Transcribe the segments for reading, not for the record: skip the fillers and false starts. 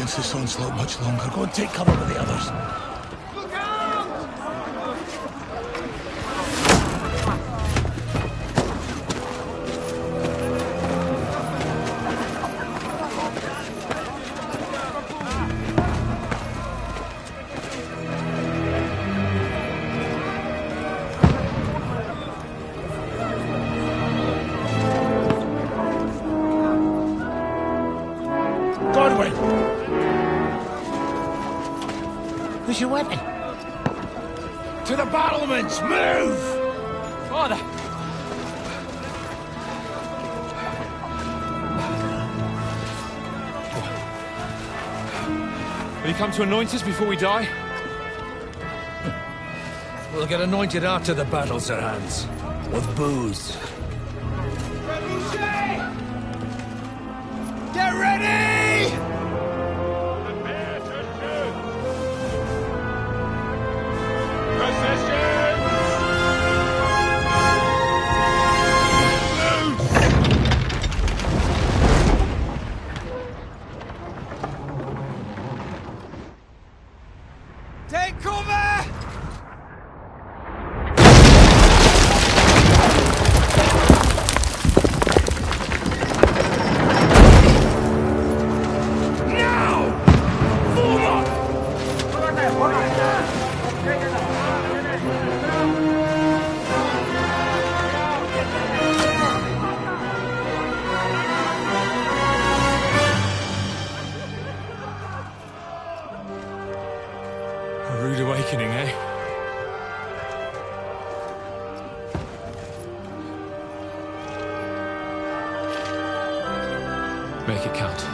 against this onslaught much longer. Go and take cover with the others. Look out! Where's your weapon? To the battlements! Move! Father! Will you come to anoint us before we die? We'll get anointed after the battles are hands. With booze. Get ready! Take cover! A rude awakening, eh? Make it count.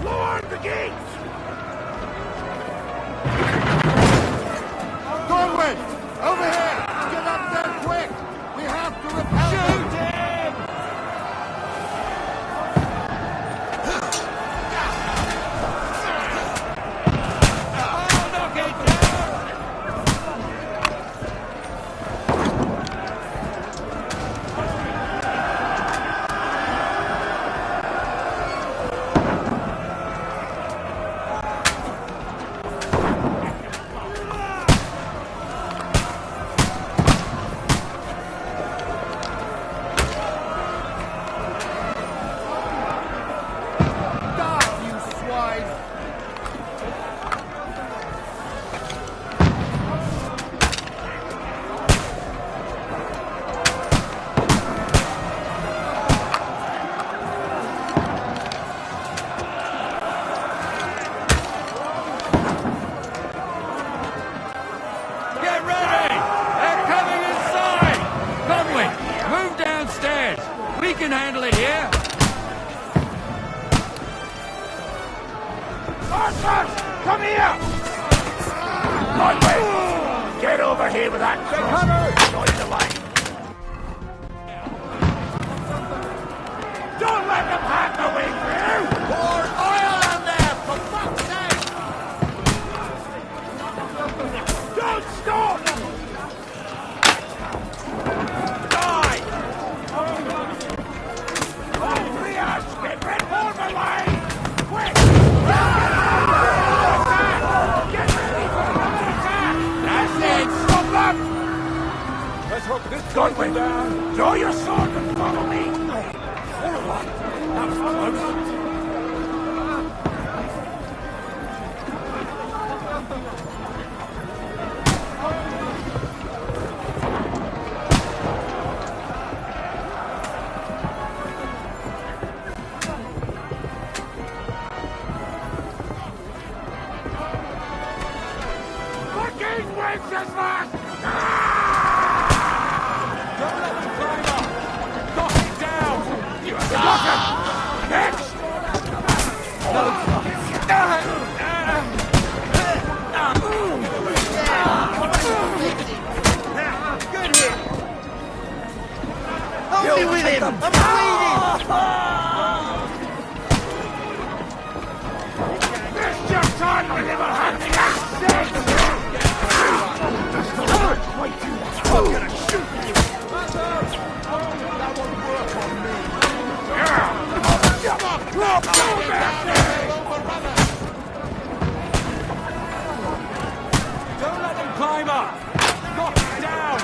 Lord the gates! Corwin! Over here! Get up there quick! We have to repel Shoot him! Oh, knock it down! Die, you swine! Get ready! They're coming inside! Conway, move downstairs! We can handle it here! Archers! Come here! Conway! Get over here with that cross! Join the line! Don't let them have their way through! Pour oil on there, for fuck's sake! Don't stop! Die! All three of us, get ready for the line! Quick! Get ready for the attack! That's it! Stop them! Let's hook me with him! I'm bleeding! This your time, my little hunting ass! I'm gonna shoot you! That won't work on me! Don't let them climb up! Knock it down!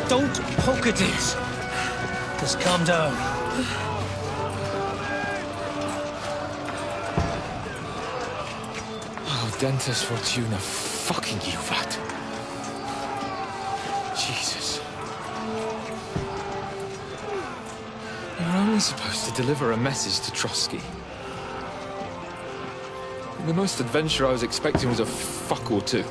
Don't poke at it. Just calm down. Oh, Dentes Fortuna, fucking you, vat. Jesus. You're only supposed to deliver a message to Trotsky. The most adventure I was expecting was a fuck or two.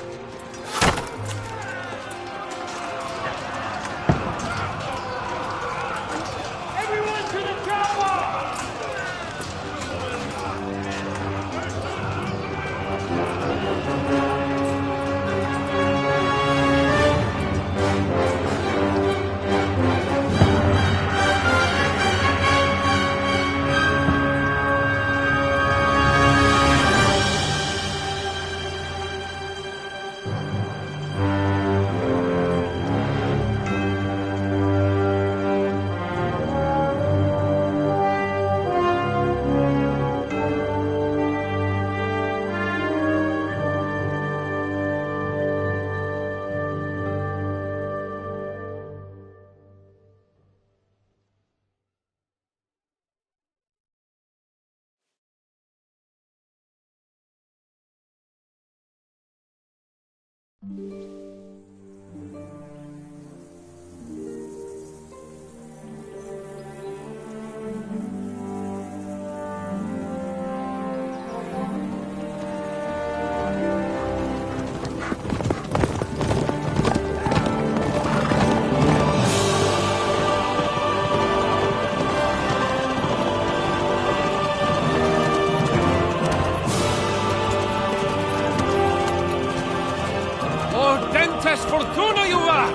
Fortuna, you vat!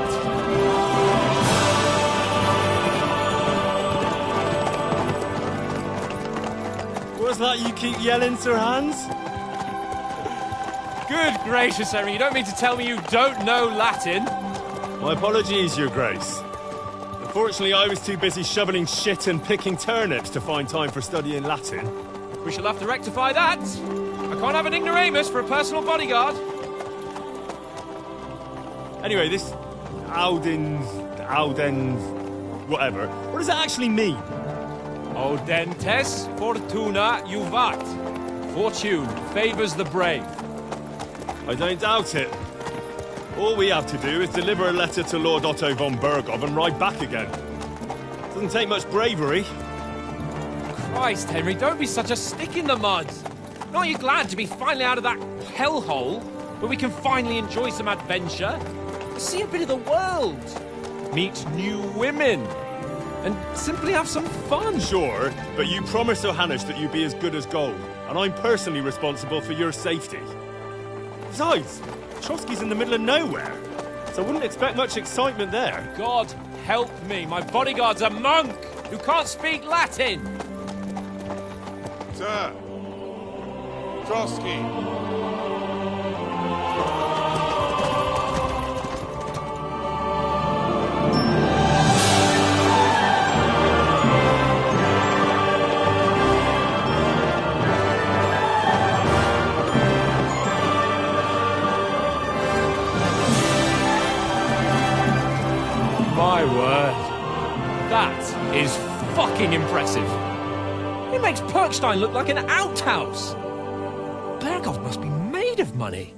What's that you keep yelling, Sir Hans? Good gracious, Henry, you don't mean to tell me you don't know Latin? My apologies, Your Grace. Unfortunately, I was too busy shoveling shit and picking turnips to find time for studying Latin. We shall have to rectify that. I can't have an ignoramus for a personal bodyguard. Anyway, this Audens, whatever. What does it actually mean? Audentes fortuna juvat. Fortune favours the brave. I don't doubt it. All we have to do is deliver a letter to Lord Otto von Bergov and ride back again. Doesn't take much bravery. Christ, Henry, don't be such a stick in the mud. Aren't you glad to be finally out of that hellhole where we can finally enjoy some adventure? See a bit of the world, meet new women, and simply have some fun. Sure, but you promised Johannes that you'd be as good as gold, and I'm personally responsible for your safety. Besides, Trotsky's in the middle of nowhere, so I wouldn't expect much excitement there. God help me, my bodyguard's a monk who can't speak Latin. Sir! Trotsky! My word. That is fucking impressive. It makes Perkstein look like an outhouse. Berghoff must be made of money.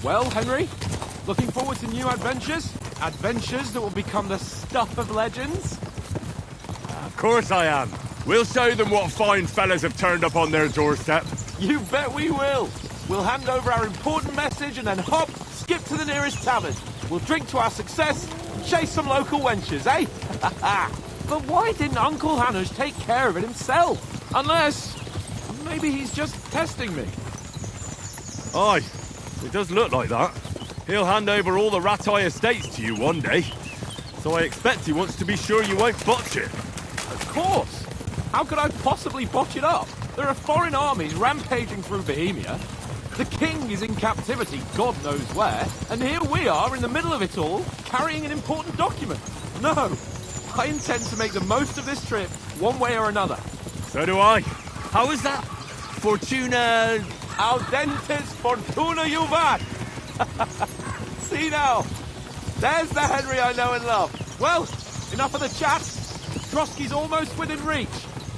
Well, Henry, looking forward to new adventures? Adventures that will become the stuff of legends? Of course I am. We'll show them what fine fellas have turned up on their doorstep. You bet we will. We'll hand over our important message and then hop, skip to the nearest tavern. We'll drink to our success and chase some local wenches, eh? But why didn't Uncle Hanush take care of it himself? Unless, maybe he's just testing me. Aye, it does look like that. He'll hand over all the Ratai estates to you one day. So I expect he wants to be sure you won't botch it. Of course. How could I possibly botch it up? There are foreign armies rampaging through Bohemia. The king is in captivity, God knows where, and here we are in the middle of it all, carrying an important document. No, I intend to make the most of this trip, one way or another. So do I. How is that? Fortuna... Audentes fortuna juvat! See now, there's the Henry I know and love. Well, enough of the chat. Trotsky's almost within reach.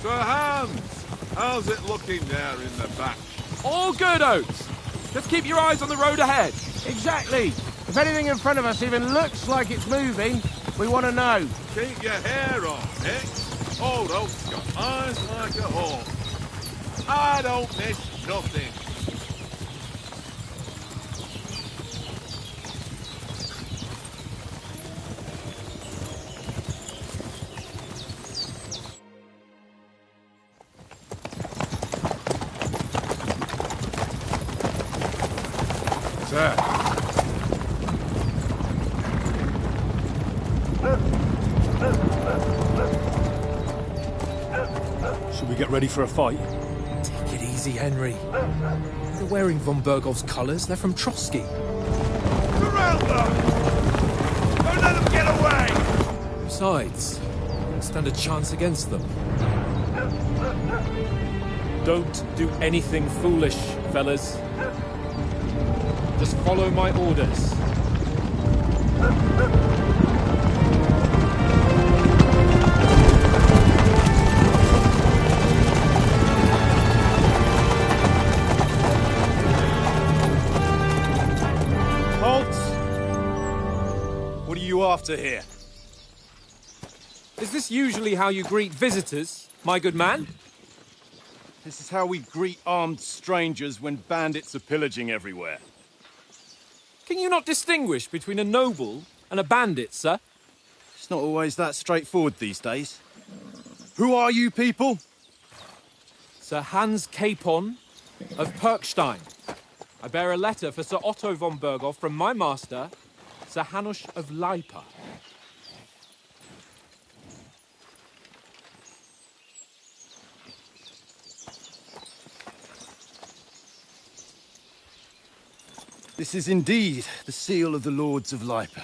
Sir Hans, how's it looking there in the back? All good, Oates. Just keep your eyes on the road ahead. Exactly. If anything in front of us even looks like it's moving, we want to know. Keep your hair on, Nick. Old Oak's got eyes like a hawk. I don't miss nothing. Sir. Should we get ready for a fight? Take it easy, Henry. They're wearing von Berghoff's colours. They're from Trotsky. Surround them! Don't let them get away! Besides, don't stand a chance against them. Don't do anything foolish, fellas. Just follow my orders. Halt! What are you after here? Is this usually how you greet visitors, my good man? This is how we greet armed strangers when bandits are pillaging everywhere. Can you not distinguish between a noble and a bandit, sir? It's not always that straightforward these days. Who are you people? Sir Hans Capon of Perkstein. I bear a letter for Sir Otto von Berghoff from my master, Sir Hanush of Lipa. This is indeed the seal of the Lords of Lipa.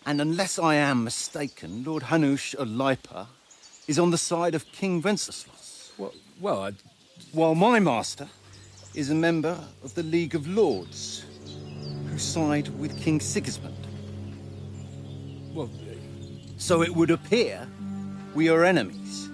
And unless I am mistaken, Lord Hanush of Lipa is on the side of King Wenceslas. Well, While my master is a member of the League of Lords, who side with King Sigismund. well, So it would appear we are enemies.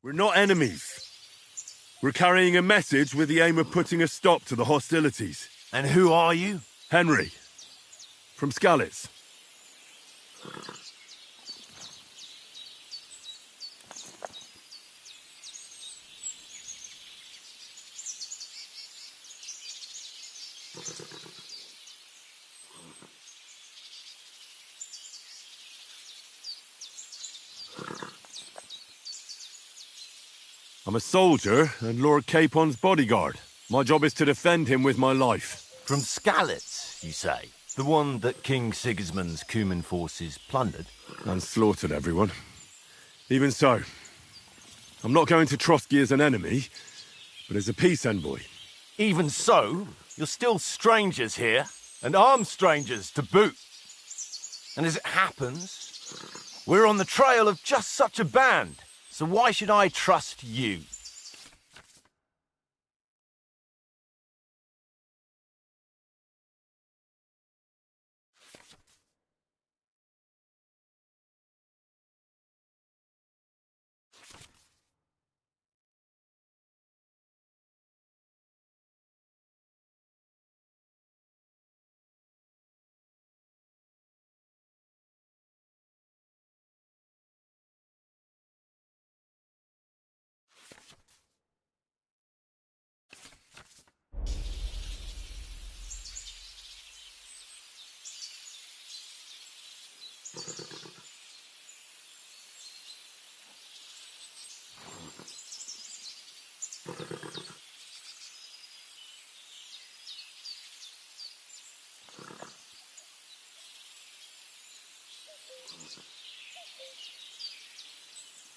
We're not enemies. We're carrying a message with the aim of putting a stop to the hostilities. And who are you? Henry, from Skalitz. I'm a soldier and Lord Capon's bodyguard. My job is to defend him with my life. From Skalitz, you say? The one that King Sigismund's Cuman forces plundered? And slaughtered everyone. Even so, I'm not going to Trotsky as an enemy, but as a peace envoy. Even so, you're still strangers here, and armed strangers to boot. And as it happens, we're on the trail of just such a band, so why should I trust you?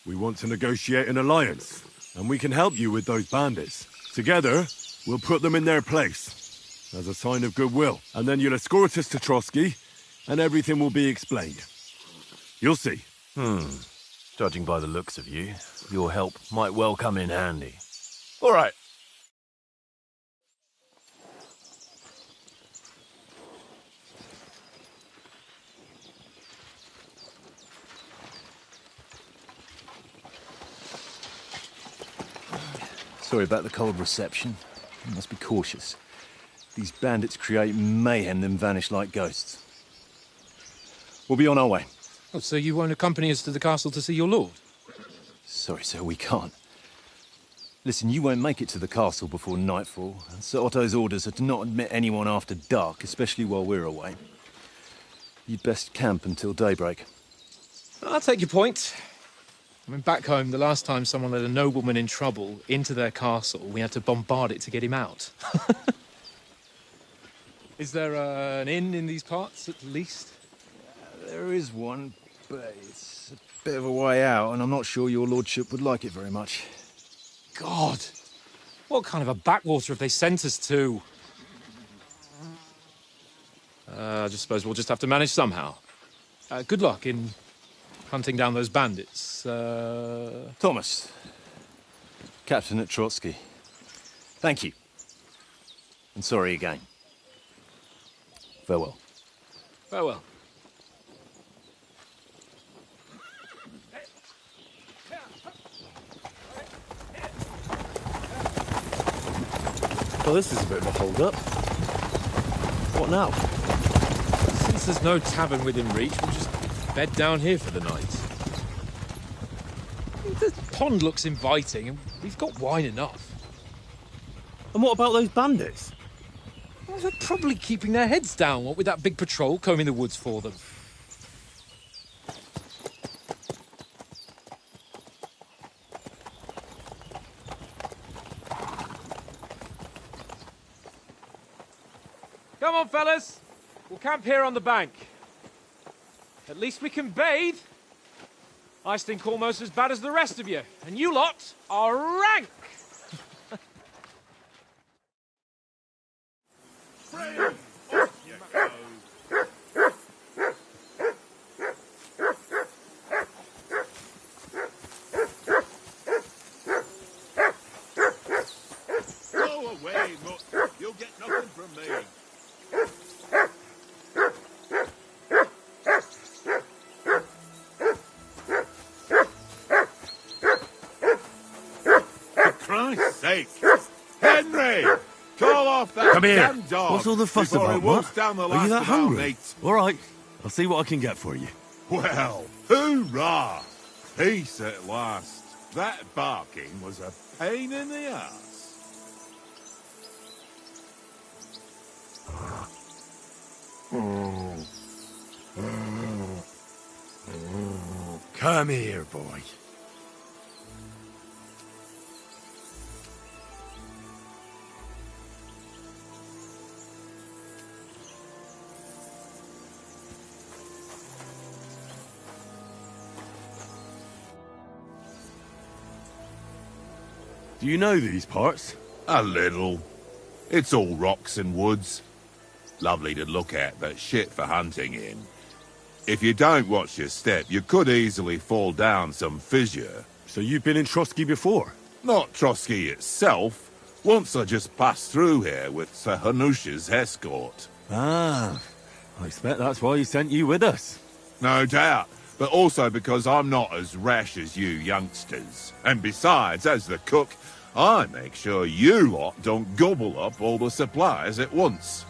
We want to negotiate an alliance, and we can help you with those bandits. Together, we'll put them in their place, as a sign of goodwill. And then you'll escort us to Trotsky, and everything will be explained. You'll see. Judging by the looks of you, your help might well come in handy. All right. Sorry about the cold reception. You must be cautious. These bandits create mayhem, then vanish like ghosts. We'll be on our way. Oh, so you won't accompany us to the castle to see your lord? Sorry, sir, we can't. Listen, you won't make it to the castle before nightfall. And Sir Otto's orders are to not admit anyone after dark, especially while we're away. You'd best camp until daybreak. I'll take your point. I mean, back home, the last time someone let a nobleman in trouble into their castle, we had to bombard it to get him out. Is there an inn in these parts, at least? There is one, but it's a bit of a way out, and I'm not sure your lordship would like it very much. God! What kind of a backwater have they sent us to? I just suppose we'll just have to manage somehow. Good luck in hunting down those bandits. Thomas, Captain at Trotsky. Thank you. And sorry again. Farewell. Farewell. Well, this is a bit of a hold-up. What now? Since there's no tavern within reach, we'll just bed down here for the night. The pond looks inviting, and we've got wine enough. And what about those bandits? Well, they're probably keeping their heads down, what with that big patrol combing the woods for them. Come on, fellas. We'll camp here on the bank. At least we can bathe. I stink almost as bad as the rest of you, and you lot are rank! Go away, Mutt. You'll get nothing from me. For Christ's sake. Henry! Call off that Come here. damn dog. What's all the fuss before about, he wolfs Mutt? down the Are last you that of our hungry? mates. All right, I'll see what I can get for you. Well, hoorah! Peace at last. That barking was a pain in the ass. Come here, boy. Do you know these parts? A little. It's all rocks and woods. Lovely to look at, but shit for hunting in. If you don't watch your step, you could easily fall down some fissure. So you've been in Trotsky before? Not Trotsky itself. Once I just passed through here with Sir Hanush's escort. Ah, I expect that's why he sent you with us. No doubt, but also because I'm not as rash as you youngsters. And besides, as the cook, I make sure you lot don't gobble up all the supplies at once.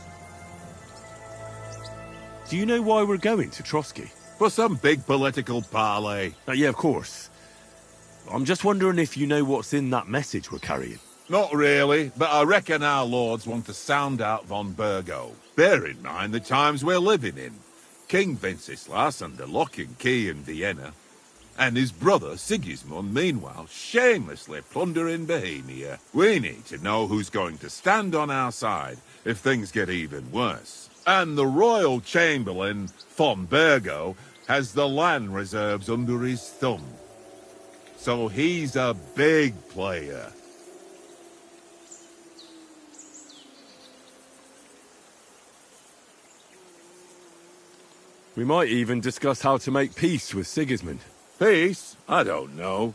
Do you know why we're going to Trotsky? For some big political parley. Yeah, of course. I'm just wondering if you know what's in that message we're carrying. Not really, but I reckon our lords want to sound out von Burgo. Bear in mind the times we're living in. King Wenceslas under lock and key in Vienna, and his brother Sigismund, meanwhile, shamelessly plundering Bohemia. We need to know who's going to stand on our side if things get even worse. And the Royal Chamberlain, von Burgo, has the land reserves under his thumb. So he's a big player. We might even discuss how to make peace with Sigismund. Peace? I don't know.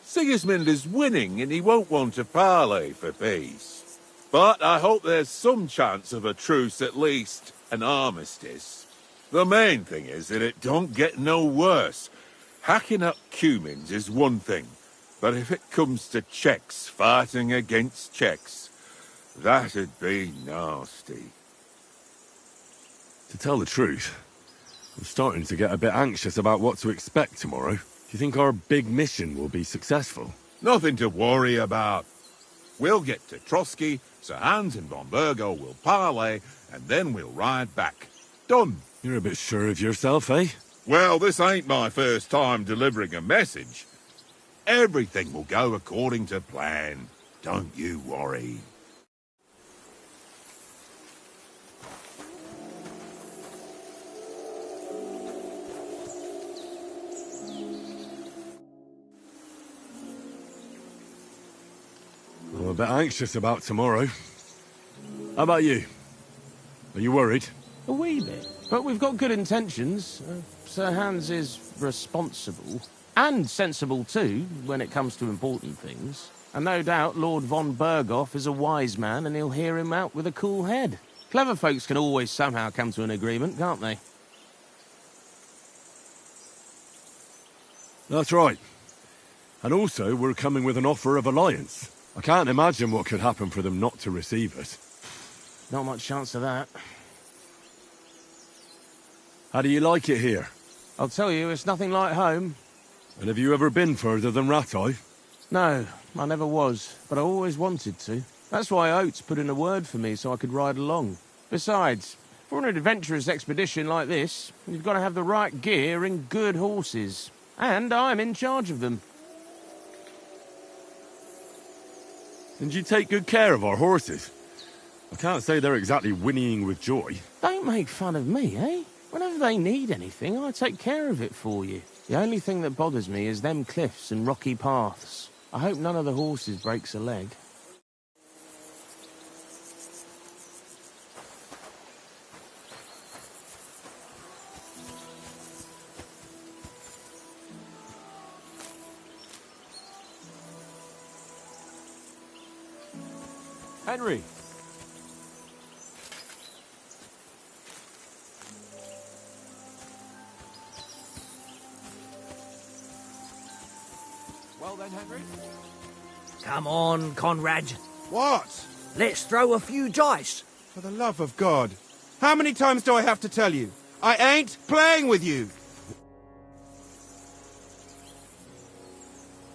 Sigismund is winning and he won't want to parley for peace. But I hope there's some chance of a truce at least, an armistice. The main thing is that it don't get no worse. Hacking up Cumans is one thing, but if it comes to Czechs fighting against Czechs, that'd be nasty. To tell the truth, I'm starting to get a bit anxious about what to expect tomorrow. Do you think our big mission will be successful? Nothing to worry about. We'll get to Trotsky, Sir Hans and von Burgo will parley, and then we'll ride back. Done. You're a bit sure of yourself, eh? Well, this ain't my first time delivering a message. Everything will go according to plan. Don't you worry. I'm a bit anxious about tomorrow. How about you? Are you worried? A wee bit. But we've got good intentions. Sir Hans is responsible. And sensible too, when it comes to important things. And no doubt Lord von Berghoff is a wise man and he'll hear him out with a cool head. Clever folks can always somehow come to an agreement, can't they? That's right. And also, we're coming with an offer of alliance. I can't imagine what could happen for them not to receive us. Not much chance of that. How do you like it here? I'll tell you, it's nothing like home. And have you ever been further than Rattay? No, I never was, but I always wanted to. That's why Oates put in a word for me so I could ride along. Besides, for an adventurous expedition like this, you've got to have the right gear and good horses. And I'm in charge of them. And you take good care of our horses. I can't say they're exactly whinnying with joy. Don't make fun of me, eh? Whenever they need anything, I take care of it for you. The only thing that bothers me is them cliffs and rocky paths. I hope none of the horses breaks a leg. Henry! Well then, Henry? Come on, Conrad. What? Let's throw a few dice. For the love of God. How many times do I have to tell you? I ain't playing with you.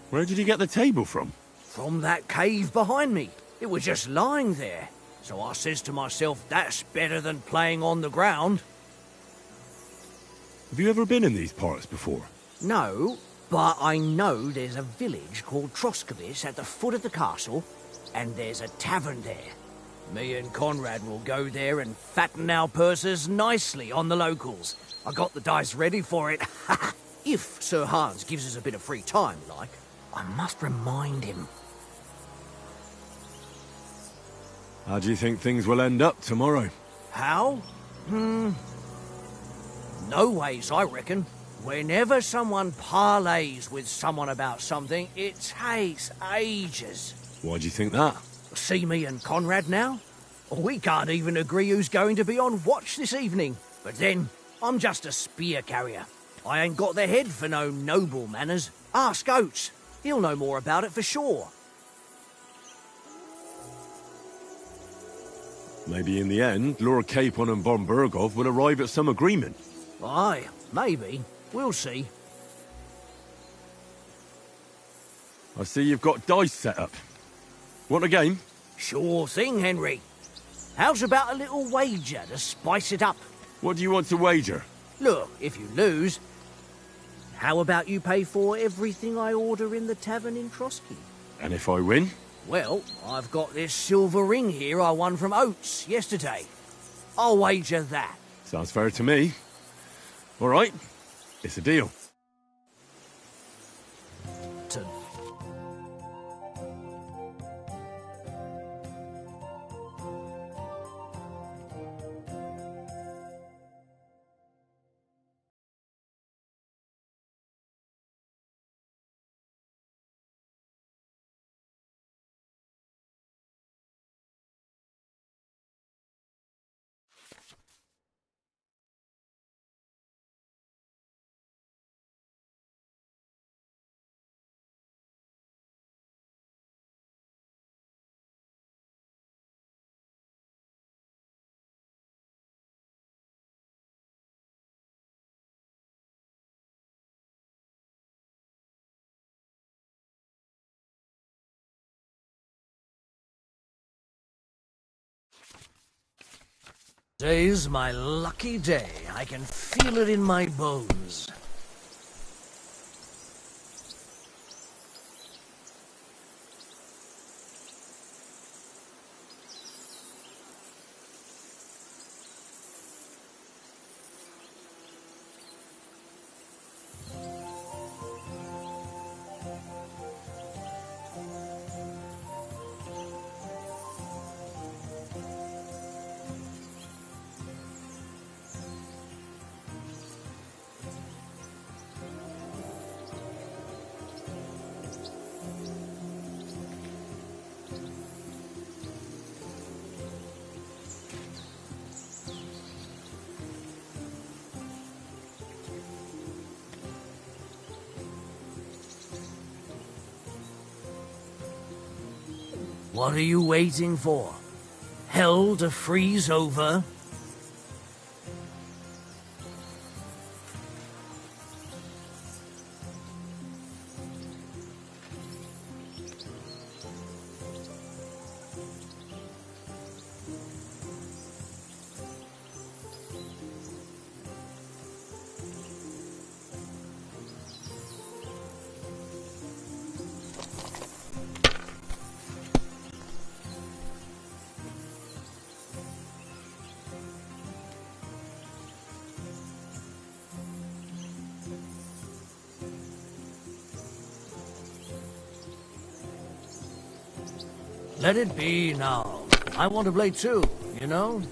Where did you get the table from? From that cave behind me. It was just lying there. So I says to myself, that's better than playing on the ground. Have you ever been in these parts before? No, but I know there's a village called Troskovic at the foot of the castle, and there's a tavern there. Me and Conrad will go there and fatten our purses nicely on the locals. I got the dice ready for it. If Sir Hans gives us a bit of free time, like. I must remind him. How do you think things will end up tomorrow? How? No ways, I reckon. Whenever someone parleys with someone about something, it takes ages. Why do you think that? See me and Conrad now? We can't even agree who's going to be on watch this evening. But then, I'm just a spear carrier. I ain't got the head for no noble manners. Ask Oates. He'll know more about it for sure. Maybe in the end, Lord Capon and von Berghoff will arrive at some agreement. Aye, maybe. We'll see. I see you've got dice set up. Want a game? Sure thing, Henry. How's about a little wager to spice it up? What do you want to wager? Look, if you lose, how about you pay for everything I order in the tavern in Trotsky? And if I win? Well, I've got this silver ring here I won from Oates yesterday. I'll wager that. Sounds fair to me. All right, it's a deal. Today's my lucky day. I can feel it in my bones. What are you waiting for? Hell to freeze over? Let it be now. I want to play too, you know?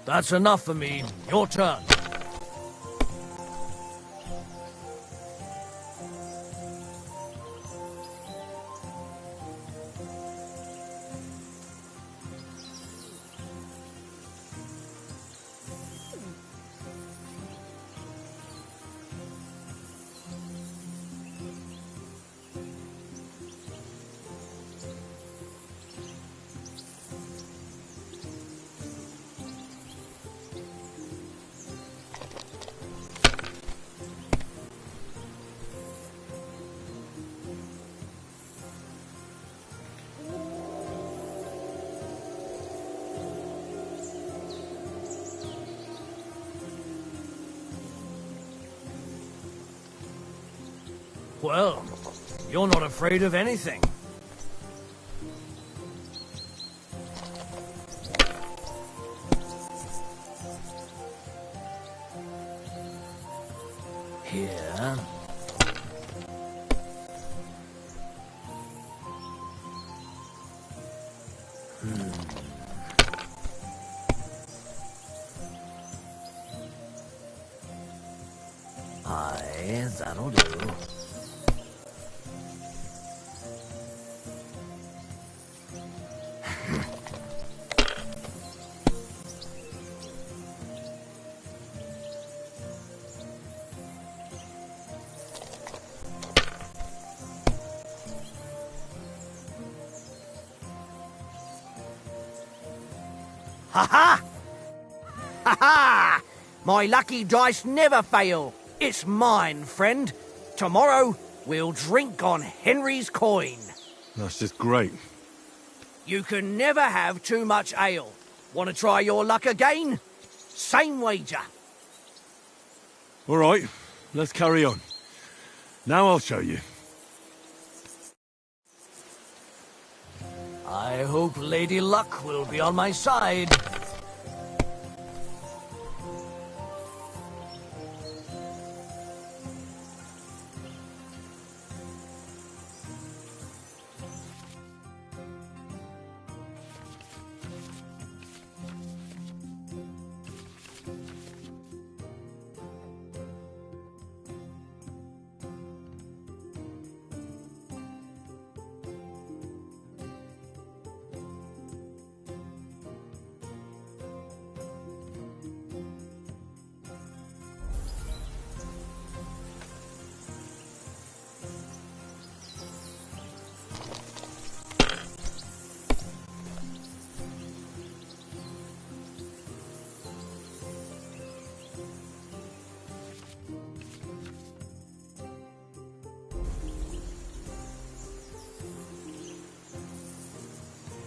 That's enough for me. Your turn. Well, you're not afraid of anything. Here. Aye, that'll do. Ha-ha! Ha-ha! My lucky dice never fail. It's mine, friend. Tomorrow, we'll drink on Henry's coin. That's just great. You can never have too much ale. Want to try your luck again? Same wager. All right, let's carry on. Now I'll show you. I hope Lady Luck will be on my side.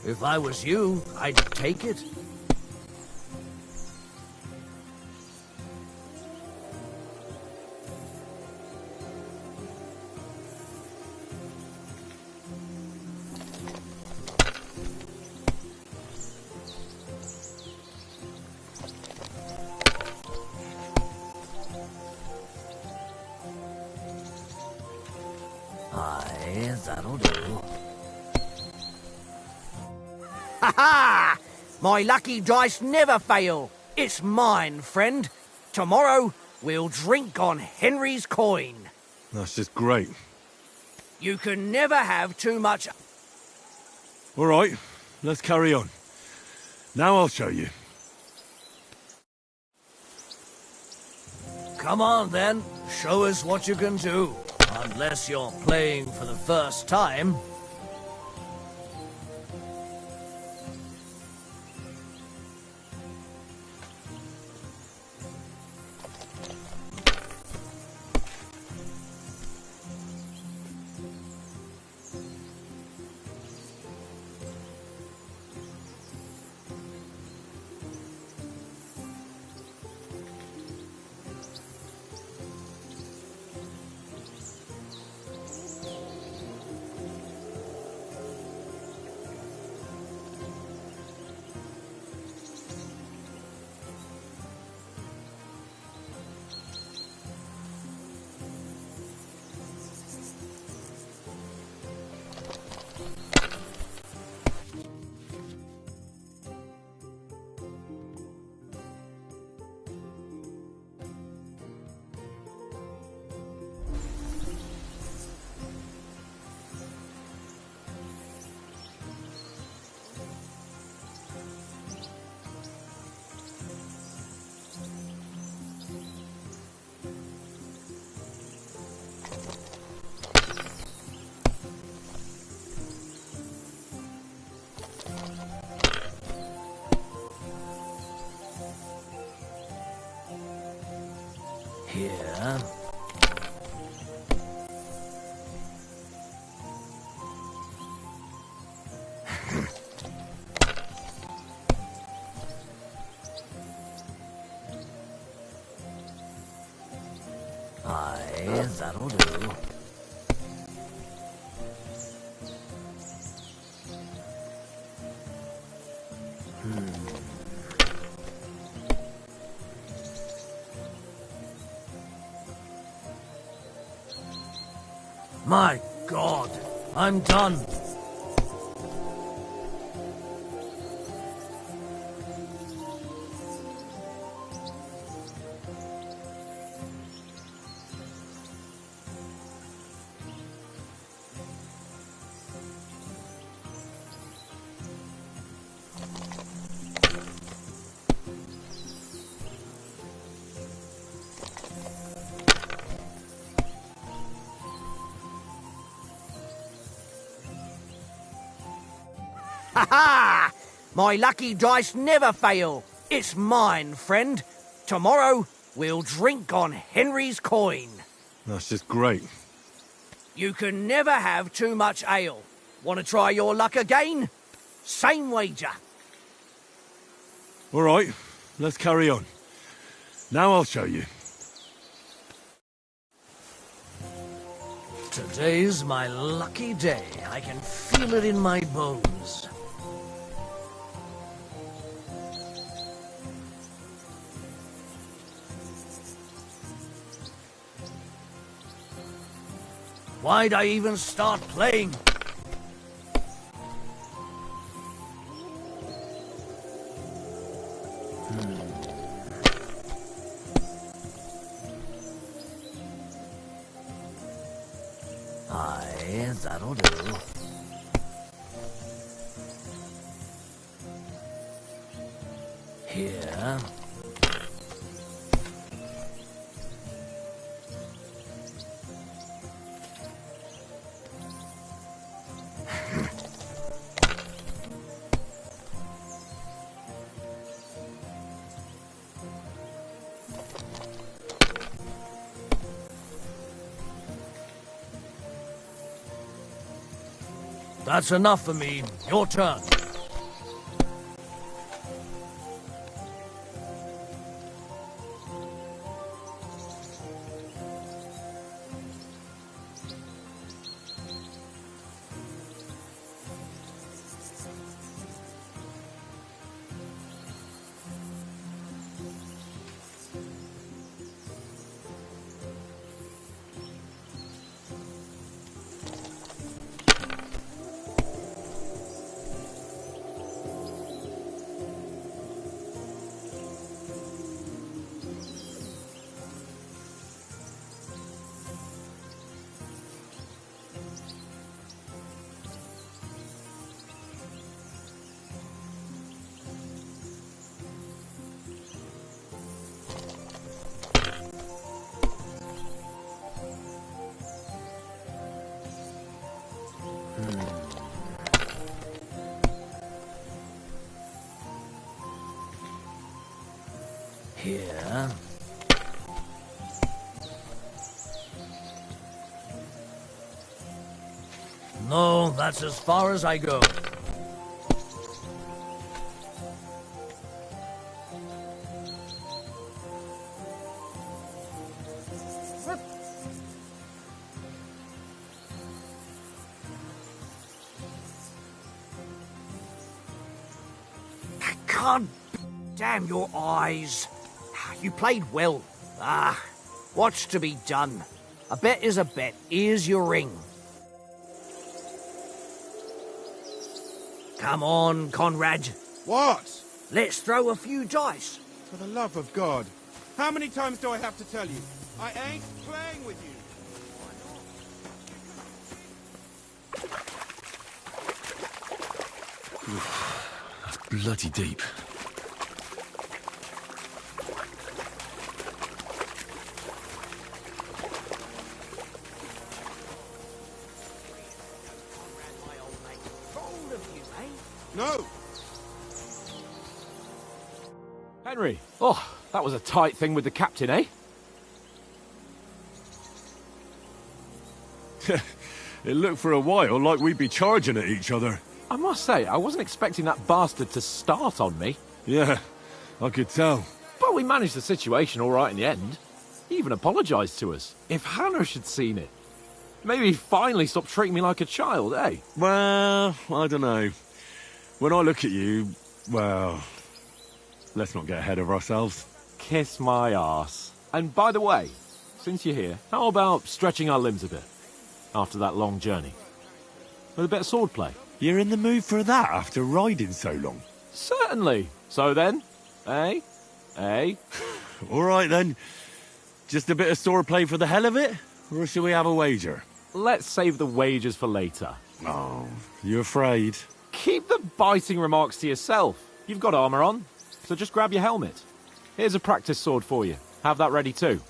If I was you, I'd take it. Aye, that'll do. Ha-ha! My lucky dice never fail. It's mine, friend. Tomorrow, we'll drink on Henry's coin. That's just great. You can never have too much... All right, let's carry on. Now I'll show you. Come on, then. Show us what you can do. Unless you're playing for the first time. Here. Aye, that'll do. My God, I'm done. Ha ha! My lucky dice never fail. It's mine, friend. Tomorrow, we'll drink on Henry's coin. That's just great. You can never have too much ale. Want to try your luck again? Same wager. All right, let's carry on. Now I'll show you. Today's my lucky day. I can feel it in my bones. Why'd I even start playing? Aye, that'll do. Here. That's enough for me. Your turn. Here. No, that's as far as I go. God damn your eyes. You played well. What's to be done? A bet is a bet. Here's your ring. Come on, Conrad. What? Let's throw a few dice. For the love of God. How many times do I have to tell you? I ain't playing with you. That's bloody deep. No! Henry, oh, that was a tight thing with the captain, eh? It looked for a while like we'd be charging at each other. I must say, I wasn't expecting that bastard to start on me. Yeah, I could tell. But we managed the situation all right in the end. He even apologised to us. If Hanosh had seen it, maybe he'd finally stop treating me like a child, eh? Well, I don't know. When I look at you, well, let's not get ahead of ourselves. Kiss my arse. And by the way, since you're here, how about stretching our limbs a bit? after that long journey. With a bit of swordplay. You're in the mood for that after riding so long? Certainly. So then, eh? Eh? All right then. Just a bit of swordplay for the hell of it? Or shall we have a wager? Let's save the wagers for later. Oh, you afraid? Keep the biting remarks to yourself. You've got armour on, so just grab your helmet. Here's a practice sword for you. Have that ready too.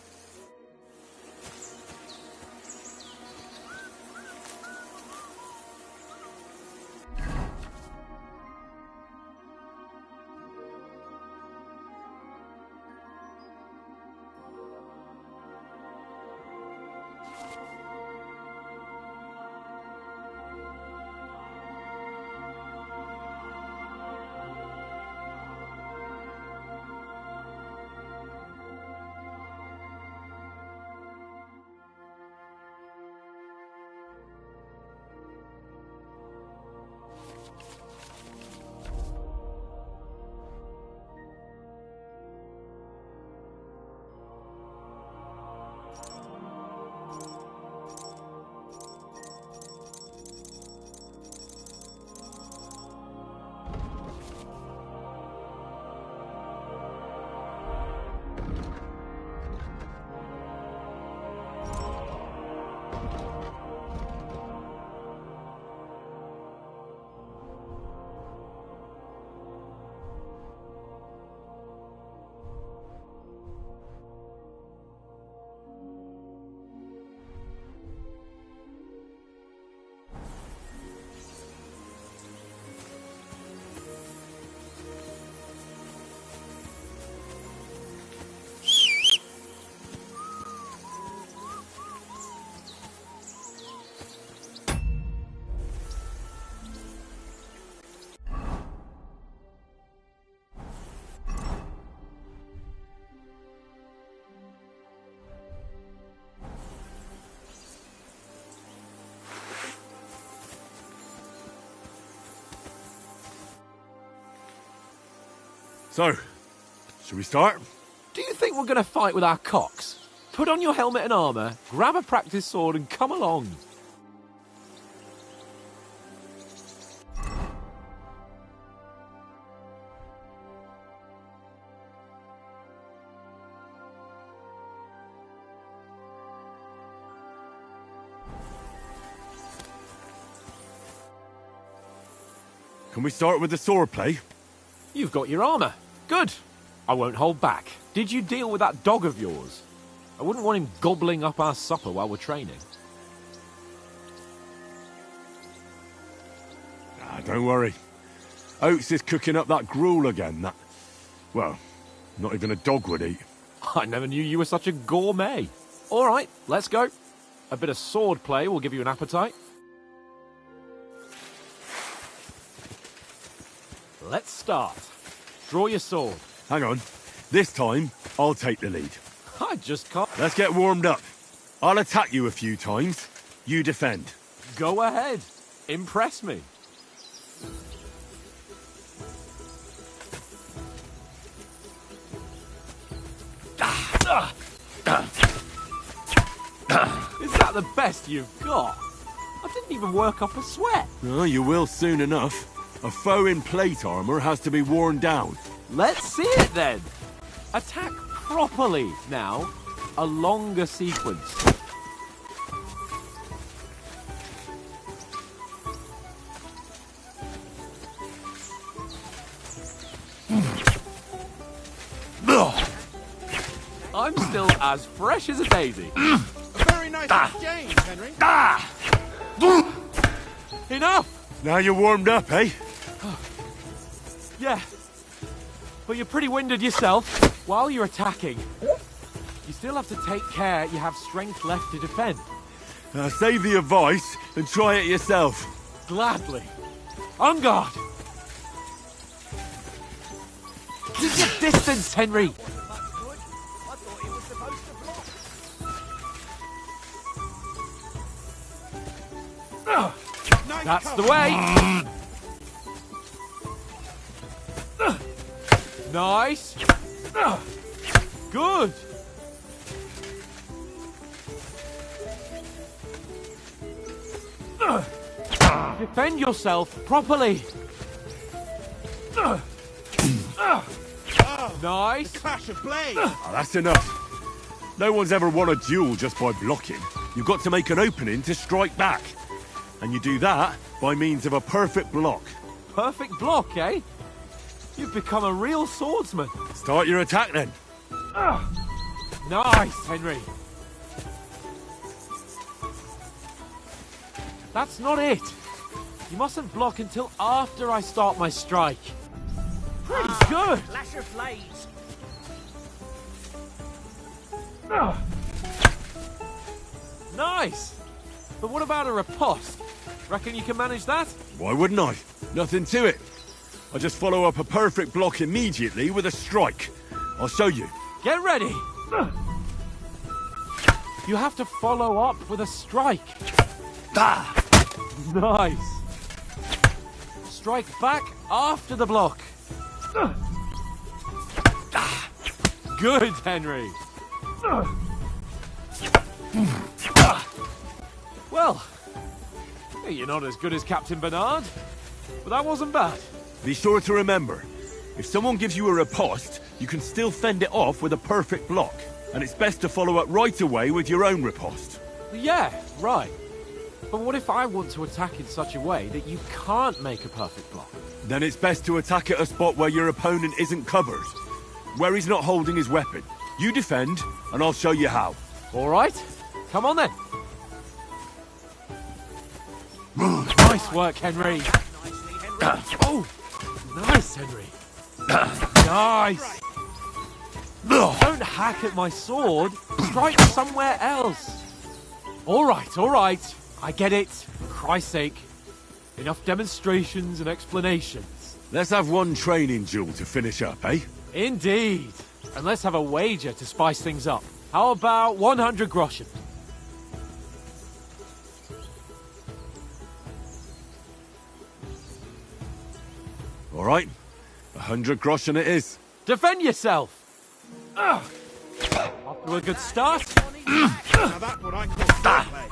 So, shall we start? Do you think we're going to fight with our cocks? Put on your helmet and armour, grab a practice sword and come along. Can we start with the swordplay? You've got your armour. Good. I won't hold back. Did you deal with that dog of yours? I wouldn't want him gobbling up our supper while we're training. Ah, don't worry. Oates is cooking up that gruel again, that... Well, not even a dog would eat. I never knew you were such a gourmet. All right, let's go. A bit of sword play will give you an appetite. Let's start. Draw your sword. Hang on. This time, I'll take the lead. I just can't... Let's get warmed up. I'll attack you a few times. You defend. Go ahead. Impress me. Is that the best you've got? I didn't even work up a sweat. Oh, you will soon enough. A foe in plate armour has to be worn down. Let's see it then. Attack properly now. A longer sequence. I'm still as fresh as a daisy. A very nice exchange, Henry. Enough! Now you're warmed up, eh? Yeah. But you're pretty winded yourself. While you're attacking, you still have to take care you have strength left to defend. Save the advice and try it yourself. Gladly. On guard! Keep your distance, Henry! That's the way! Nice! Good! Defend yourself properly. Nice. The clash of blades. Oh, that's enough. No one's ever won a duel just by blocking. You've got to make an opening to strike back. And you do that by means of a perfect block. Perfect block, eh? You've become a real swordsman. Start your attack then. Nice, Henry. That's not it. You mustn't block until after I start my strike. Pretty good. Flash of blades. Nice. But what about a riposte? Reckon you can manage that? Why wouldn't I? Nothing to it. I just follow up a perfect block immediately with a strike. I'll show you. Get ready. You have to follow up with a strike. Nice. Strike back after the block. Good, Henry. Well, you're not as good as Captain Bernard, but that wasn't bad. Be sure to remember, if someone gives you a riposte, you can still fend it off with a perfect block. And it's best to follow up right away with your own riposte. Yeah, right. But what if I want to attack in such a way that you can't make a perfect block? Then it's best to attack at a spot where your opponent isn't covered, where he's not holding his weapon. You defend, and I'll show you how. All right, come on then. Nice work, Henry. Oh, nice, Henry. Nice. Don't hack at my sword. Strike somewhere else. All right. I get it. For Christ's sake. Enough demonstrations and explanations. Let's have one training duel to finish up, eh? Indeed. And let's have a wager to spice things up. How about 100 groschen? All right. 100 groschen it is. Defend yourself. Off to a good start. Now that's what I call swordplay.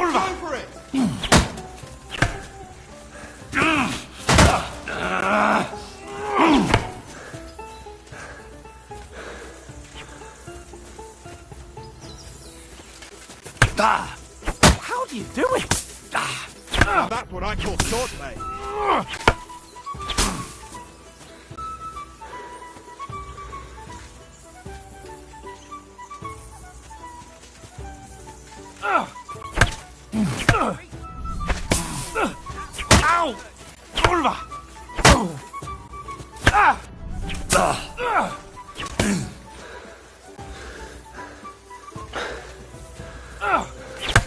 Go for it! How do you do it? Now that's what I call swordplay. Ow! Kurwa!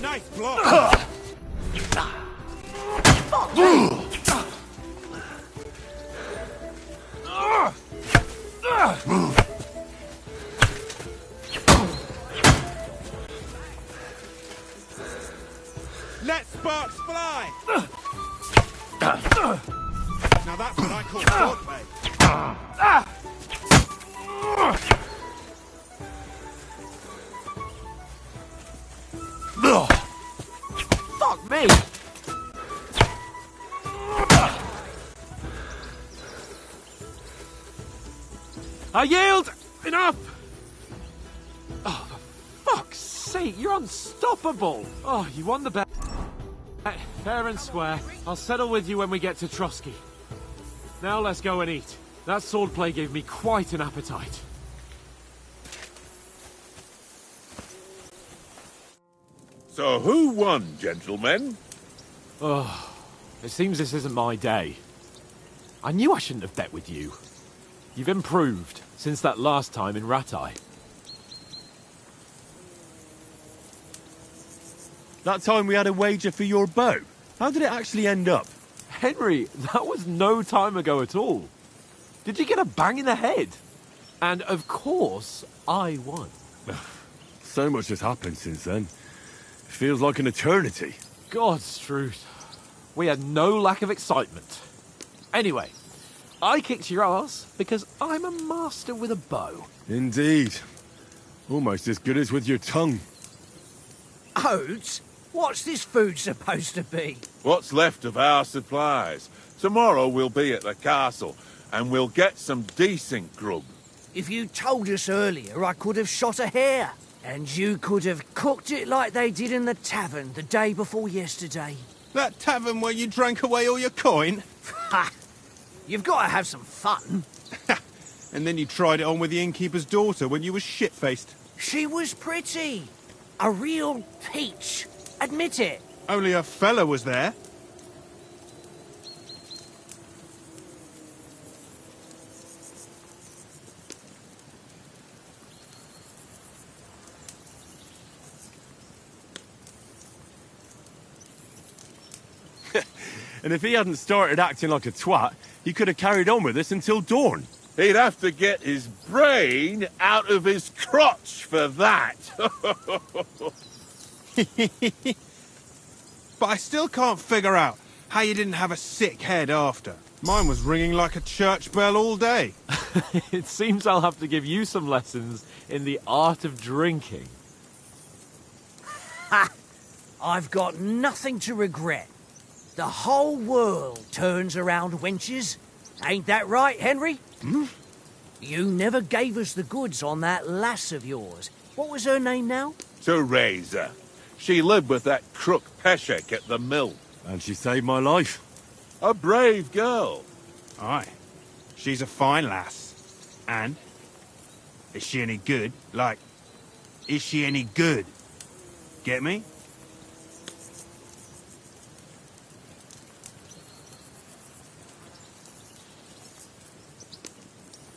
Nice block. Let sparks fly. Now that's what I call swordplay. Fuck me! I yield! Enough! Oh, for fuck's sake, you're unstoppable! Oh, you won the bet. Fair and square. I'll settle with you when we get to Trotsky. Now let's go and eat. That swordplay gave me quite an appetite. So who won, gentlemen? Oh, it seems this isn't my day. I knew I shouldn't have bet with you. You've improved since that last time in Ratai. That time we had a wager for your bow. How did it actually end up? Henry, that was no time ago at all. Did you get a bang in the head? And of course, I won. So much has happened since then. It feels like an eternity. God's truth. We had no lack of excitement. Anyway, I kicked your ass because I'm a master with a bow. Indeed. Almost as good as with your tongue. Oats? What's this food supposed to be? What's left of our supplies. Tomorrow we'll be at the castle, and we'll get some decent grub. If you told us earlier, I could have shot a hare. And you could have cooked it like they did in the tavern the day before yesterday. That tavern where you drank away all your coin? Ha! You've got to have some fun. And then you tried it on with the innkeeper's daughter when you were shit-faced. She was pretty. A real peach. Admit it. Only a fella was there. And if he hadn't started acting like a twat, he could have carried on with us until dawn. He'd have to get his brain out of his crotch for that. But I still can't figure out how you didn't have a sick head after. Mine was ringing like a church bell all day. It seems I'll have to give you some lessons in the art of drinking. Ha! I've got nothing to regret. The whole world turns around wenches. Ain't that right, Henry? Hmm? You never gave us the goods on that lass of yours. What was her name now? Teresa. She lived with that crook Peshek at the mill. And she saved my life. A brave girl. Aye. She's a fine lass. And? Is she any good? Like, is she any good? Get me?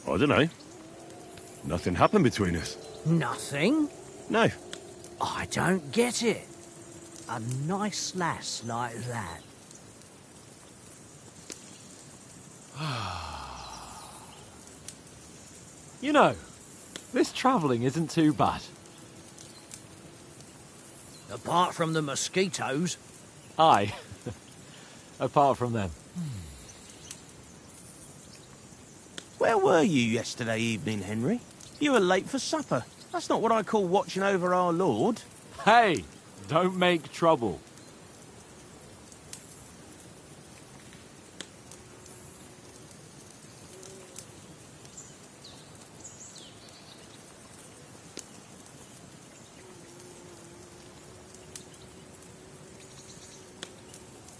I don't know. Nothing happened between us. Nothing? No. I don't get it. A nice lass like that. You know, this travelling isn't too bad. Apart from the mosquitoes. Aye. Apart from them. Where were you yesterday evening, Henry? You were late for supper. That's not what I call watching over our lord. Hey, don't make trouble.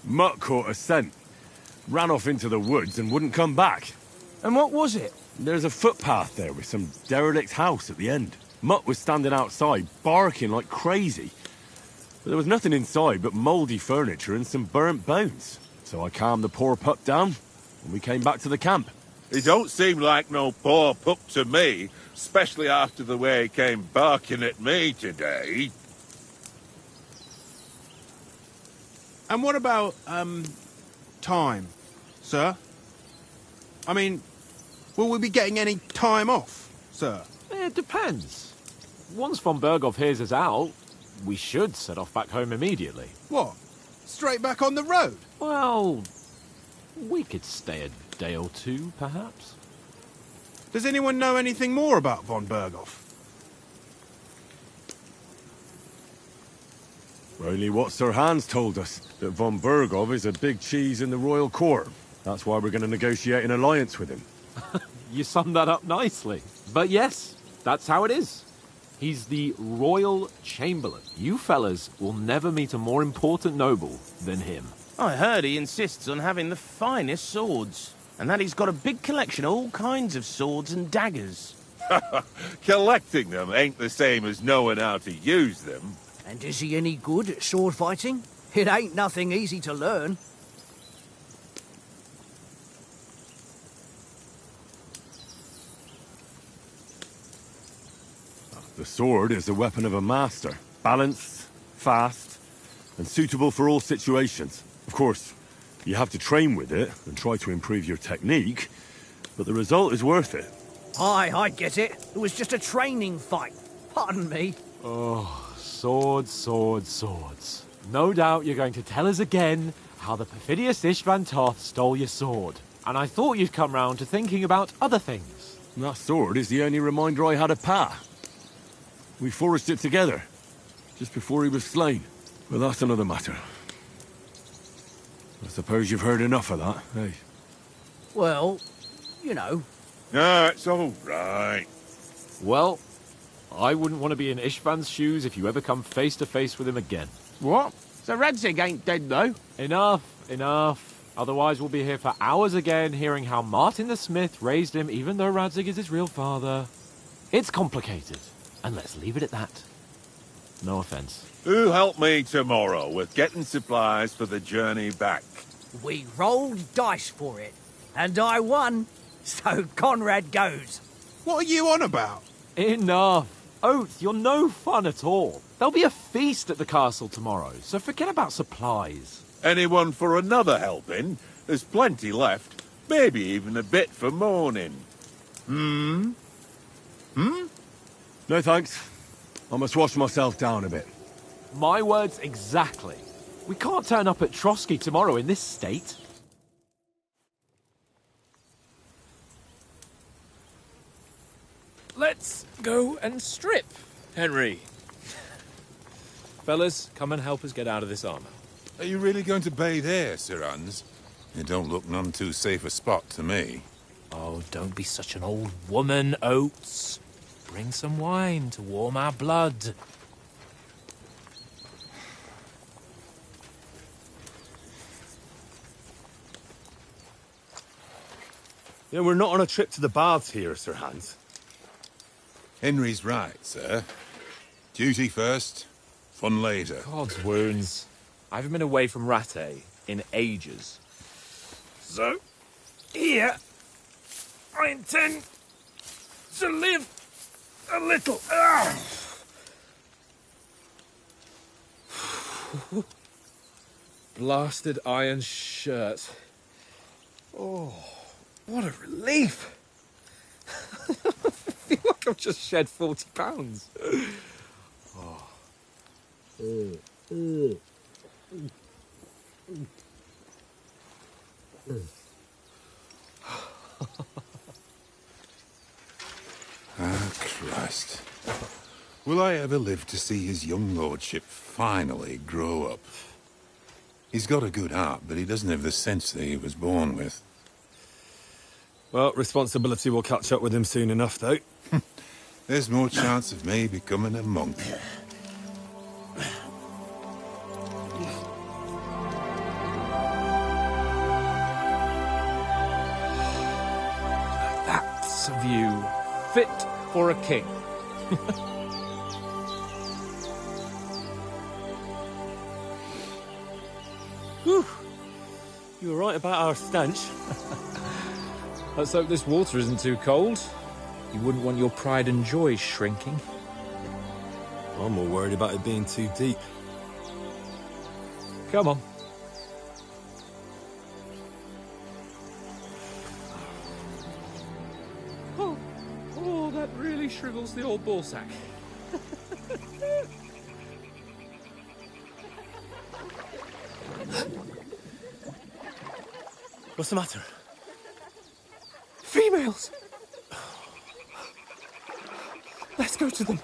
Mutt caught a scent. Ran off into the woods and wouldn't come back. And what was it? There's a footpath there with some derelict house at the end. Mutt was standing outside, barking like crazy. But there was nothing inside but mouldy furniture and some burnt bones. So I calmed the poor pup down, and we came back to the camp. He don't seem like no poor pup to me, especially after the way he came barking at me today. And what about, time, sir? I mean, will we be getting any time off, sir? It depends. Once von Berghoff hears us out, we should set off back home immediately. What? Straight back on the road? Well, we could stay a day or two, perhaps. Does anyone know anything more about von Berghoff? Only what Sir Hans told us, that von Berghoff is a big cheese in the royal court. That's why we're going to negotiate an alliance with him. You summed that up nicely. But yes, that's how it is. He's the royal chamberlain. You fellas will never meet a more important noble than him. I heard he insists on having the finest swords, and that he's got a big collection of all kinds of swords and daggers. Collecting them ain't the same as knowing how to use them. And is he any good at sword fighting? It ain't nothing easy to learn. The sword is the weapon of a master. Balanced, fast, and suitable for all situations. Of course, you have to train with it and try to improve your technique, but the result is worth it. Aye, I get it. It was just a training fight. Pardon me. Oh, swords, swords, swords. No doubt you're going to tell us again how the perfidious Ishvan Toth stole your sword. And I thought you'd come round to thinking about other things. That sword is the only reminder I had of Pa. We forged it together, just before he was slain. But that's another matter. I suppose you've heard enough of that, eh? Well, you know. No, it's all right. Well, I wouldn't want to be in Ishvan's shoes if you ever come face to face with him again. What? So Radzig ain't dead, though? Enough, enough. Otherwise we'll be here for hours again hearing how Martin the Smith raised him even though Radzig is his real father. It's complicated, and let's leave it at that. No offense. Who'll help me tomorrow with getting supplies for the journey back? We rolled dice for it, and I won. So Conrad goes. What are you on about? Enough. Oath, you're no fun at all. There'll be a feast at the castle tomorrow, so forget about supplies. Anyone for another helping? There's plenty left. Maybe even a bit for morning. Hmm? No thanks. I must wash myself down a bit. My words exactly. We can't turn up at Trotsky tomorrow in this state. Let's go and strip, Henry. Fellas, come and help us get out of this armor. Are you really going to bathe here, Sir Hans? It don't look none too safe a spot to me. Oh, don't be such an old woman, Oates. Bring some wine to warm our blood. Yeah, we're not on a trip to the baths here, Sir Hans. Henry's right, sir. Duty first, fun later. God's wounds. I haven't been away from Rattay in ages. So, here, I intend to live a little. Blasted iron shirt. Oh, what a relief. I feel like I've just shed 40 pounds. Ah, Christ. Will I ever live to see his young lordship finally grow up? He's got a good heart, but he doesn't have the sense that he was born with. Well, responsibility will catch up with him soon enough, though. There's more chance of me becoming a monk. That's a view fit for a king. Whew. You were right about our stench. Let's hope this water isn't too cold. You wouldn't want your pride and joy shrinking. I'm more worried about it being too deep. Come on. Oh, that really shrivels the old ballsack. What's the matter? Females! Let's go to them.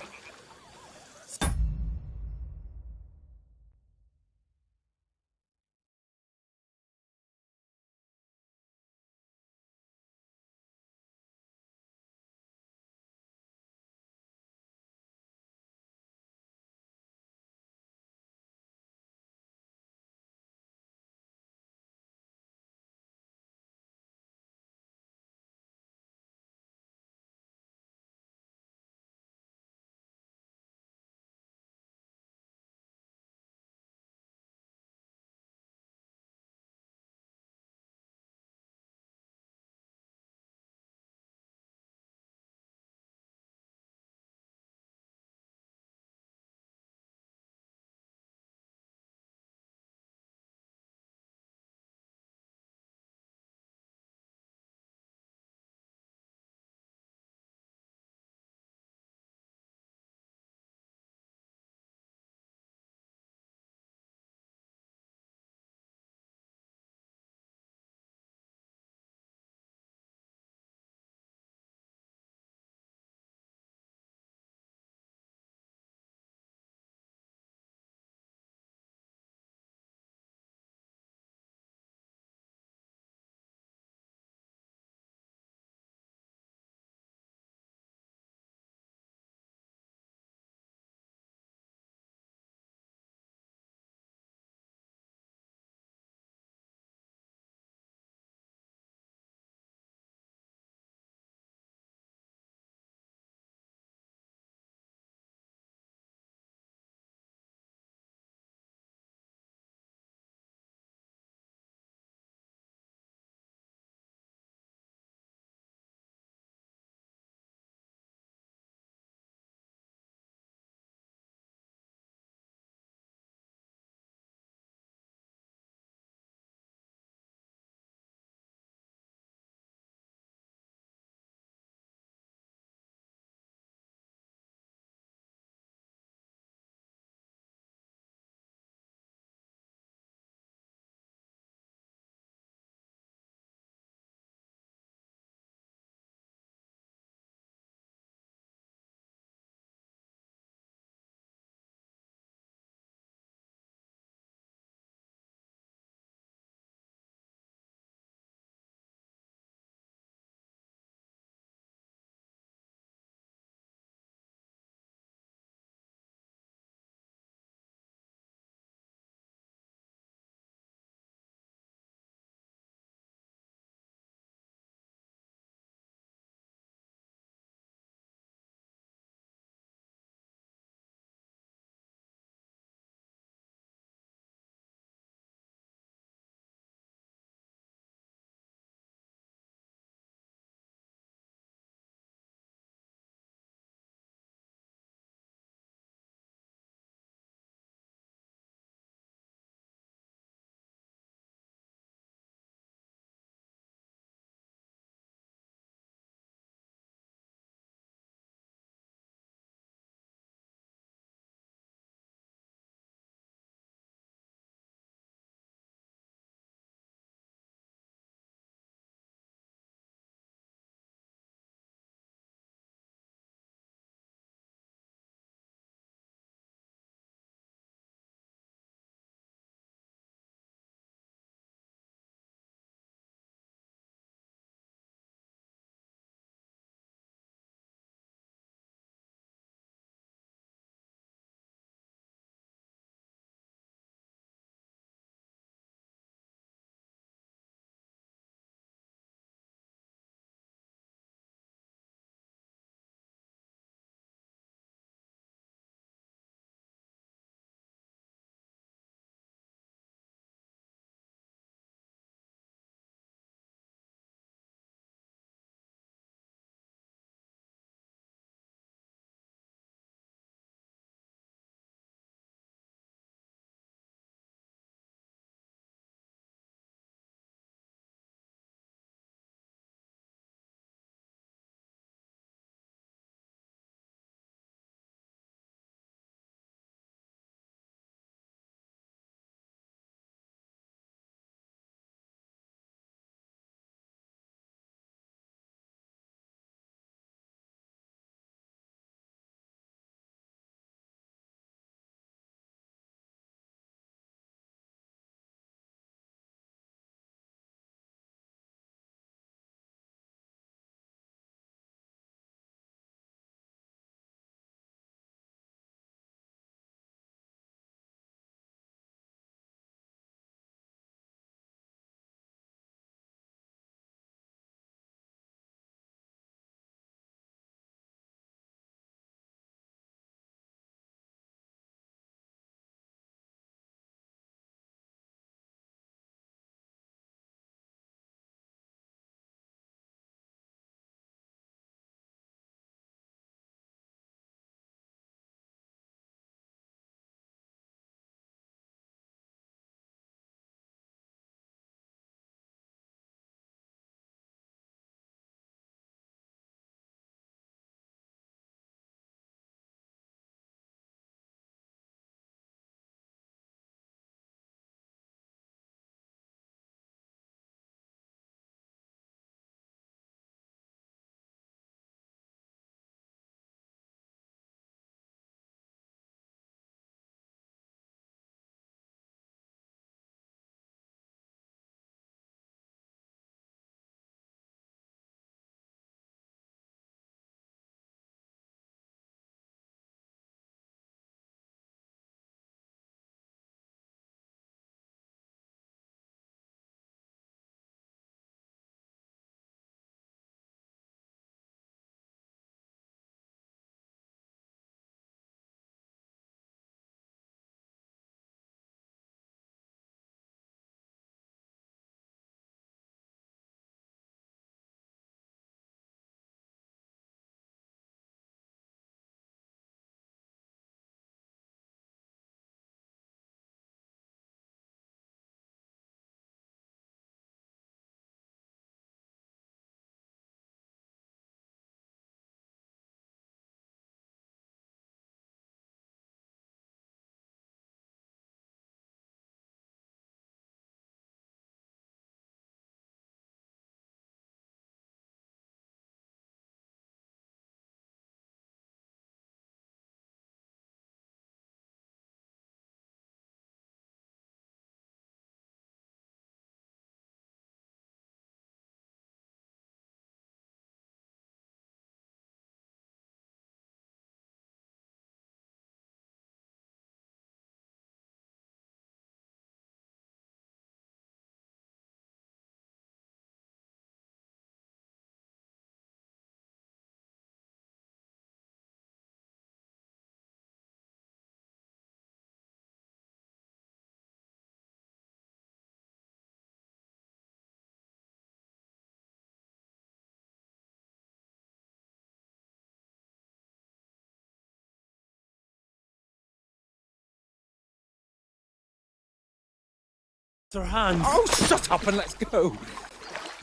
Sir Hans! Oh, shut up and let's go.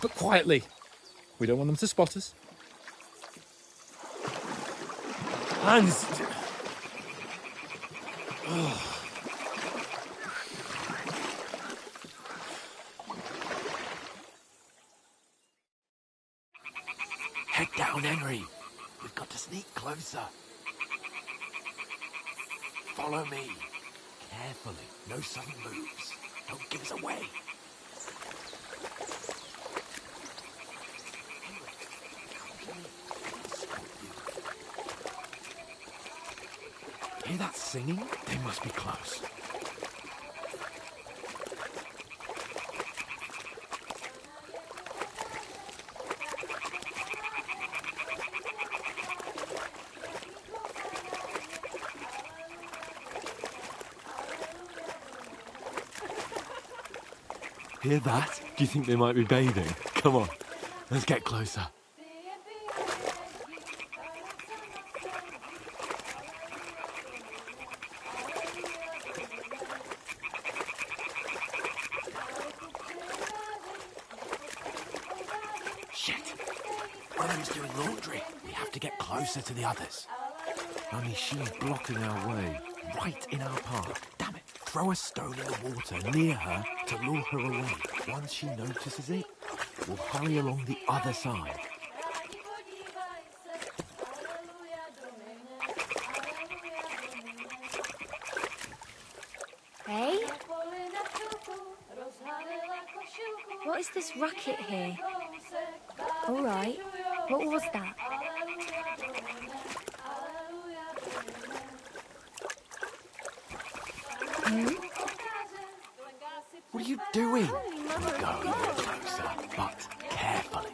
But quietly. We don't want them to spot us. Hans! Head down, Henry. We've got to sneak closer. Follow me. Carefully. No sudden moves. Don't give us away. Hear that singing? They must be close. Hear that? Do you think they might be bathing? Come on, let's get closer. Shit! One of them's doing laundry. We have to get closer to the others. Only she's blocking our way, right in our path. Damn it! Throw a stone in the water near her to lure her away. Once she notices it, we'll hurry along the other side. Hey? What is this racket here? All right. What was that? Hmm? What are you doing? We'll go even closer, but carefully.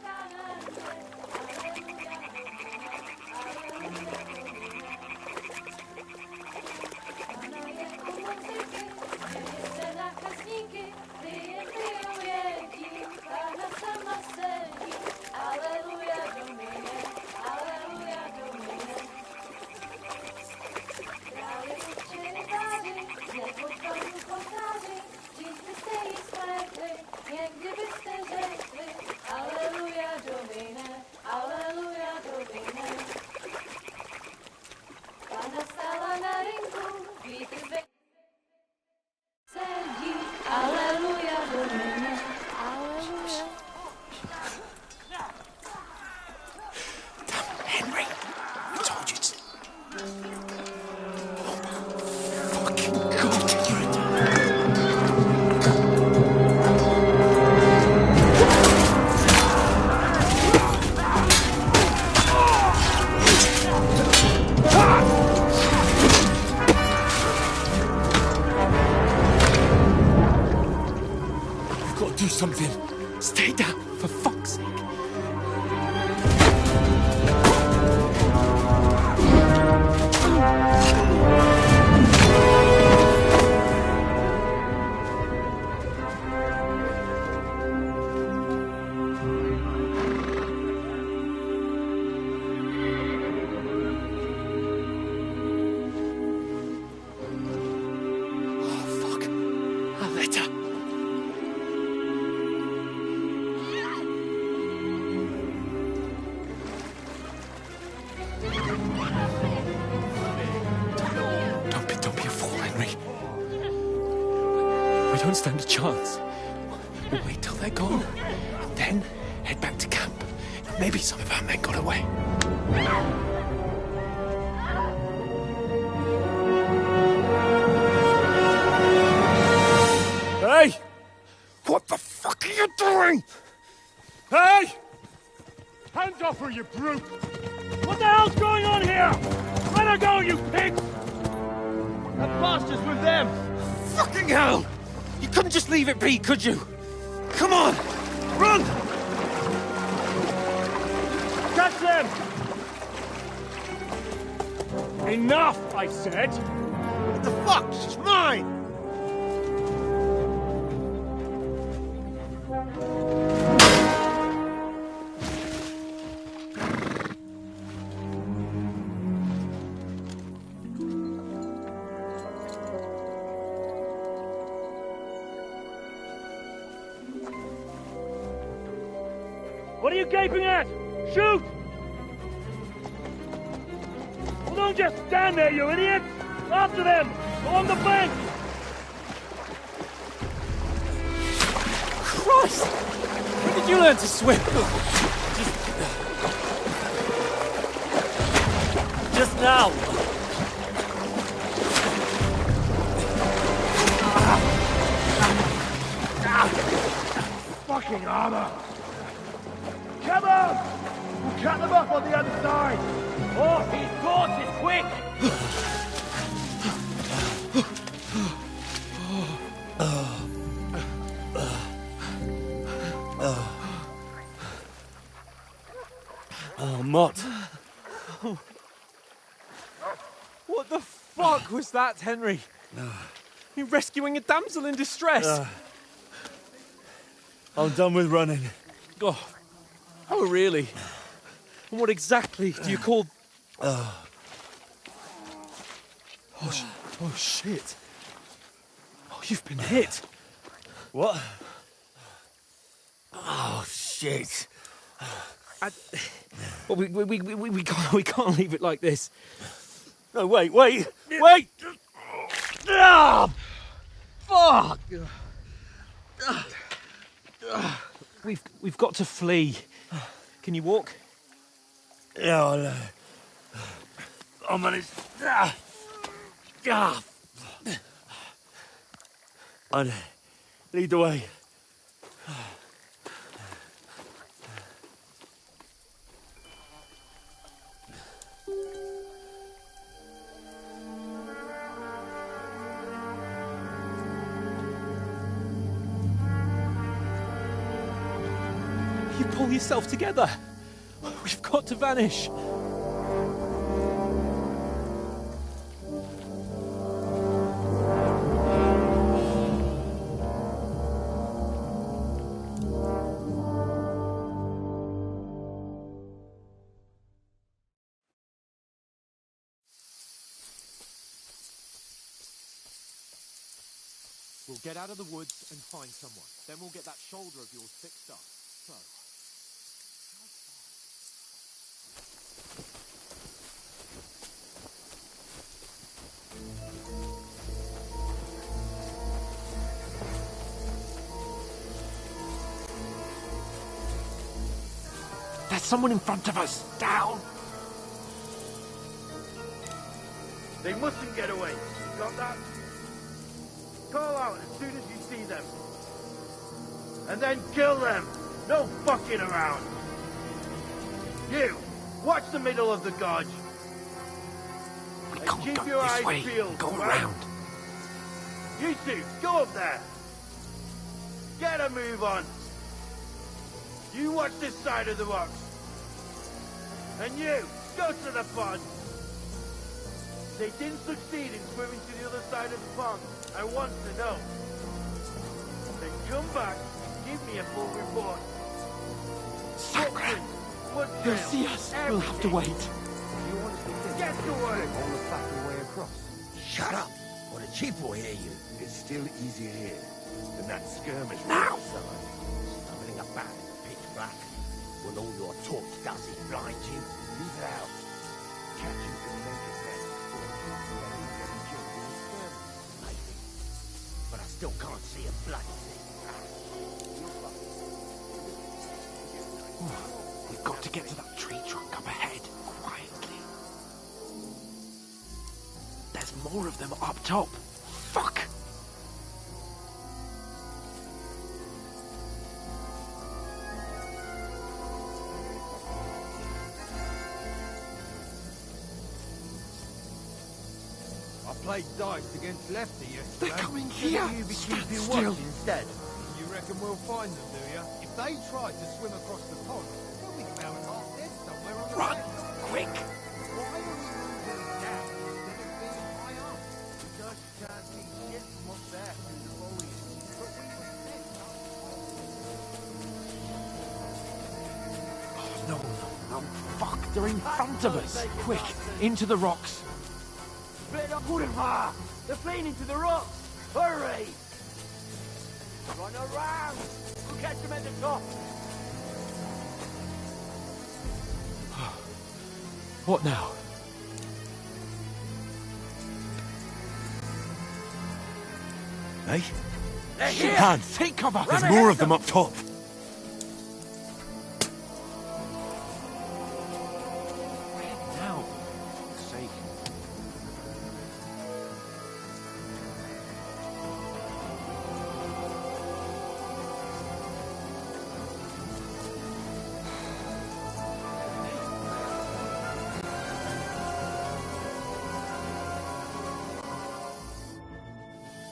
Do something. Stay down, for fuck's sake. Oh, fuck. A letter. Don't be a fool, Henry. We don't stand a chance. We'll wait till they're gone, then head back to camp. Maybe some of our men got away. Hey! What the fuck are you doing? Hey! Hands off her, you brute! What the hell's going on here? Let her go, you pigs! That bastard's with them! Fucking hell! You couldn't just leave it be, could you? Come on! Run! Catch them! Enough, I said! What the fuck? She's mine! What are you gaping at? Shoot! Well, don't just stand there, you idiots! After them! Along the bank! Christ! When did you learn to swim? Just now! Fucking armor! Come on! We'll cut them off on the other side! Oh, he's gorgeous, quick! Oh, Mott. What the fuck was that, Henry? You're rescuing a damsel in distress. I'm done with running. Oh, really? And what exactly do you call... Oh, shit. Oh, you've been hit. What? Oh, shit. Well, we can't leave it like this. No, wait! Ah! Fuck! We've got to flee. Can you walk? Yeah, I'll manage. I'd lead the way. You pull yourself together. We've got to vanish. We'll get out of the woods and find someone. Then we'll get that shoulder of yours fixed up. So... There's someone in front of us! Down! They mustn't get away. You got that? Call out as soon as you see them. And then kill them. No fucking around. You, watch the middle of the gorge. We and can't keep go your this eyes way. peeled. Go right? around. You two, go up there. Get a move on. You watch this side of the rocks. And you, go to the pond. They didn't succeed in swimming to the other side of the pond. I want to know. Then come back and give me a full report. Sacre! They'll see us. We'll have to wait. You honestly think Get to work! All the fucking way across? Shut up, or the chief will hear you. It's still easier here than that skirmish now. Stumbling about in pitch black. Will all your torch does is blind you? Leave it out. Catch you can make it then. Maybe. But I still can't see a bloody thing. We've got to get to that tree trunk up ahead, quietly. There's more of them up top. Fuck! I played dice against Lefty yesterday. They're coming here! You be Stand keeping still! watch instead. You reckon we'll find them, do you? If they try to swim across the pond, they'll be found half dead somewhere on the Run! bank. Quick! Why are we moving down instead of being high up? Because you can't see shit from up there through the foliage. But we were set No, fuck, they're in front of us! Quick, into the rocks! Put him hard! They're fleeing into the rocks! Hurry! Run around! We'll catch them at the top! What now? Hey? They're Shit, here! Hans! Take cover! There's more of them up top! Now, for fuck's sake.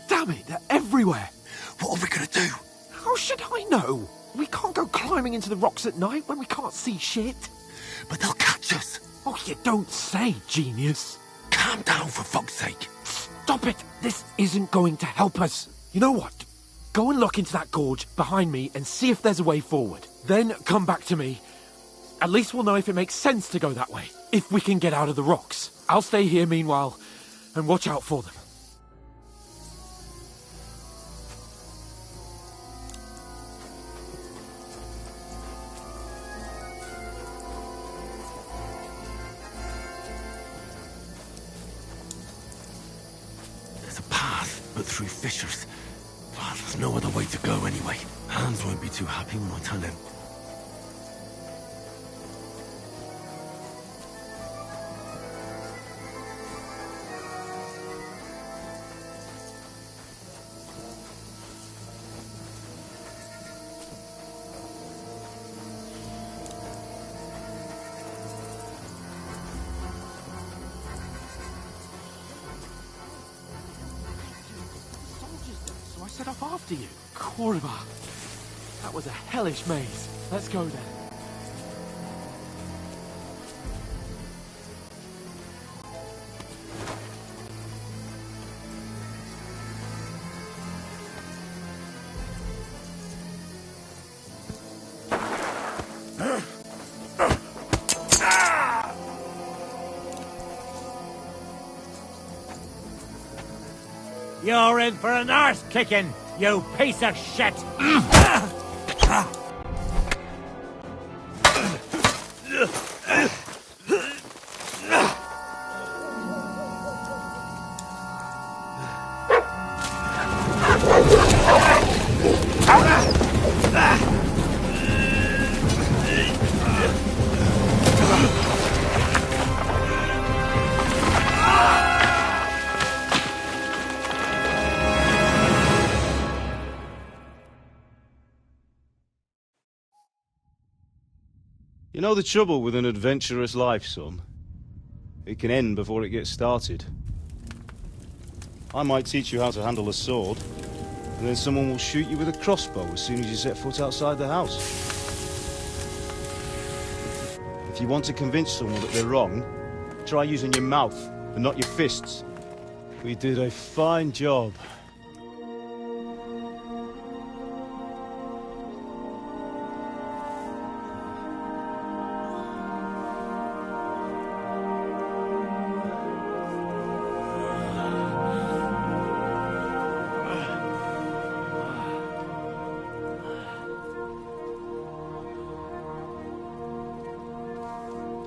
Damn it, they're everywhere! What are we gonna do? How should I know? We can't go climbing into the rocks at night when we can't see shit. But they'll catch us. Oh, you don't say, genius. Calm down, for fuck's sake. Stop it! This isn't going to help us. You know what? Go and look into that gorge behind me and see if there's a way forward. Then come back to me. At least we'll know if it makes sense to go that way. If we can get out of the rocks. I'll stay here meanwhile and watch out for them. There's a path, but through fissures. Well, there's no other way to go anyway. Hans won't be too happy when I tell him. So I set off after you. Corva. That was a hellish maze. Let's go then. You're in for an arse kicking, you piece of shit! You know the trouble with an adventurous life, son? It can end before it gets started. I might teach you how to handle a sword, and then someone will shoot you with a crossbow as soon as you set foot outside the house. If you want to convince someone that they're wrong, try using your mouth and not your fists. We did a fine job.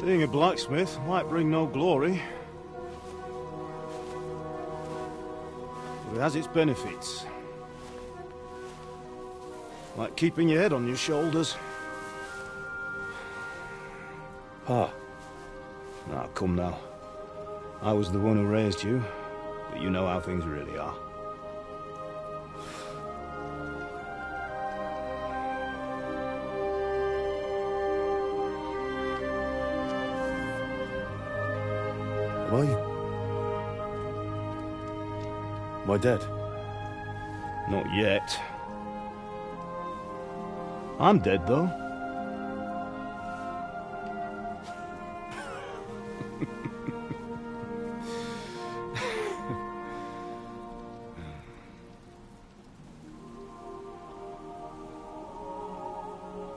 Being a blacksmith might bring no glory, but it has its benefits. Like keeping your head on your shoulders. Pa. Ah, come now. I was the one who raised you, but you know how things really are. Am I dead? Not yet. I'm dead, though.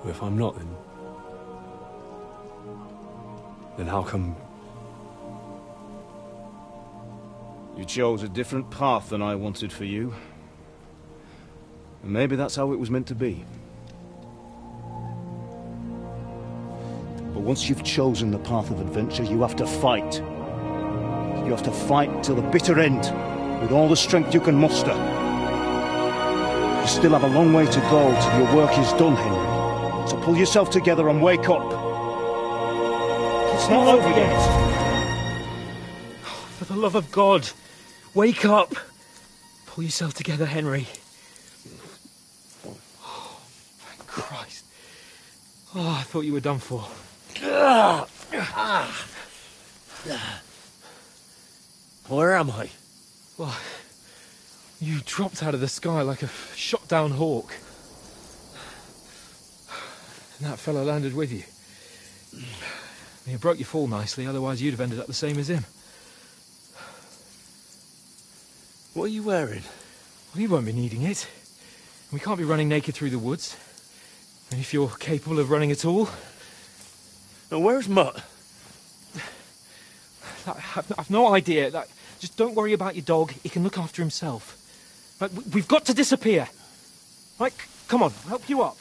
If I'm not, then how come... You chose a different path than I wanted for you. And maybe that's how it was meant to be. But once you've chosen the path of adventure, you have to fight. You have to fight till the bitter end, with all the strength you can muster. You still have a long way to go till your work is done, Henry. So pull yourself together and wake up. It's not over yet. For the love of God, wake up. Pull yourself together, Henry. Oh, thank Christ. Oh, I thought you were done for. Where am I? Well, you dropped out of the sky like a shot-down hawk. And that fella landed with you. You broke your fall nicely, otherwise you'd have ended up the same as him. What are you wearing? Well, you won't be needing it. We can't be running naked through the woods. And if you're capable of running at all... Now, where's Mutt? I've no idea. Just don't worry about your dog. He can look after himself. Right, we've got to disappear. Right, come on, I'll help you up.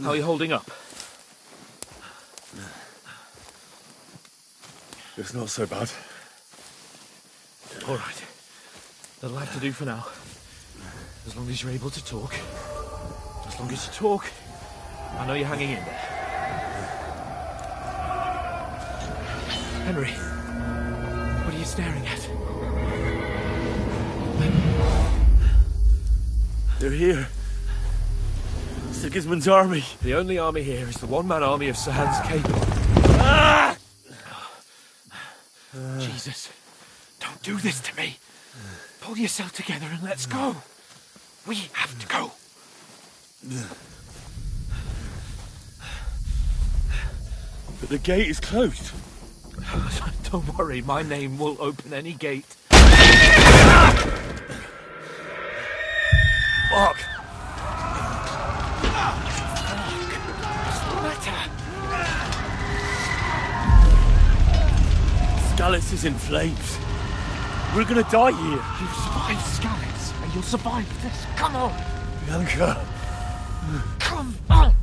How are you holding up? It's not so bad. All right. That'll have to do for now. As long as you're able to talk. As long as you talk, I know you're hanging in there. Henry, what are you staring at? They're here. Sigismund's army. The only army here is the one-man army of Sir Hans Cable. Ah! Jesus, don't do this to me. Pull yourself together and let's go. We have to go. But the gate is closed. Don't worry, my name will open any gate. Fuck! Skalitz is in flames. We're gonna die here. You've survived Skalitz, and you'll survive this. Come on! Bianca! Come on!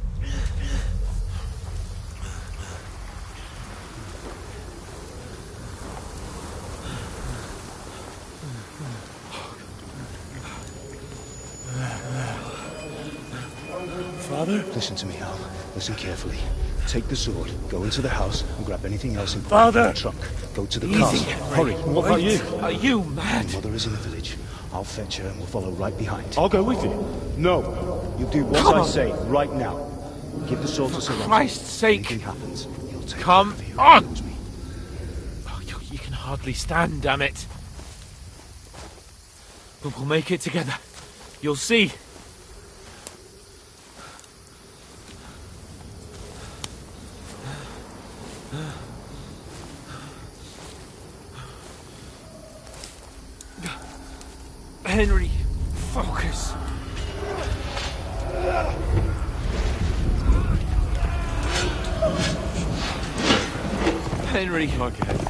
Father? Listen to me, Hal. Listen carefully. Take the sword, go into the house, and grab anything else in Father! the trunk. Go to the Easy, castle. Henry. Hurry. What about you? Are you mad? My mother is in the village. I'll fetch her and we'll follow right behind. I'll go with you. No. You do what I say right now. Give the sword to Sir Robert. For Christ's sake. Anything happens, he'll take Come care of you. on! He knows me. Oh, you can hardly stand, damn it. But we'll make it together. You'll see. Henry, focus. Henry,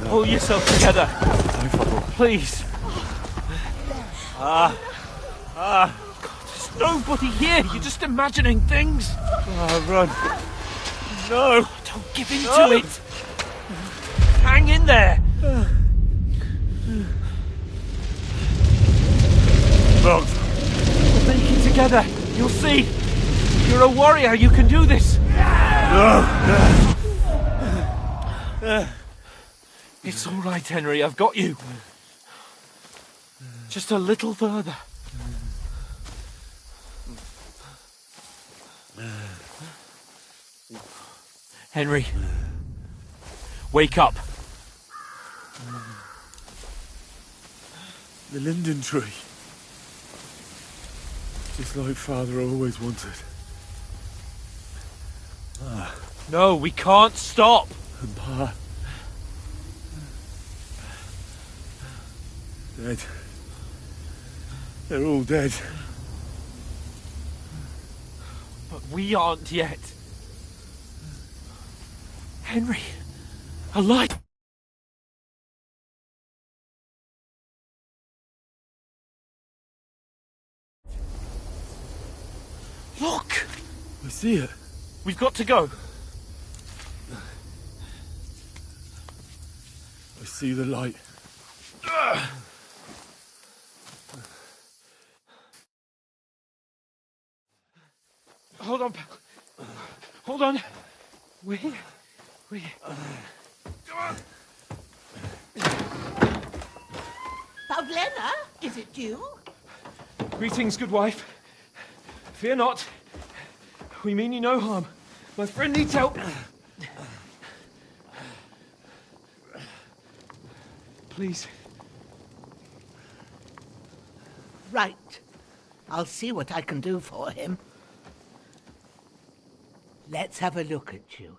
pull yourself together. Please. God, there's nobody here. You're just imagining things. Run. No. Don't give in to it. Hang in there. Wrong. We'll make it together. You'll see. You're a warrior. You can do this. No. It's all right, Henry. I've got you. Just a little further. Henry, wake up. The linden tree. Just like Father always wanted. No, we can't stop. And Pa, Dead. They're all dead. But we aren't yet. Henry, alive! Look! I see it. We've got to go. I see the light. Hold on, pal. Hold on. We... Pavlena, is it you? Greetings, good wife. Fear not. We mean you no harm. My friend needs help. Please. Right. I'll see what I can do for him. Let's have a look at you.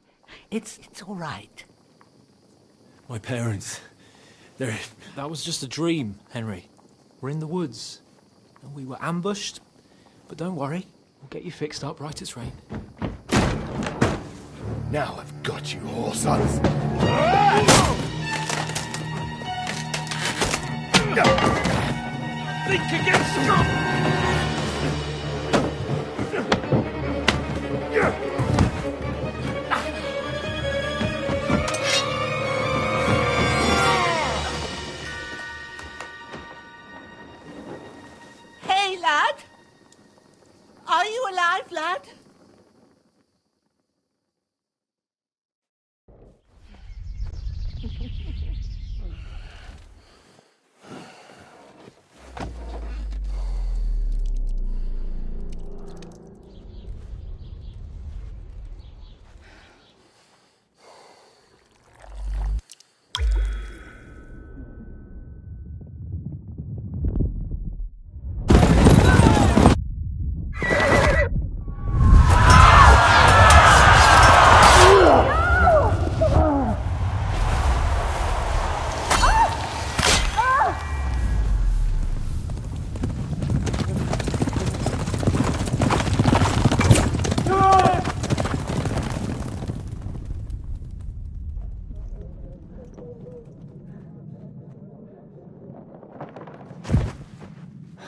It's all right. My parents. They're... That was just a dream, Henry. We're in the woods. And we were ambushed. But don't worry. We'll get you fixed up right as rain. Now I've got you, whore sons. Think again, Scott! Hey, lad! Are you alive, lad?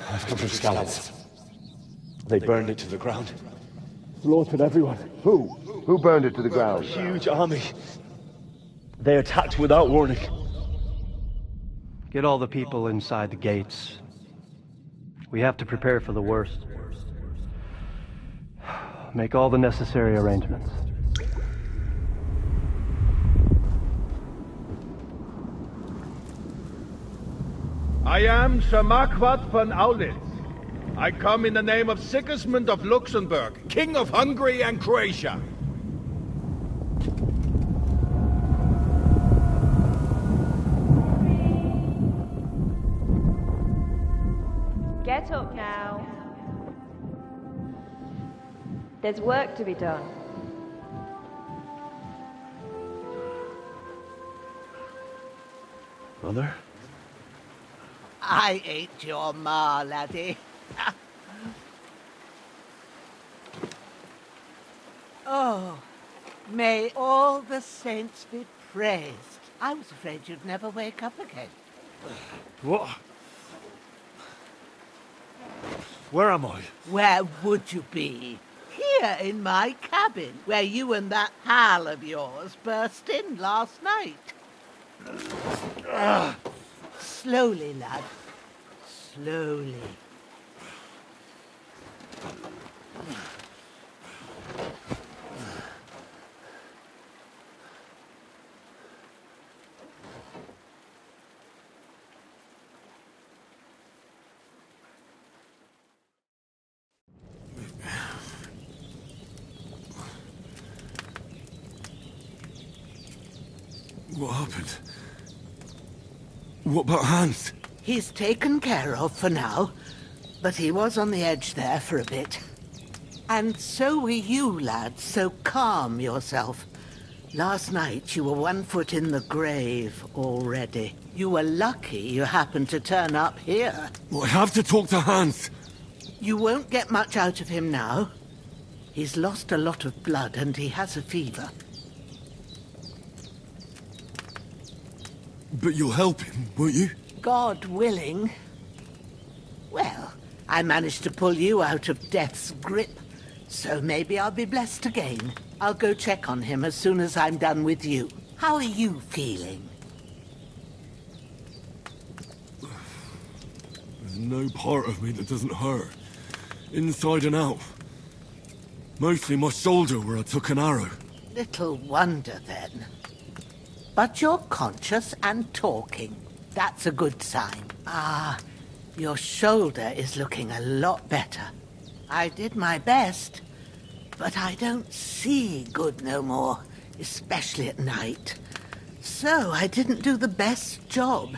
I've come from Scallops. They burned it to the ground. Slaughtered everyone. Who? Who burned it to the ground? Huge army. They attacked without warning. Get all the people inside the gates. We have to prepare for the worst. Make all the necessary arrangements. I am Sir Marquardt von Aulitz. I come in the name of Sigismund of Luxembourg, King of Hungary and Croatia. Get up now. There's work to be done. Mother? I ain't your ma, laddie. Oh, may all the saints be praised. I was afraid you'd never wake up again. What? Where am I? Where would you be? Here in my cabin, where you and that pal of yours burst in last night. Slowly, lad. Slowly. What happened? What about Hans? He's taken care of for now, but he was on the edge there for a bit. And so were you, lad, so calm yourself. Last night you were 1 foot in the grave already. You were lucky you happened to turn up here. Well, I have to talk to Hans. You won't get much out of him now. He's lost a lot of blood and he has a fever. But you'll help him, won't you? God willing. Well, I managed to pull you out of death's grip, so maybe I'll be blessed again. I'll go check on him as soon as I'm done with you. How are you feeling? There's no part of me that doesn't hurt. Inside and out. Mostly my shoulder where I took an arrow. Little wonder then. But you're conscious and talking. That's a good sign. Ah, your shoulder is looking a lot better. I did my best, but I don't see good no more, especially at night. So I didn't do the best job.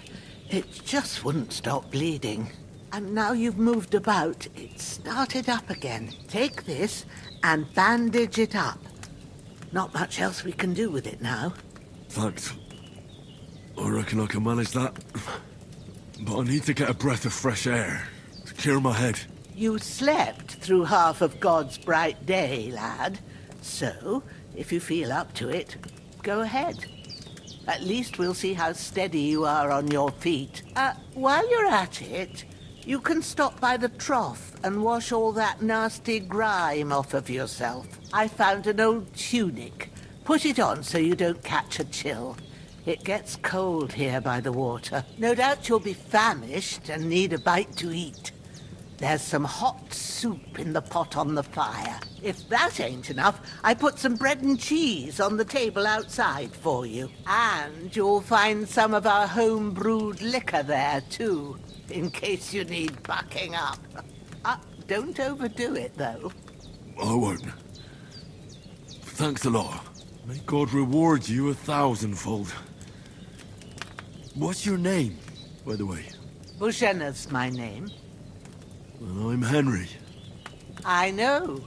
It just wouldn't stop bleeding. And now you've moved about, it started up again. Take this and bandage it up. Not much else we can do with it now. Thanks. I reckon I can manage that. But I need to get a breath of fresh air to clear my head. You slept through half of God's bright day, lad. So, if you feel up to it, go ahead. At least we'll see how steady you are on your feet. While you're at it, you can stop by the trough and wash all that nasty grime off of yourself. I found an old tunic. Put it on so you don't catch a chill. It gets cold here by the water. No doubt you'll be famished and need a bite to eat. There's some hot soup in the pot on the fire. If that ain't enough, I put some bread and cheese on the table outside for you. And you'll find some of our home-brewed liquor there, too, in case you need bucking up. Don't overdo it, though. I won't. Thanks a lot. May God reward you 1,000-fold. What's your name, by the way? Bushenna's my name. Well, I'm Henry. I know.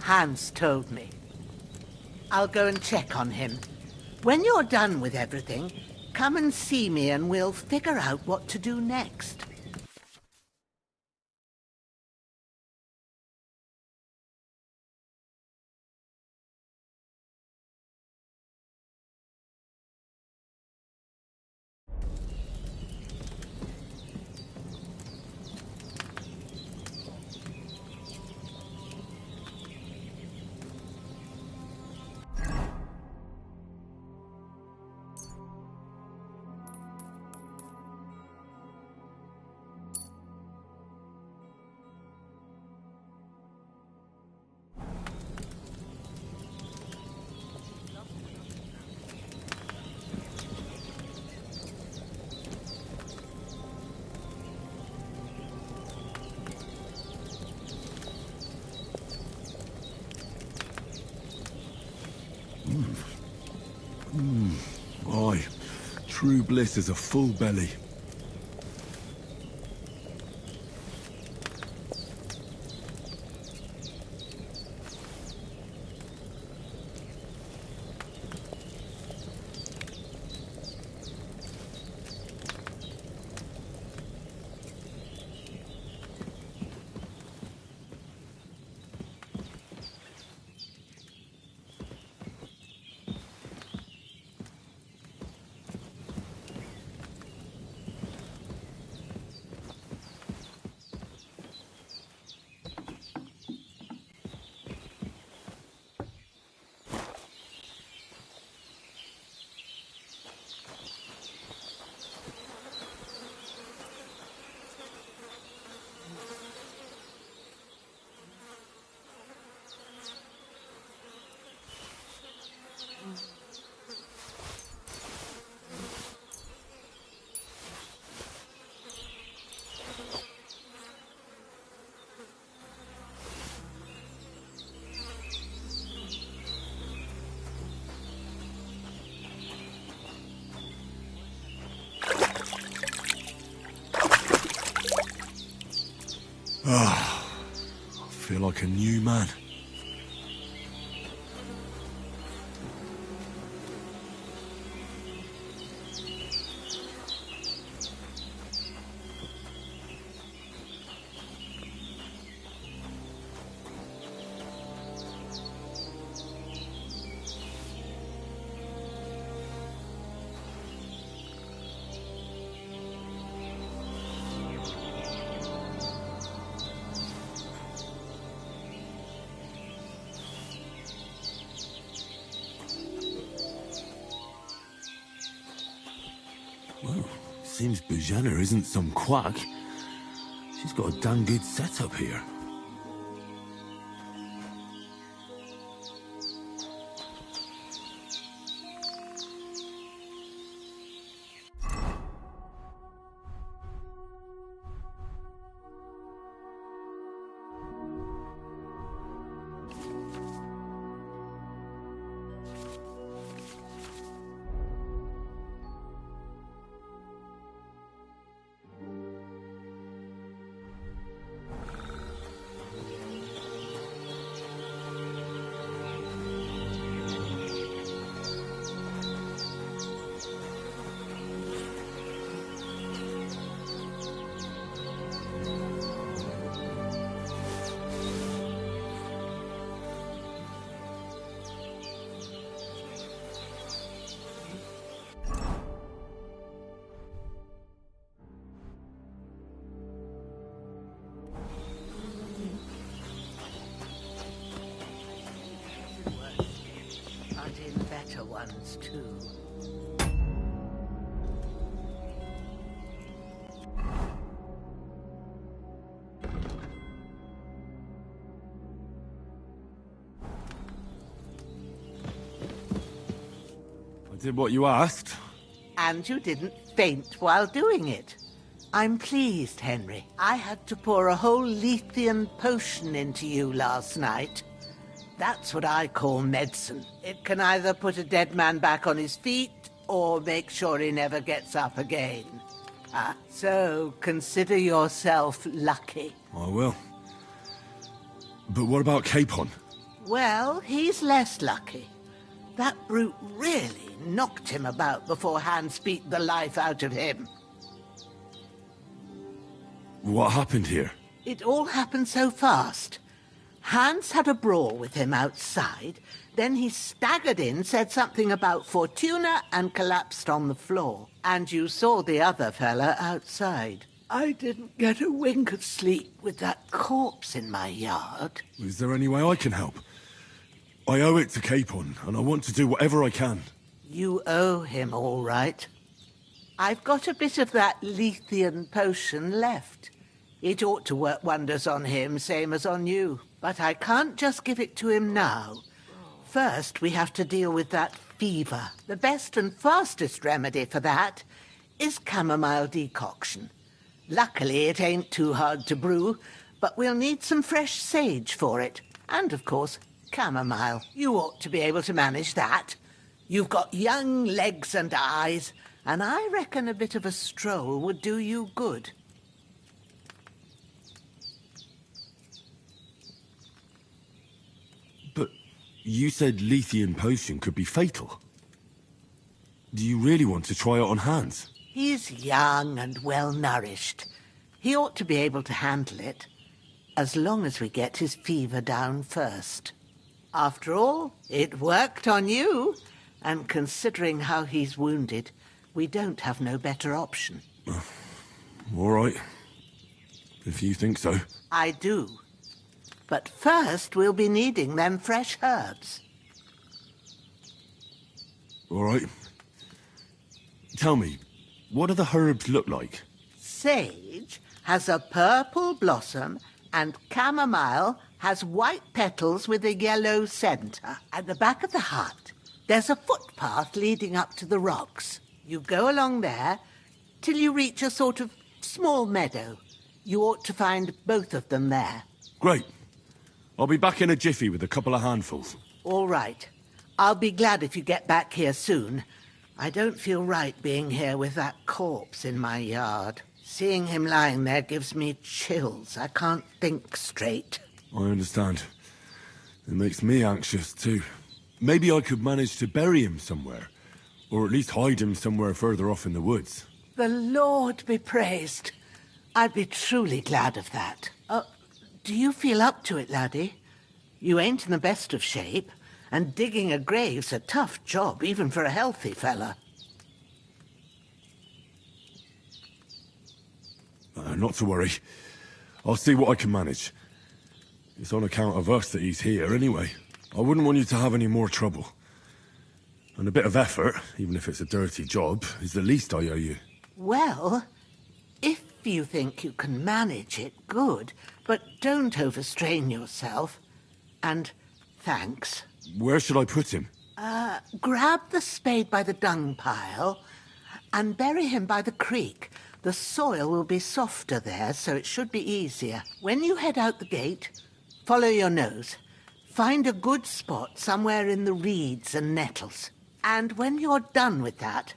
Hans told me. I'll go and check on him. When you're done with everything, come and see me and we'll figure out what to do next. Aye. True bliss is a full belly. Ah, I feel like a new man. Well, seems Bujana isn't some quack. She's got a damn good setup here. But in better ones, too. I did what you asked. And you didn't faint while doing it. I'm pleased, Henry. I had to pour a whole Lethean potion into you last night. That's what I call medicine. It can either put a dead man back on his feet, or make sure he never gets up again. So consider yourself lucky. I will. But what about Capon? Well, he's less lucky. That brute really knocked him about before Hans beat the life out of him. What happened here? It all happened so fast. Hans had a brawl with him outside, then he staggered in, said something about Fortuna, and collapsed on the floor. And you saw the other fella outside. I didn't get a wink of sleep with that corpse in my yard. Is there any way I can help? I owe it to Capon, and I want to do whatever I can. You owe him, all right. I've got a bit of that Lethean potion left. It ought to work wonders on him, same as on you. But I can't just give it to him now. First, we have to deal with that fever. The best and fastest remedy for that is chamomile decoction. Luckily, it ain't too hard to brew, but we'll need some fresh sage for it. And, of course, chamomile. You ought to be able to manage that. You've got young legs and eyes, and I reckon a bit of a stroll would do you good. But you said Lethean potion could be fatal. Do you really want to try it on Hans? He's young and well-nourished. He ought to be able to handle it, as long as we get his fever down first. After all, it worked on you, and considering how he's wounded, we don't have no better option. All right. If you think so. I do. But first, we'll be needing them fresh herbs. All right. Tell me, what do the herbs look like? Sage has a purple blossom, and chamomile has white petals with a yellow centre. At the back of the hut, there's a footpath leading up to the rocks. You go along there till you reach a sort of small meadow. You ought to find both of them there. Great. I'll be back in a jiffy with a couple of handfuls. All right. I'll be glad if you get back here soon. I don't feel right being here with that corpse in my yard. Seeing him lying there gives me chills. I can't think straight. I understand. It makes me anxious, too. Maybe I could manage to bury him somewhere. Or at least hide him somewhere further off in the woods. The Lord be praised. I'd be truly glad of that. Do you feel up to it, laddie? You ain't in the best of shape, and digging a grave's a tough job, even for a healthy fella. Not to worry. I'll see what I can manage. It's on account of us that he's here, anyway. I wouldn't want you to have any more trouble. And a bit of effort, even if it's a dirty job, is the least I owe you. Well, if you think you can manage it, good. But don't overstrain yourself. And thanks. Where should I put him? Grab the spade by the dung pile and bury him by the creek. The soil will be softer there, so it should be easier. When you head out the gate, follow your nose. Find a good spot somewhere in the reeds and nettles. And when you're done with that,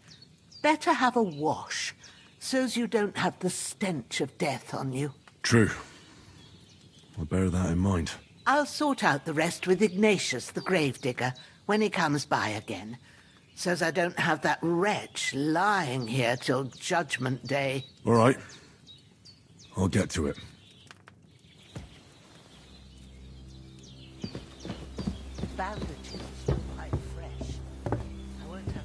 better have a wash, so's you don't have the stench of death on you. True. I'll bear that in mind. I'll sort out the rest with Ignatius, the gravedigger, when he comes by again, so's I don't have that wretch lying here till Judgment Day. All right. I'll get to it. Bandages are quite fresh. I won't have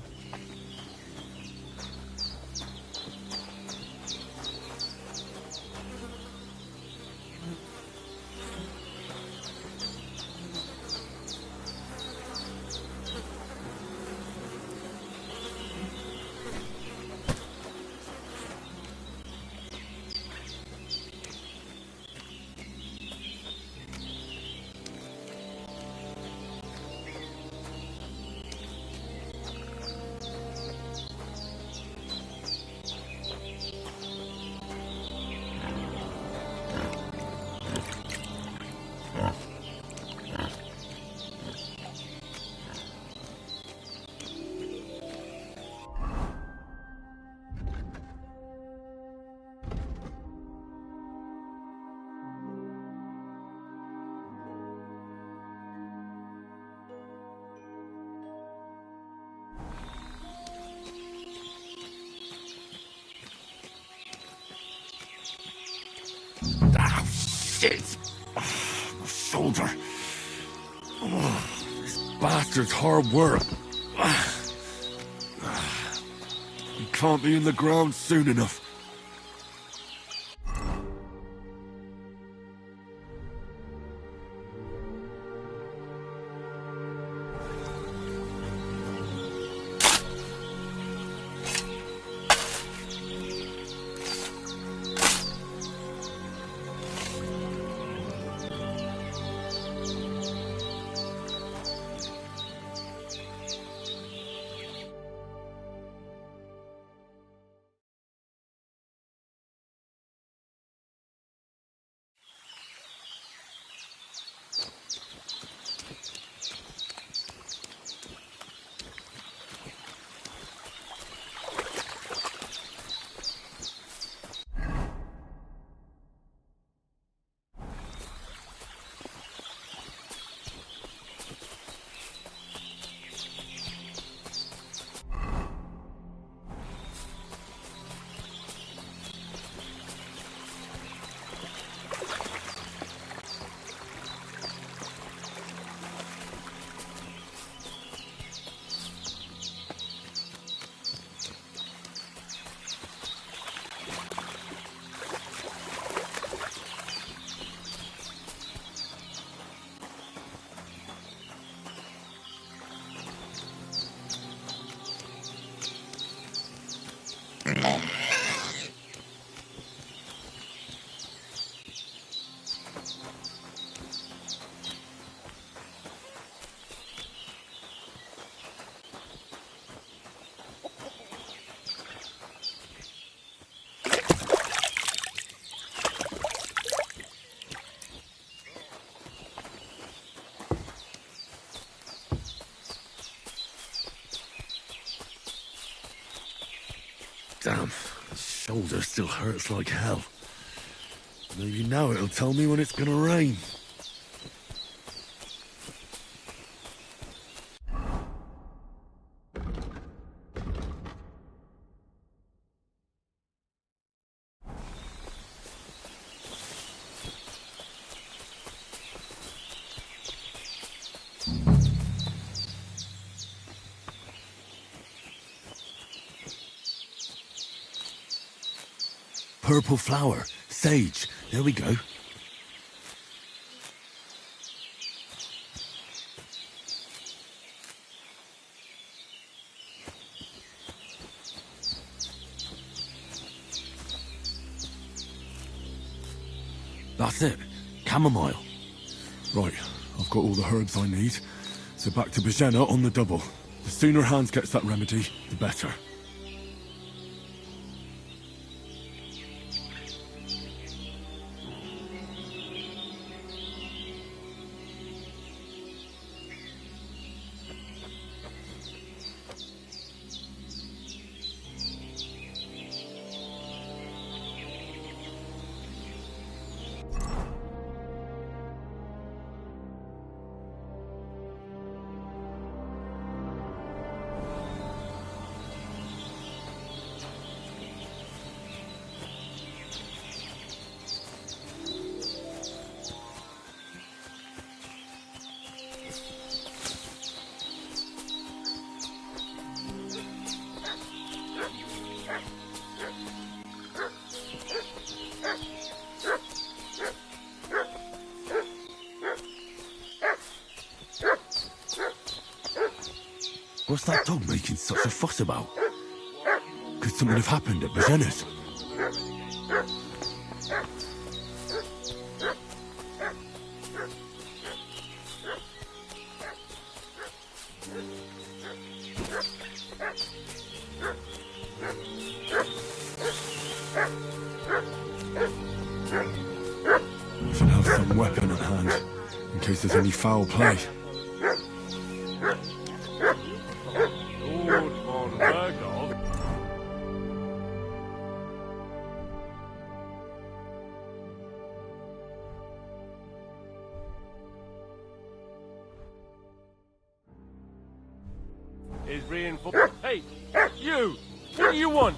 Ah, shit! My shoulder. This bastard's hard work. He can't be in the ground soon enough. Damn, the shoulder still hurts like hell. Maybe now it'll tell me when it's gonna rain. Purple flower, sage, there we go. That's it. Chamomile. Right, I've got all the herbs I need. So back to Bajena on the double. The sooner Hans gets that remedy, the better. What's that dog making such a fuss about? Could something have happened at Bajena's? We should have some weapon at hand, in case there's any foul play. Lord von Bergov? Is reinforced. Hey, you! What do you want?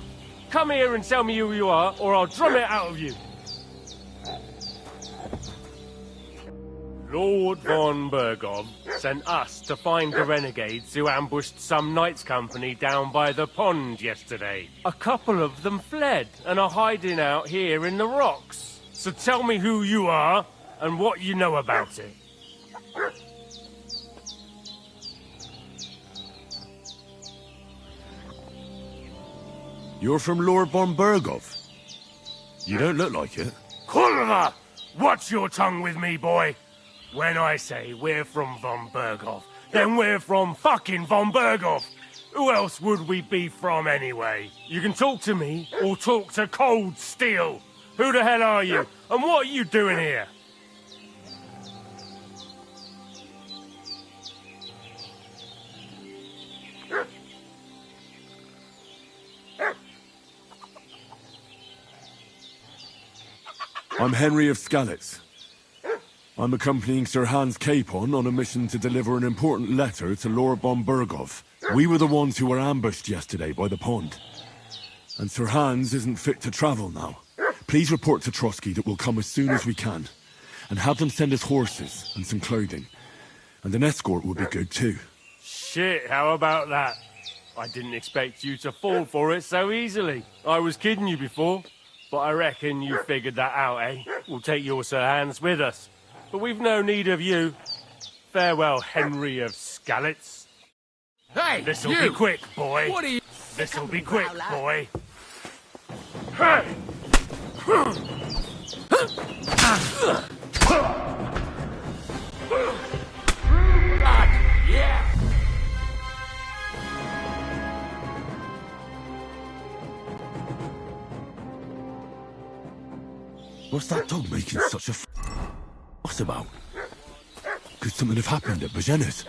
Come here and tell me who you are, or I'll drum it out of you. Lord von Bergov sent us to find the renegades who ambushed some knights' company down by the pond yesterday. A couple of them fled and are hiding out here in the rocks. So tell me who you are and what you know about it. You're from Lord von Bergov? You don't look like it. Kulva! Watch your tongue with me, boy! When I say we're from von Bergov, then we're from fucking von Bergov! Who else would we be from anyway? You can talk to me, or talk to cold steel! Who the hell are you, and what are you doing here? I'm Henry of Skalitz. I'm accompanying Sir Hans Capon on a mission to deliver an important letter to Lord von Bergov. We were the ones who were ambushed yesterday by the pond. And Sir Hans isn't fit to travel now. Please report to Trotsky that we'll come as soon as we can. And have them send us horses and some clothing. And an escort would be good too. Shit, how about that? I didn't expect you to fall for it so easily. I was kidding you before, but I reckon you figured that out, eh? We'll take your Sir Hans with us. But we've no need of you. Farewell, Henry of Skalitz. Hey, This'll you! be quick, boy. What are you... This'll be quick, boy. Hey! Yeah! What's that dog making such a fuss about? Could something have happened at Bajena's?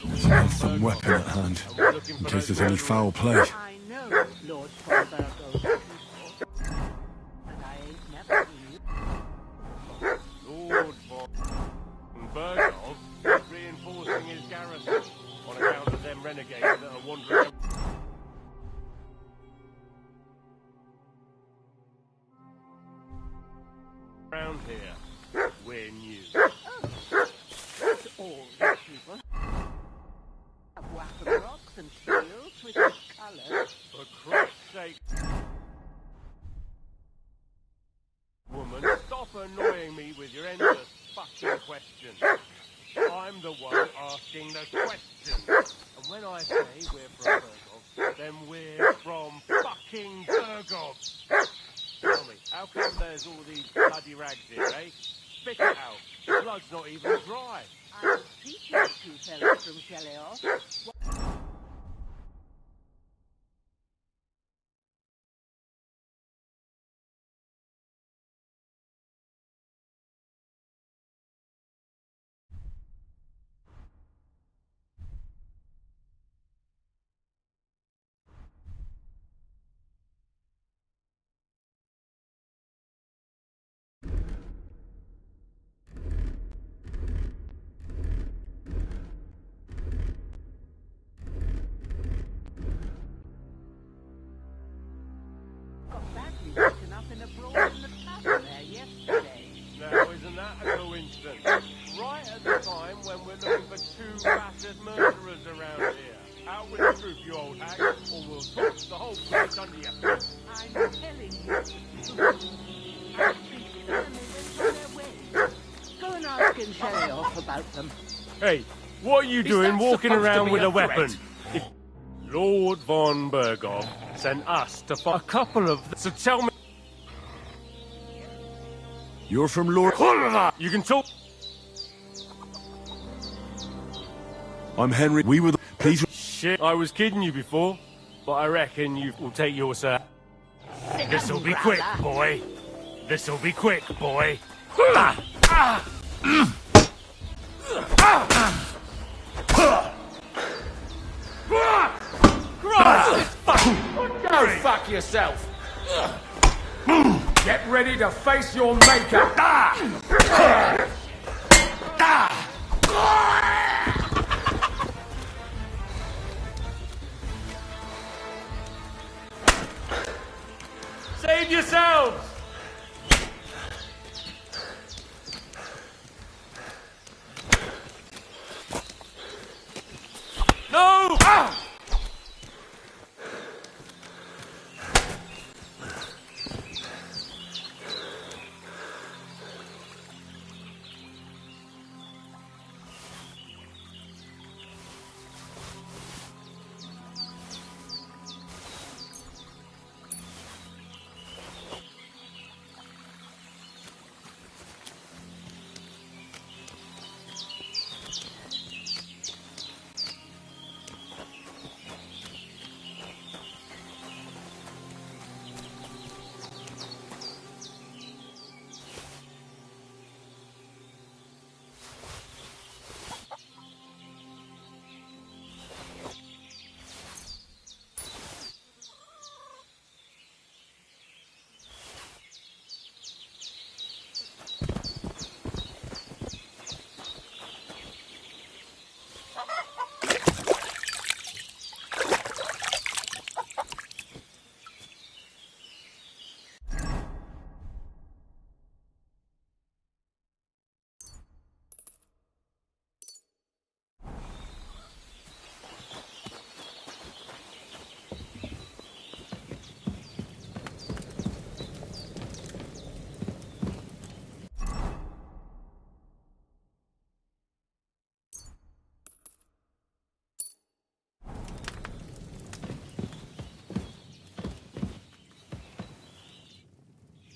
We should have some weapon at hand, in case there's any foul play. I know Lord von Bergov. Lord von Bergov is reinforcing his garrison on account of them renegades that are wandering around here. We're new. All the people have whacked rocks and shields with their colours. For Christ's sake. Woman. asking the questions. And when I say we're from Burgov, then we're from fucking Burgov. Tell me, how come there's all these bloody rags here, eh? Spit it out. Blood's not even dry. I'm teaching you two fellas from Shelley. Now, isn't that a coincidence? Right at the time when we're looking for two bastard murderers around here. Out with the truth, you old hag, or we'll toss the whole place under your feet. I'm telling you. I think the enemy is on their way. Go and ask in Shelley off about them. Hey, what are you doing walking around with a weapon? Lord von Burgov sent us to fight a couple of them. So tell me... You're from Lord... You can talk... I'm Henry. We were the... Please... Shit, I was kidding you before, but I reckon you will take your sir. This'll be quick, boy. This'll be quick, boy. Go fuck yourself. Get ready to face your maker. Save yourselves! No!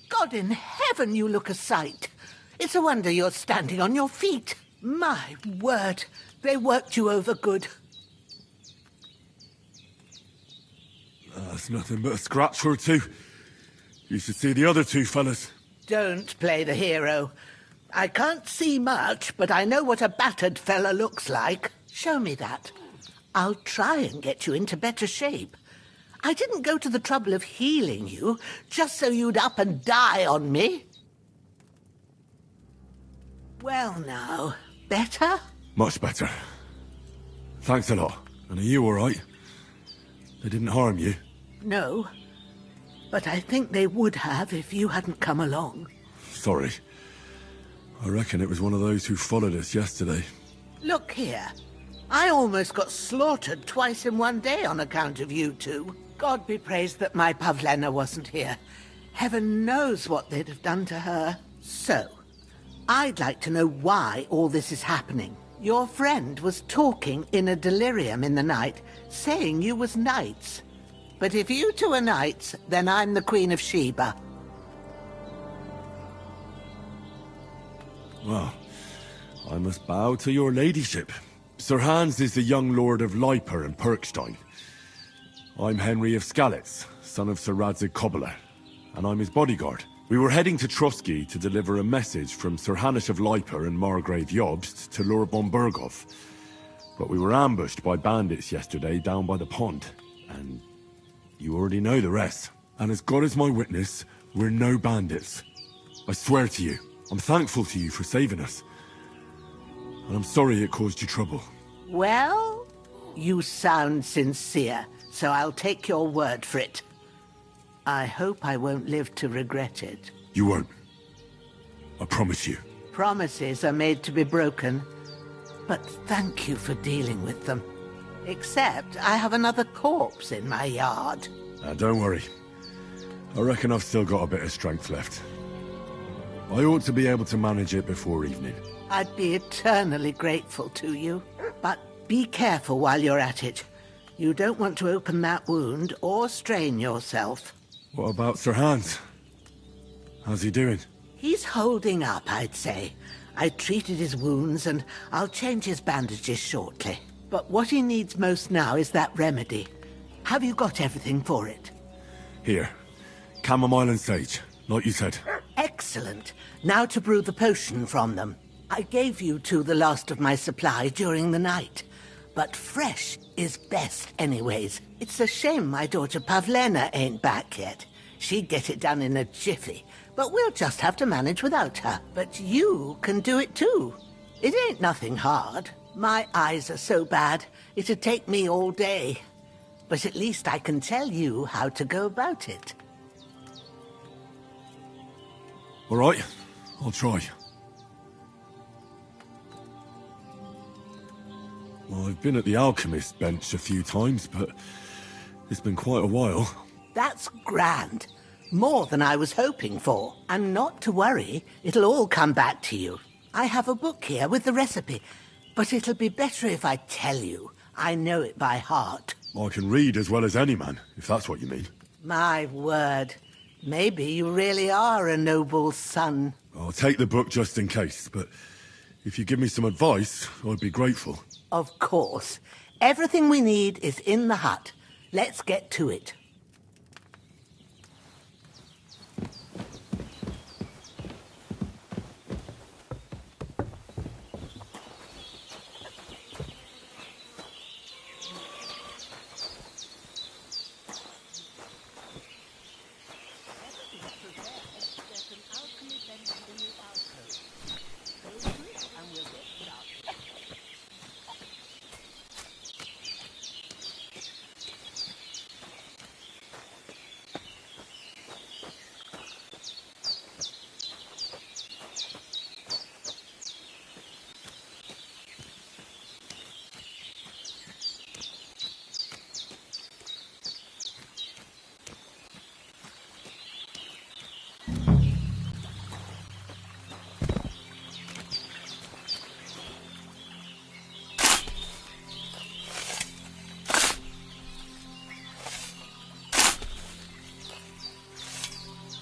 God in heaven, you look a sight. It's a wonder you're standing on your feet. My word, they worked you over good. That's nothing but a scratch or two. You should see the other two fellas. Don't play the hero. I can't see much, but I know what a battered fella looks like. Show me that. I'll try and get you into better shape. I didn't go to the trouble of healing you, just so you'd up and die on me. Well now, better? Much better. Thanks a lot. And are you all right? They didn't harm you? No, but I think they would have if you hadn't come along. Sorry. I reckon it was one of those who followed us yesterday. Look here. I almost got slaughtered twice in one day on account of you two. God be praised that my Pavlena wasn't here. Heaven knows what they'd have done to her. So, I'd like to know why all this is happening. Your friend was talking in a delirium in the night, saying you was knights. But if you two are knights, then I'm the Queen of Sheba. Well, I must bow to your ladyship. Sir Hans is the young lord of Leiper and Perkstein. I'm Henry of Skalitz, son of Sir Radzig Cobbler, and I'm his bodyguard. We were heading to Trotsky to deliver a message from Sir Hanush of Leiper and Margrave Jobst to Lord von Berghoff. But we were ambushed by bandits yesterday down by the pond, and you already know the rest. And as God is my witness, we're no bandits. I swear to you, I'm thankful to you for saving us. And I'm sorry it caused you trouble. Well, you sound sincere, so I'll take your word for it. I hope I won't live to regret it. You won't. I promise you. Promises are made to be broken, but thank you for dealing with them. Except I have another corpse in my yard. Don't worry. I reckon I've still got a bit of strength left. I ought to be able to manage it before evening. I'd be eternally grateful to you. But be careful while you're at it. You don't want to open that wound or strain yourself. What about Sir Hans? How's he doing? He's holding up, I'd say. I treated his wounds and I'll change his bandages shortly. But what he needs most now is that remedy. Have you got everything for it? Here. Chamomile and sage, like you said. Excellent. Now to brew the potion from them. I gave you two the last of my supply during the night. But fresh is best anyways. It's a shame my daughter Pavlena ain't back yet. She'd get it done in a jiffy. But we'll just have to manage without her. But you can do it too. It ain't nothing hard. My eyes are so bad, it'd take me all day. But at least I can tell you how to go about it. All right, I'll try. Well, I've been at the alchemist bench a few times, but it's been quite a while. That's grand. More than I was hoping for. And not to worry, it'll all come back to you. I have a book here with the recipe, but it'll be better if I tell you. I know it by heart. I can read as well as any man, if that's what you mean. My word. Maybe you really are a noble son. I'll take the book just in case, but if you give me some advice, I'd be grateful. Of course. Everything we need is in the hut. Let's get to it.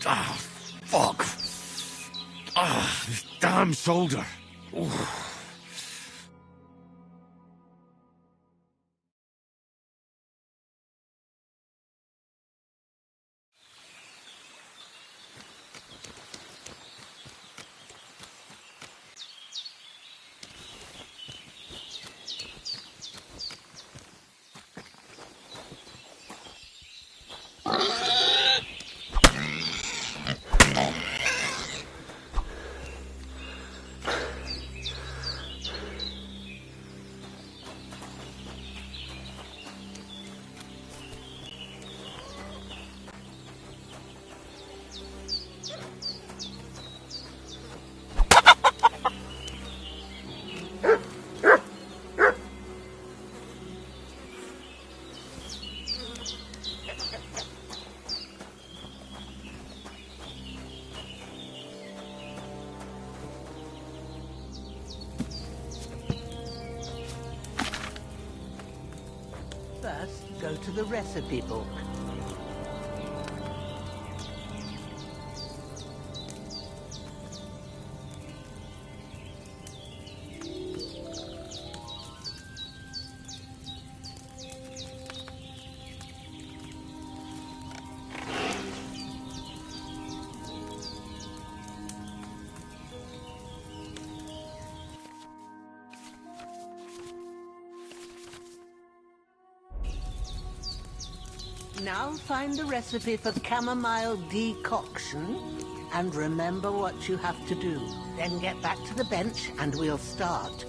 Ah, fuck. Ah, this damn shoulder. Oof. go to the recipe book. Now find the recipe for chamomile decoction and remember what you have to do. Then get back to the bench and we'll start.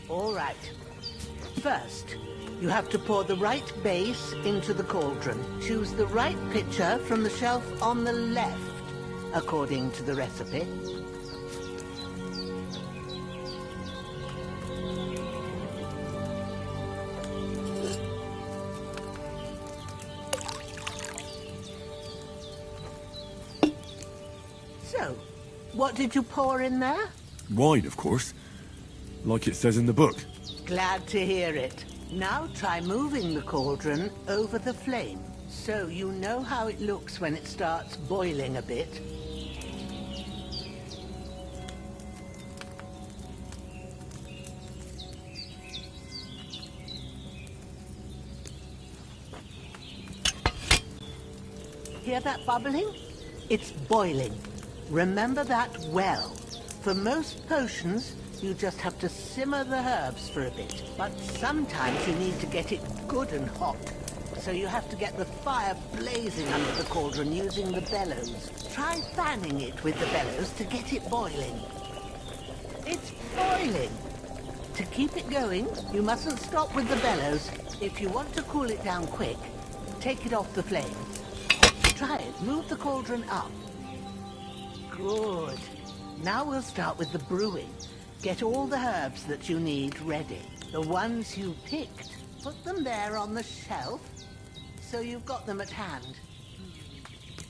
All right. First, you have to pour the right base into the cauldron. Choose the right pitcher from the shelf on the left, according to the recipe. So, what did you pour in there? Wine, of course. Like it says in the book. Glad to hear it. Now try moving the cauldron over the flame, so you know how it looks when it starts boiling a bit. Hear that bubbling? It's boiling. Remember that well. For most potions, you just have to simmer the herbs for a bit. But sometimes you need to get it good and hot. So you have to get the fire blazing under the cauldron using the bellows. Try fanning it with the bellows to get it boiling. It's boiling. To keep it going, you mustn't stop with the bellows. If you want to cool it down quick, take it off the flame. Try it. Move the cauldron up. Good. Now we'll start with the brewing. Get all the herbs that you need ready. The ones you picked, put them there on the shelf, so you've got them at hand.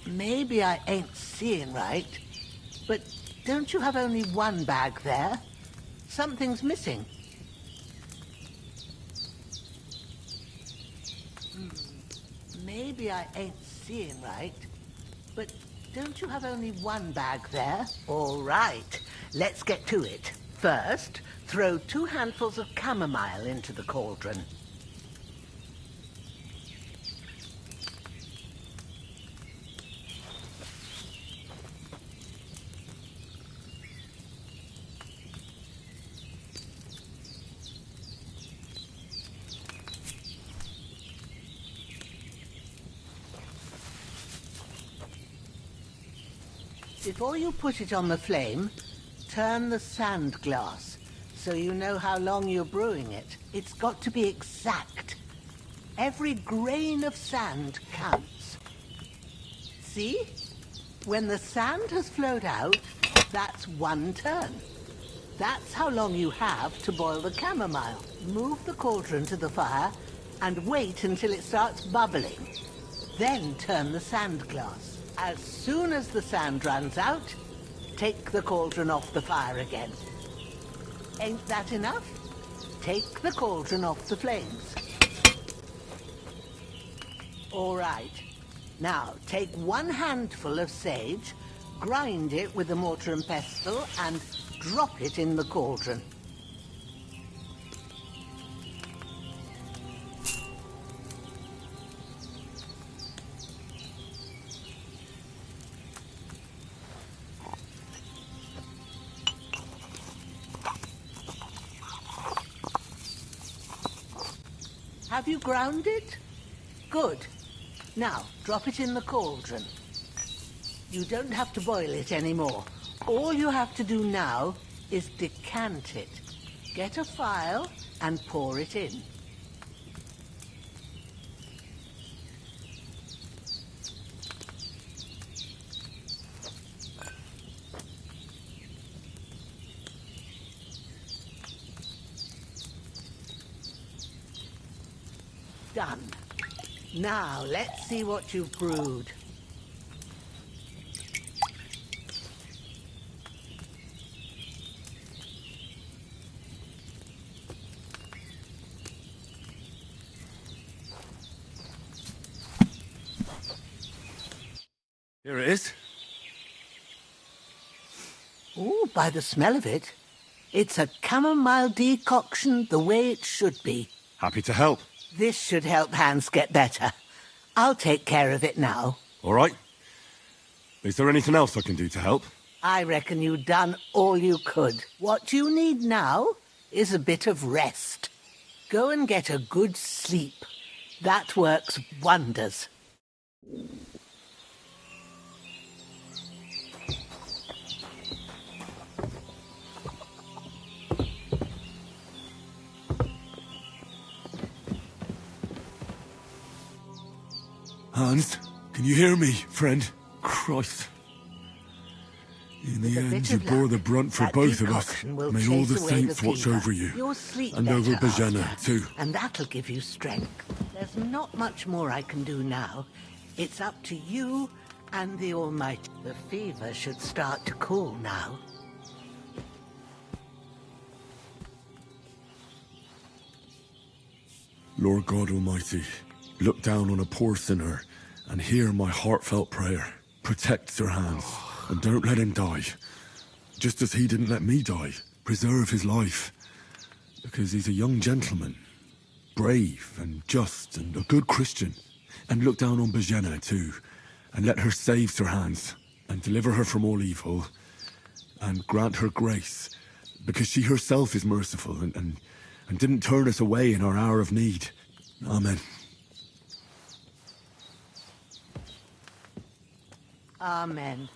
Maybe I ain't seeing right, but don't you have only one bag there? Something's missing. Maybe I ain't seeing right, but don't you have only one bag there? All right, let's get to it. First, throw 2 handfuls of chamomile into the cauldron. Before you put it on the flame, turn the sand glass so you know how long you're brewing it. It's got to be exact. Every grain of sand counts. See? When the sand has flowed out, that's 1 turn. That's how long you have to boil the chamomile. Move the cauldron to the fire and wait until it starts bubbling. Then turn the sand glass. As soon as the sand runs out, take the cauldron off the fire again. Ain't that enough? Take the cauldron off the flames. All right. Now, take 1 handful of sage, grind it with a mortar and pestle, and drop it in the cauldron. Have you ground it? Good. Now, drop it in the cauldron. You don't have to boil it anymore. All you have to do now is decant it. Get a phial and pour it in. Done. Now, let's see what you've brewed. Here it is. Oh, by the smell of it, it's a chamomile decoction the way it should be. Happy to help. This should help Hans get better. I'll take care of it now. All right. Is there anything else I can do to help? I reckon you've done all you could. What you need now is a bit of rest. Go and get a good sleep. That works wonders. Hans, can you hear me, friend? Christ. In the end, you bore the brunt for both of us. May all the saints watch over you. You'll sleep and better over Bajana, after, too. And that'll give you strength. There's not much more I can do now. It's up to you and the Almighty. The fever should start to cool now. Lord God Almighty, look down on a poor sinner and hear my heartfelt prayer. Protect Sir Hans, and don't let him die. Just as he didn't let me die. Preserve his life. Because he's a young gentleman. Brave and just and a good Christian. And look down on Bajena too. And let her save Sir Hans. And deliver her from all evil. And grant her grace. Because she herself is merciful and didn't turn us away in our hour of need. Amen. Amen.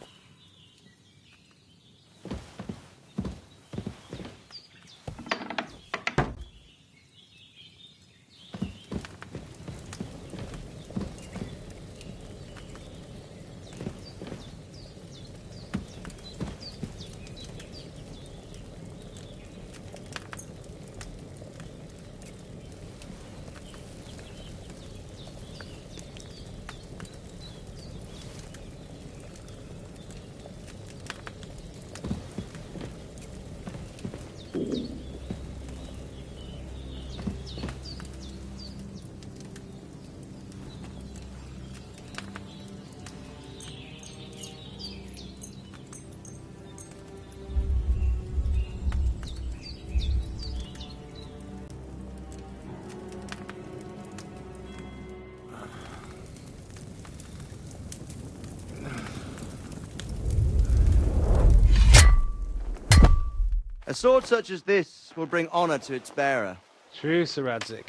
A sword such as this will bring honor to its bearer. True, Sir Radzik.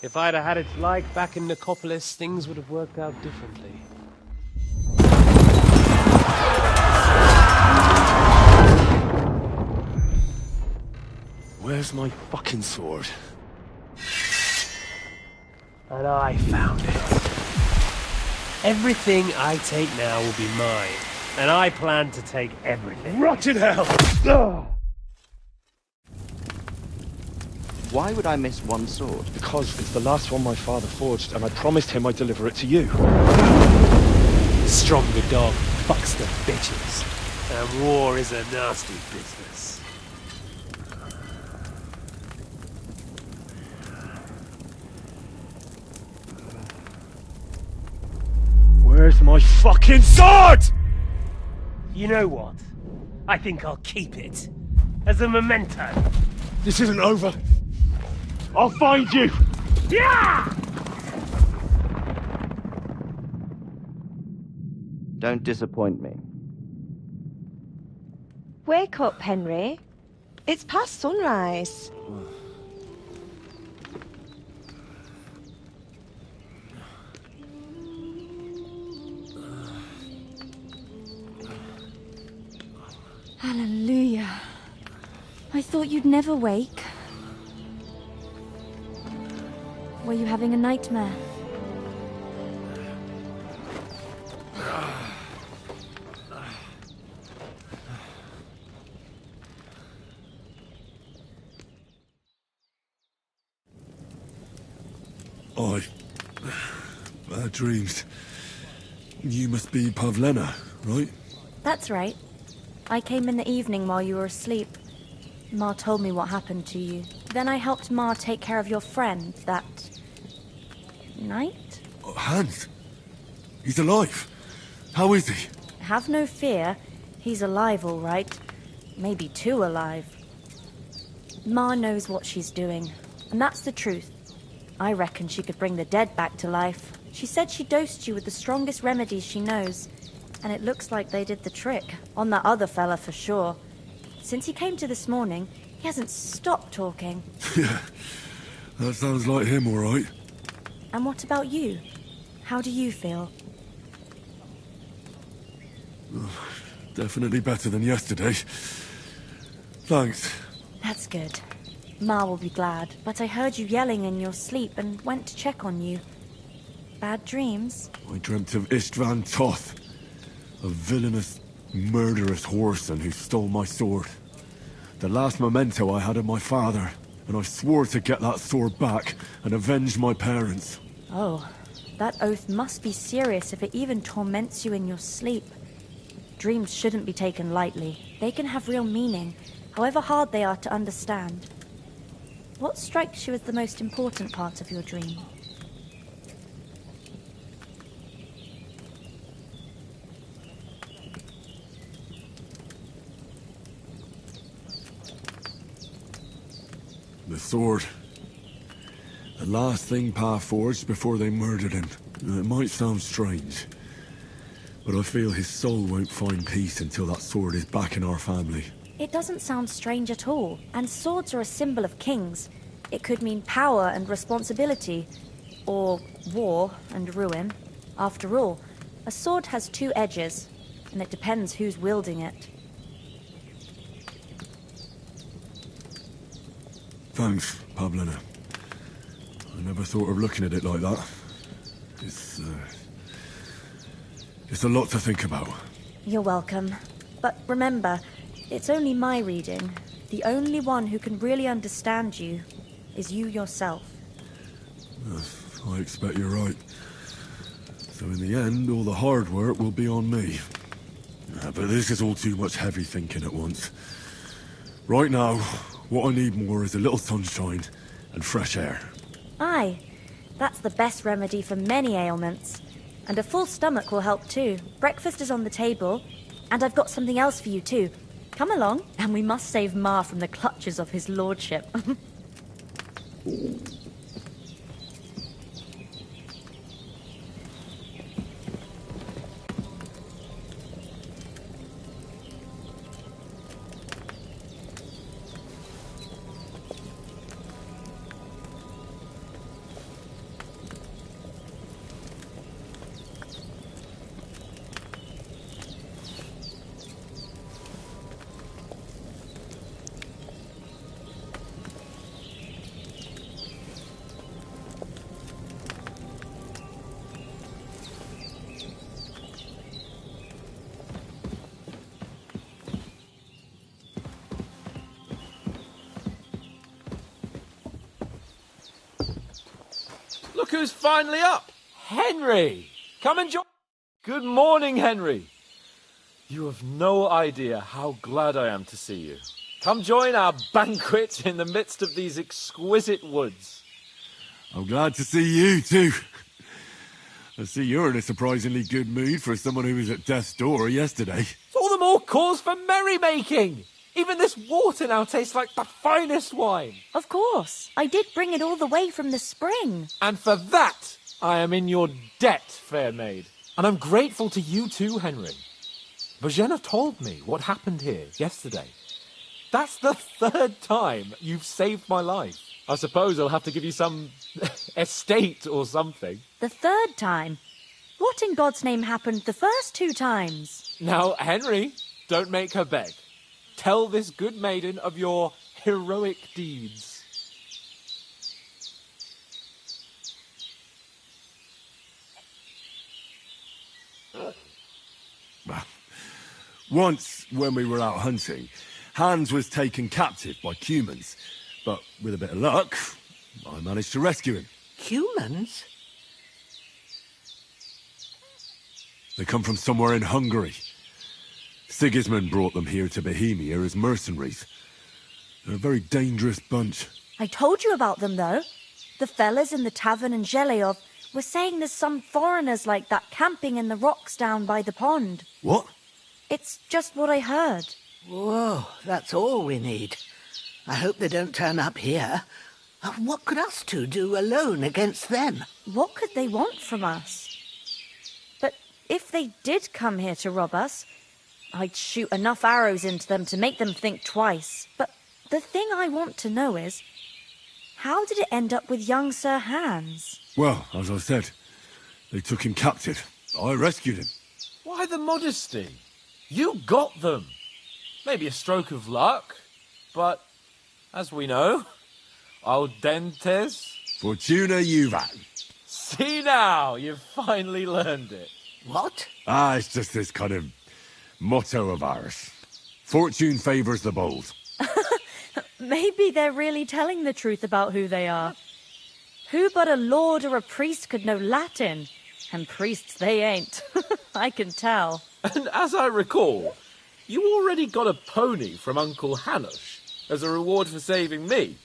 If I'd have had its like back in Nicopolis, things would have worked out differently. Where's my fucking sword? And I found it. Everything I take now will be mine. And I plan to take everything. Rot in hell! Ugh. Why would I miss one sword? Because it's the last one my father forged, and I promised him I'd deliver it to you. Stronger dog fucks the bitches. And war is a nasty business. Where's my fucking sword? You know what? I think I'll keep it. As a memento. This isn't over. I'll find you! Yeah! Don't disappoint me. Wake up, Henry. It's past sunrise. Hallelujah. I thought you'd never wake. Were you having a nightmare? Bad dreams. You must be Pavlena, right? That's right. I came in the evening while you were asleep. Ma told me what happened to you. Then I helped Ma take care of your friend that night? Hans? He's alive. How is he? Have no fear. He's alive, all right. Maybe too alive. Ma knows what she's doing, and that's the truth. I reckon she could bring the dead back to life. She said she dosed you with the strongest remedies she knows, and it looks like they did the trick. On that other fella for sure. Since he came to this morning, he hasn't stopped talking. Yeah, that sounds like him, all right. And what about you? How do you feel? Definitely better than yesterday. Thanks. That's good. Ma will be glad, but I heard you yelling in your sleep and went to check on you. Bad dreams? I dreamt of Istvan Toth, a villainous, murderous whoreson who stole my sword. The last memento I had of my father, and I swore to get that sword back and avenge my parents. Oh, that oath must be serious if it even torments you in your sleep. Dreams shouldn't be taken lightly. They can have real meaning, however hard they are to understand. What strikes you as the most important part of your dream? The sword. The last thing Pa forged before they murdered him. It might sound strange, but I feel his soul won't find peace until that sword is back in our family. It doesn't sound strange at all, and swords are a symbol of kings. It could mean power and responsibility, or war and ruin. After all, a sword has two edges, and it depends who's wielding it. Thanks, Pavlina. I never thought of looking at it like that. It's a lot to think about. You're welcome. But remember, it's only my reading. The only one who can really understand you is you yourself. I expect you're right. So in the end, all the hard work will be on me. But this is all too much heavy thinking at once. Right now, what I need more is a little sunshine and fresh air. Aye, that's the best remedy for many ailments. And a full stomach will help too. Breakfast is on the table, and I've got something else for you too. Come along, and we must save Ma from the clutches of his lordship. Look who's finally up! Henry! Come and join... Good morning, Henry! You have no idea how glad I am to see you. Come join our banquet in the midst of these exquisite woods. I'm glad to see you, too. I see you're in a surprisingly good mood for someone who was at death's door yesterday. It's all the more cause for merrymaking! Even this water now tastes like the finest wine. Of course. I did bring it all the way from the spring. And for that, I am in your debt, fair maid. And I'm grateful to you too, Henry. Bojena told me what happened here yesterday. That's the third time you've saved my life. I suppose I'll have to give you some estate or something. The third time? What in God's name happened the first two times? Now, Henry, don't make her beg. Tell this good maiden of your heroic deeds. Once, when we were out hunting, Hans was taken captive by humans. But with a bit of luck, I managed to rescue him. Humans? They come from somewhere in Hungary. Sigismund brought them here to Bohemia as mercenaries. They're a very dangerous bunch. I told you about them, though. The fellas in the tavern in Zheleov were saying there's some foreigners like that camping in the rocks down by the pond. What? It's just what I heard. Whoa, that's all we need. I hope they don't turn up here. What could us two do alone against them? What could they want from us? But if they did come here to rob us, I'd shoot enough arrows into them to make them think twice. But the thing I want to know is, how did it end up with young Sir Hans? Well, as I said, they took him captive. I rescued him. Why the modesty? You got them. Maybe a stroke of luck, but as we know, audentes. Fortuna juvat. See now, you've finally learned it. What? It's just this kind of motto of ours. Fortune favours the bold. Maybe they're really telling the truth about who they are. Who but a lord or a priest could know Latin? And priests they ain't. I can tell. And as I recall, you already got a pony from Uncle Hanush as a reward for saving me.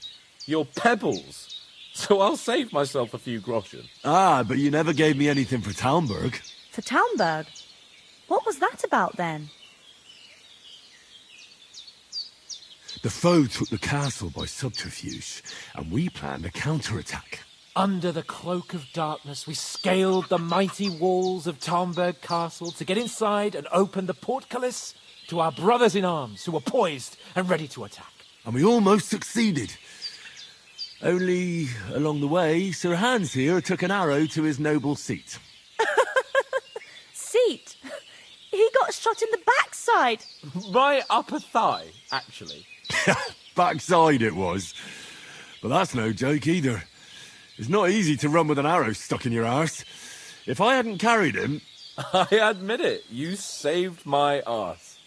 Your pebbles. So I'll save myself a few groschen. But you never gave me anything for Talmberg. For Talmberg? What was that about then? The foe took the castle by subterfuge, and we planned a counterattack. Under the cloak of darkness, we scaled the mighty walls of Talmberg Castle to get inside and open the portcullis to our brothers in arms who were poised and ready to attack. And we almost succeeded. Only, along the way, Sir Hans here took an arrow to his noble seat. Seat? He got shot in the backside. My upper thigh, actually. Backside it was. But that's no joke either. It's not easy to run with an arrow stuck in your arse. If I hadn't carried him... I admit it, you saved my arse.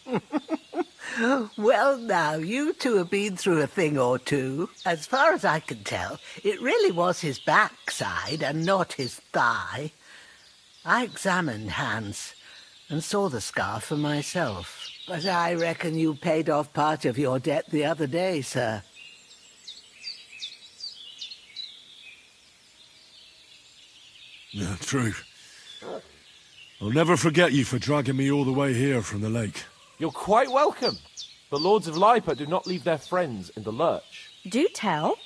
Well, now, you two have been through a thing or two. As far as I can tell, it really was his backside and not his thigh. I examined Hans and saw the scar for myself. But I reckon you paid off part of your debt the other day, sir. Yeah, true. I'll never forget you for dragging me all the way here from the lake. You're quite welcome. The Lords of Lipa do not leave their friends in the lurch. Do tell.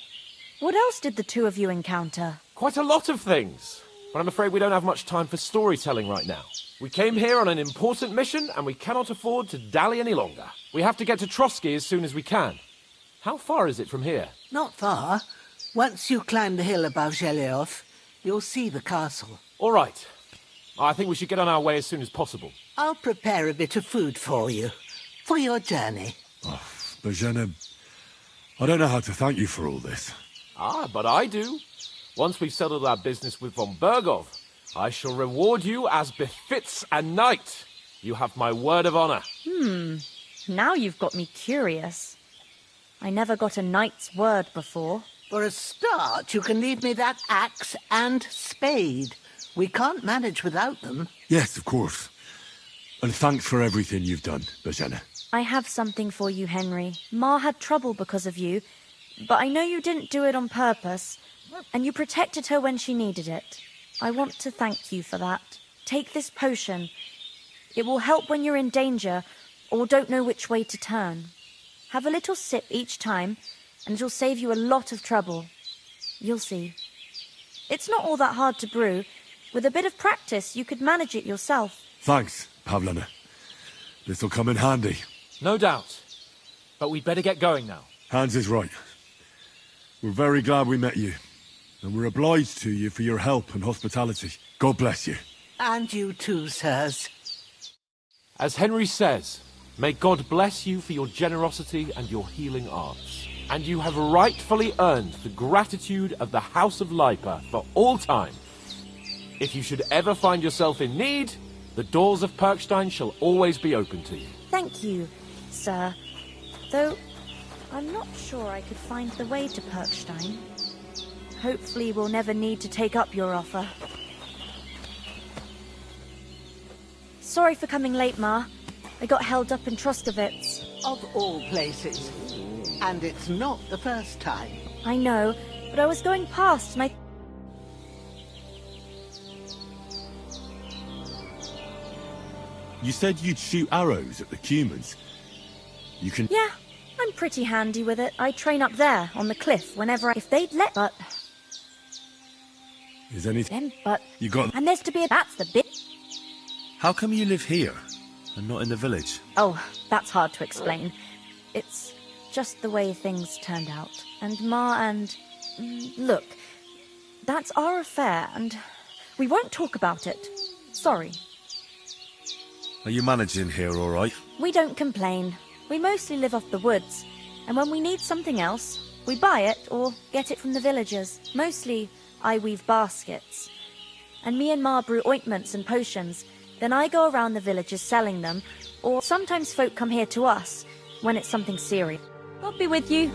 What else did the two of you encounter? Quite a lot of things. But I'm afraid we don't have much time for storytelling right now. We came here on an important mission, and we cannot afford to dally any longer. We have to get to Trotsky as soon as we can. How far is it from here? Not far. Once you climb the hill above Zheleov, you'll see the castle. All right. I think we should get on our way as soon as possible. I'll prepare a bit of food for you, for your journey. Bozhena, I don't know how to thank you for all this. But I do. Once we've settled our business with von Bergov, I shall reward you as befits a knight. You have my word of honor. Now you've got me curious. I never got a knight's word before. For a start, you can leave me that axe and spade. We can't manage without them. Yes, of course. And thanks for everything you've done, Bozhena. I have something for you, Henry. Ma had trouble because of you, but I know you didn't do it on purpose, and you protected her when she needed it. I want to thank you for that. Take this potion. It will help when you're in danger or don't know which way to turn. Have a little sip each time, and it'll save you a lot of trouble. You'll see. It's not all that hard to brew. With a bit of practice, you could manage it yourself. Thanks, Pavlana. This'll come in handy. No doubt. But we'd better get going now. Hans is right. We're very glad we met you. And we're obliged to you for your help and hospitality. God bless you. And you too, sirs. As Henry says, may God bless you for your generosity and your healing arts. And you have rightfully earned the gratitude of the House of Lipa for all time. If you should ever find yourself in need, the doors of Perkstein shall always be open to you. Thank you, sir. Though, I'm not sure I could find the way to Perkstein. Hopefully we'll never need to take up your offer. Sorry for coming late, Ma. I got held up in Troskovitz. Of all places. And it's not the first time. I know, but I was going past and I... You said you'd shoot arrows at the humans. You can... Yeah, I'm pretty handy with it. I train up there, on the cliff, whenever if they'd let... But... Is anything... But... You got... And there's to be a... That's the bit... How come you live here, and not in the village? Oh, that's hard to explain. It's just the way things turned out. And Ma and... Look, that's our affair, and we won't talk about it. Sorry. Are you managing here all right? We don't complain. We mostly live off the woods, and when we need something else, we buy it or get it from the villagers. Mostly, I weave baskets. And me and Ma brew ointments and potions. Then I go around the villages selling them, or sometimes folk come here to us when it's something serious. God be with you.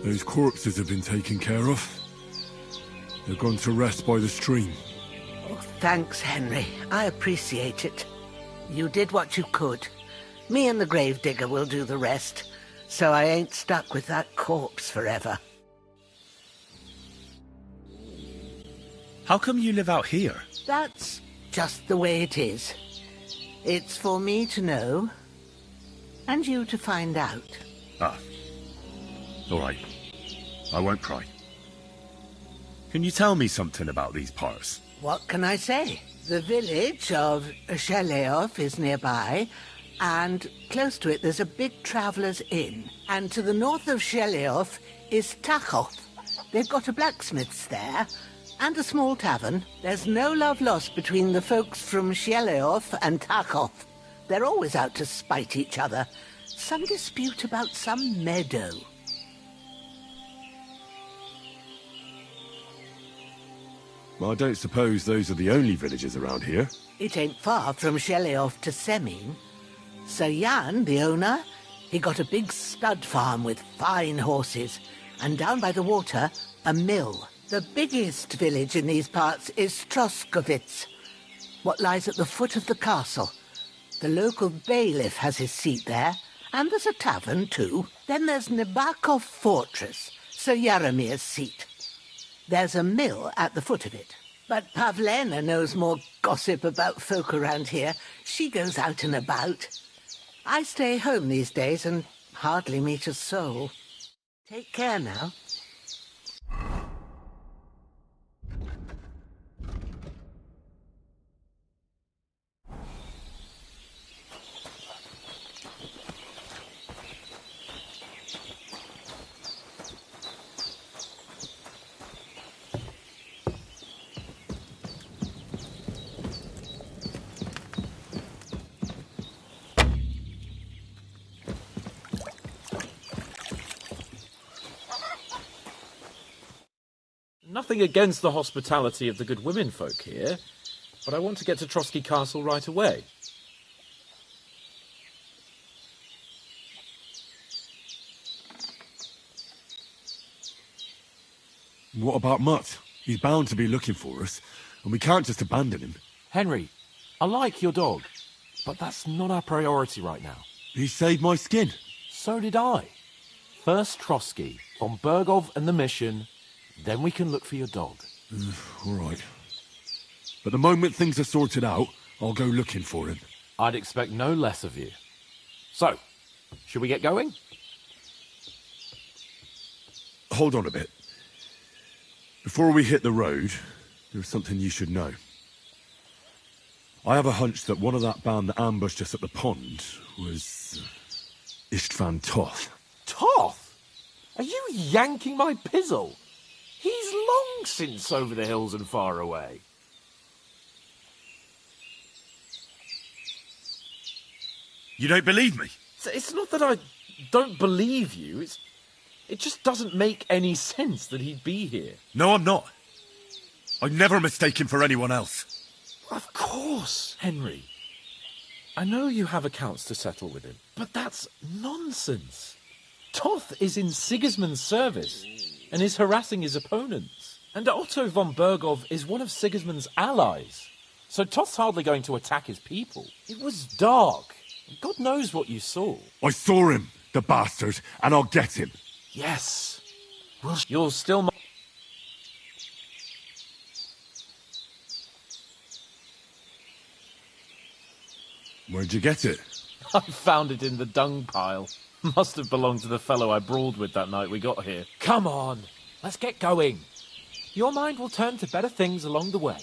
Those corpses have been taken care of. They're gone to rest by the stream. Oh, thanks, Henry. I appreciate it. You did what you could. Me and the gravedigger will do the rest, so I ain't stuck with that corpse forever. How come you live out here? That's just the way it is. It's for me to know, and you to find out. Ah. All right. I won't pry. Can you tell me something about these parts? What can I say? The village of Sheleof is nearby, and close to it there's a big traveller's inn. And to the north of Sheleof is Tachoth. They've got a blacksmith's there, and a small tavern. There's no love lost between the folks from Sheleof and Tachoth. They're always out to spite each other. Some dispute about some meadow. Well, I don't suppose those are the only villages around here. It ain't far from Sheleof to Semin. Sir Jan, the owner, he got a big stud farm with fine horses, and down by the water, a mill. The biggest village in these parts is Troskovitz, what lies at the foot of the castle. The local bailiff has his seat there, and there's a tavern too. Then there's Nabakov Fortress, Sir Yaramir's seat. There's a mill at the foot of it. But Pavlena knows more gossip about folk around here. She goes out and about. I stay home these days and hardly meet a soul. Take care now. Nothing against the hospitality of the good women folk here, but I want to get to Trotsky Castle right away. What about Mutt? He's bound to be looking for us, and we can't just abandon him. Henry, I like your dog, but that's not our priority right now. He saved my skin. So did I. First Trotsky, von Bergov and the mission, then we can look for your dog. All right. But the moment things are sorted out, I'll go looking for him. I'd expect no less of you. So, should we get going? Hold on a bit. Before we hit the road, there's something you should know. I have a hunch that one of that band that ambushed us at the pond was Istvan Toth. Toth? Are you yanking my pizzle? He's long since over the hills and far away. You don't believe me? It's not that I don't believe you. It just doesn't make any sense that he'd be here. No, I'm not. I'd never mistake him for anyone else. Of course, Henry. I know you have accounts to settle with him, but that's nonsense. Toth is in Sigismund's service and is harassing his opponents. And Otto von Bergov is one of Sigismund's allies. So Toth's hardly going to attack his people. It was dark. God knows what you saw. I saw him, the bastard, and I'll get him. Yes. Well, you'll still... Where'd you get it? I found it in the dung pile. Must have belonged to the fellow I brawled with that night we got here. Come on, let's get going. Your mind will turn to better things along the way.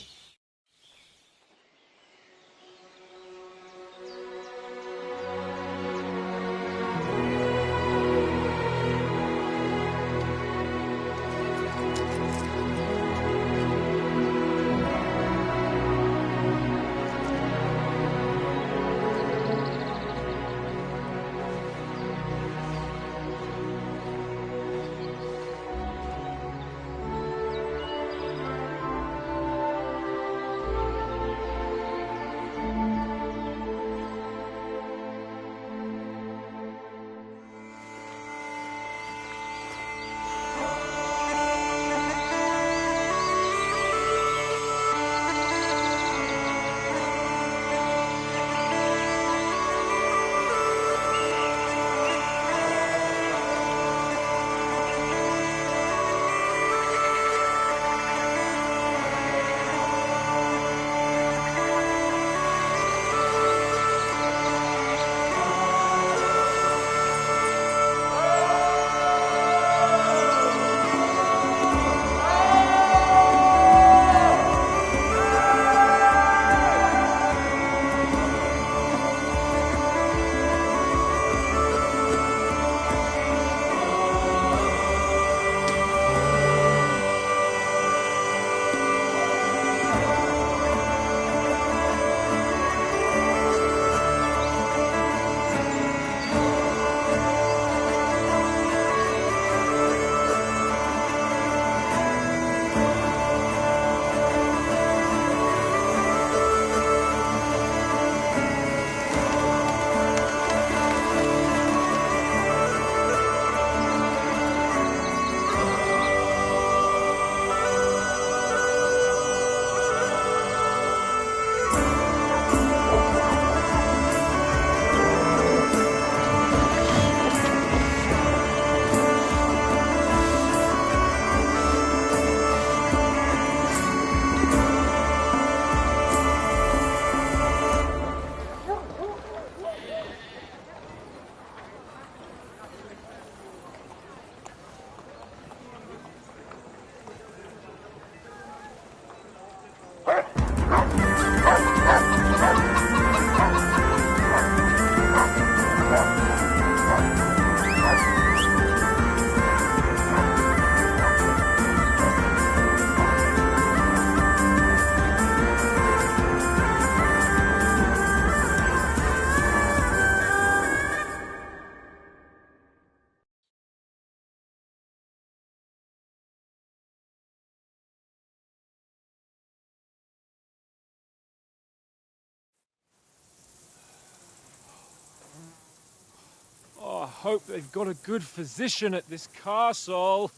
Oh, I hope they've got a good physician at this castle.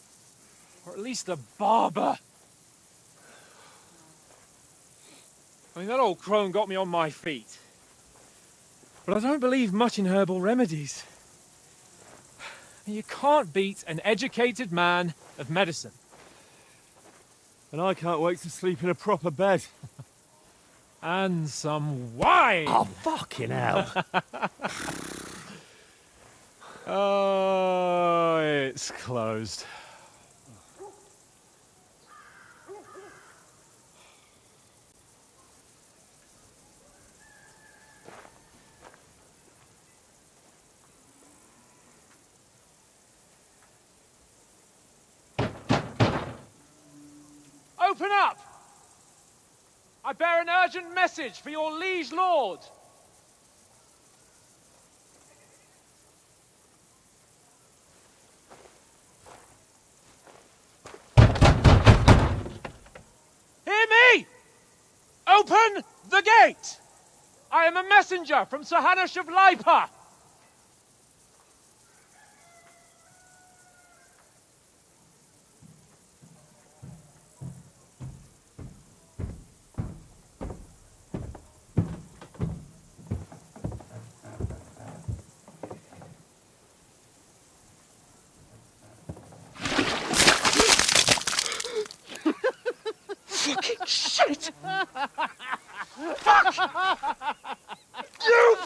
Or at least a barber. I mean, that old crone got me on my feet. But I don't believe much in herbal remedies. You can't beat an educated man of medicine. And I can't wait to sleep in a proper bed. And some wine! Oh, fucking hell. Oh, it's closed. Open up! I bear an urgent message for your liege lord. Hear me! Open the gate! I am a messenger from Sir Hanush of Lipa. Fucking shit! Fuck! You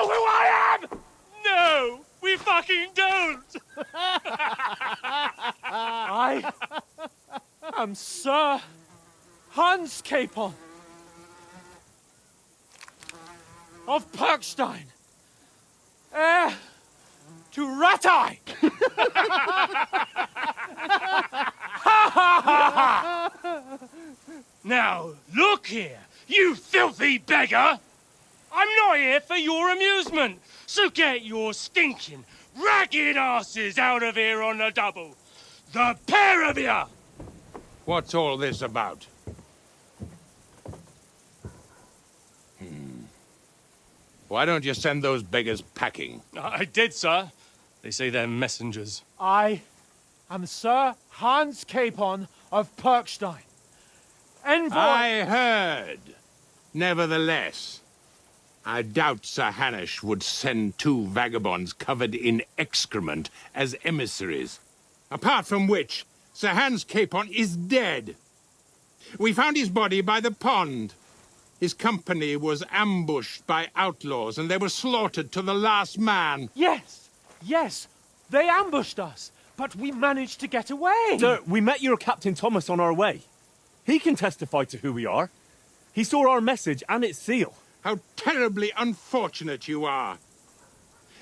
know who I am? No, we fucking don't! I am Sir Hans Capon of Perkstein, heir to Ratai. Now, look here, you filthy beggar! I'm not here for your amusement, so get your stinking, ragged asses out of here on the double. The pair of you! What's all this about? Why don't you send those beggars packing? I did, sir. They say they're messengers. I am Sir Hans Capon of Perkstein, envoy... I heard. Nevertheless, I doubt Sir Hanush would send two vagabonds covered in excrement as emissaries. Apart from which, Sir Hans Capon is dead. We found his body by the pond. His company was ambushed by outlaws, and they were slaughtered to the last man. Yes, yes, they ambushed us, but we managed to get away. Sir, we met your Captain Thomas on our way. He can testify to who we are. He saw our message and its seal. How terribly unfortunate you are.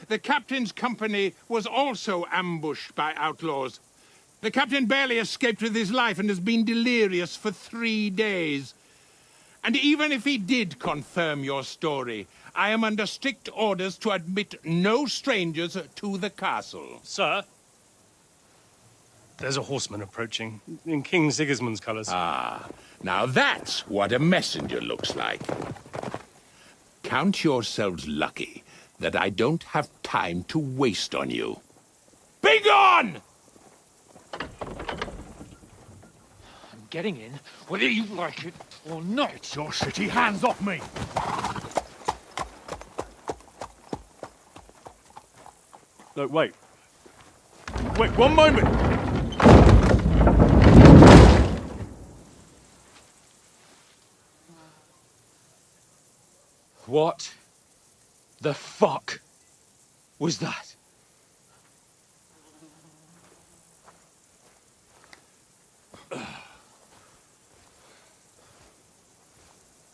The captain's company was also ambushed by outlaws. The captain barely escaped with his life and has been delirious for 3 days. And even if he did confirm your story, I am under strict orders to admit no strangers to the castle. Sir, there's a horseman approaching, in King Sigismund's colours. Ah, now that's what a messenger looks like. Count yourselves lucky that I don't have time to waste on you. Be gone! I'm getting in, whether you like it or not. Your shitty hands off me! Look, wait. Wait, one moment! What the fuck was that?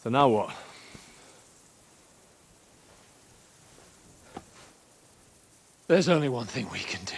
So now what? There's only one thing we can do.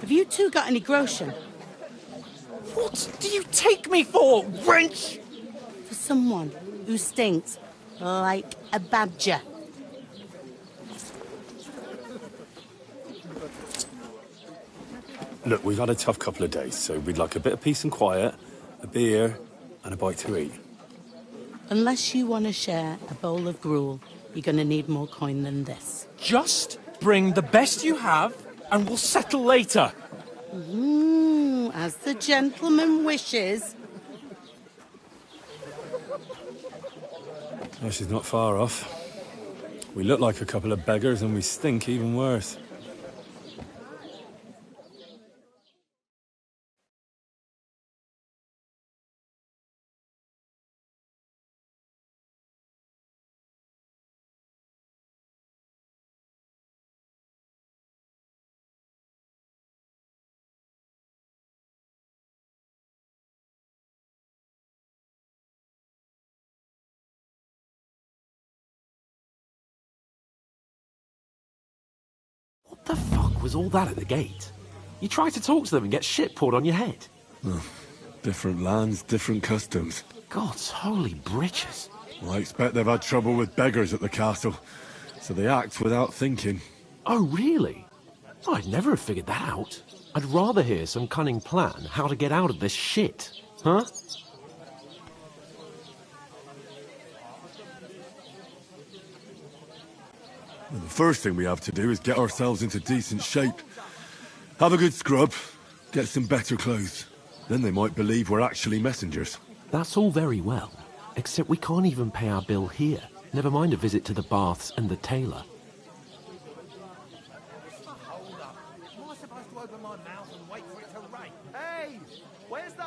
Have you two got any groschen? What do you take me for, wench? For someone who stinks like a badger. Look, we've had a tough couple of days, so we'd like a bit of peace and quiet, a beer, and a bite to eat. Unless you want to share a bowl of gruel, you're going to need more coin than this. Just bring the best you have, and we'll settle later. As the gentleman wishes. Oh, she's not far off. We look like a couple of beggars, and we stink even worse. What the fuck was all that at the gate? You try to talk to them and get shit poured on your head. Oh, different lands, different customs. God's holy britches. Well, I expect they've had trouble with beggars at the castle, so they act without thinking. Oh, really? Oh, I'd never have figured that out. I'd rather hear some cunning plan how to get out of this shit. Huh? Well, the first thing we have to do is get ourselves into decent shape. Have a good scrub, get some better clothes. Then they might believe we're actually messengers. That's all very well, except we can't even pay our bill here. Never mind a visit to the baths and the tailor.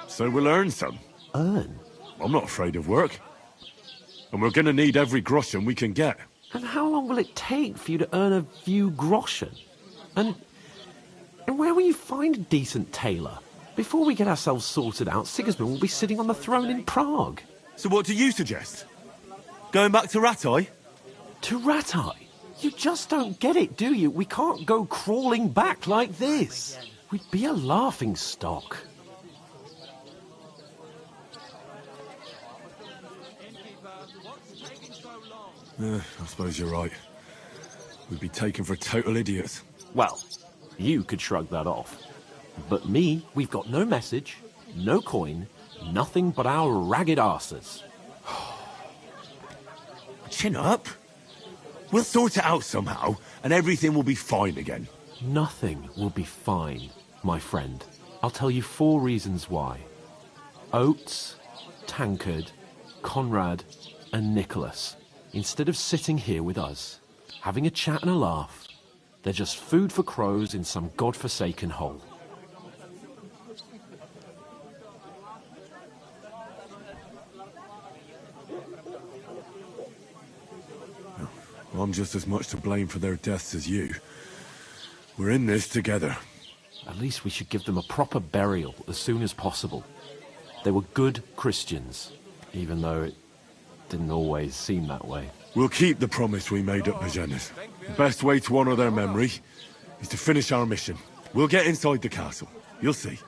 So we'll earn some. Earn? I'm not afraid of work. And we're gonna need every groschen we can get. And how long will it take for you to earn a few groschen? And where will you find a decent tailor? Before we get ourselves sorted out, Sigismund will be sitting on the throne in Prague. So what do you suggest? Going back to Ratai? To Ratai? You just don't get it, do you? We can't go crawling back like this. We'd be a laughing stock. I suppose you're right. We'd be taken for total idiots. Well, you could shrug that off. But me, we've got no message, no coin, nothing but our ragged arses. Chin up. We'll sort it out somehow, and everything will be fine again. Nothing will be fine, my friend. I'll tell you 4 reasons why. Oates, Tankard, Conrad, and Nicholas. Instead of sitting here with us, having a chat and a laugh, they're just food for crows in some godforsaken hole. I'm just as much to blame for their deaths as you. We're in this together. At least we should give them a proper burial as soon as possible. They were good Christians, even though it didn't always seem that way. We'll keep the promise we made at Bajenas. The best way to honor their memory is to finish our mission. We'll get inside the castle. You'll see.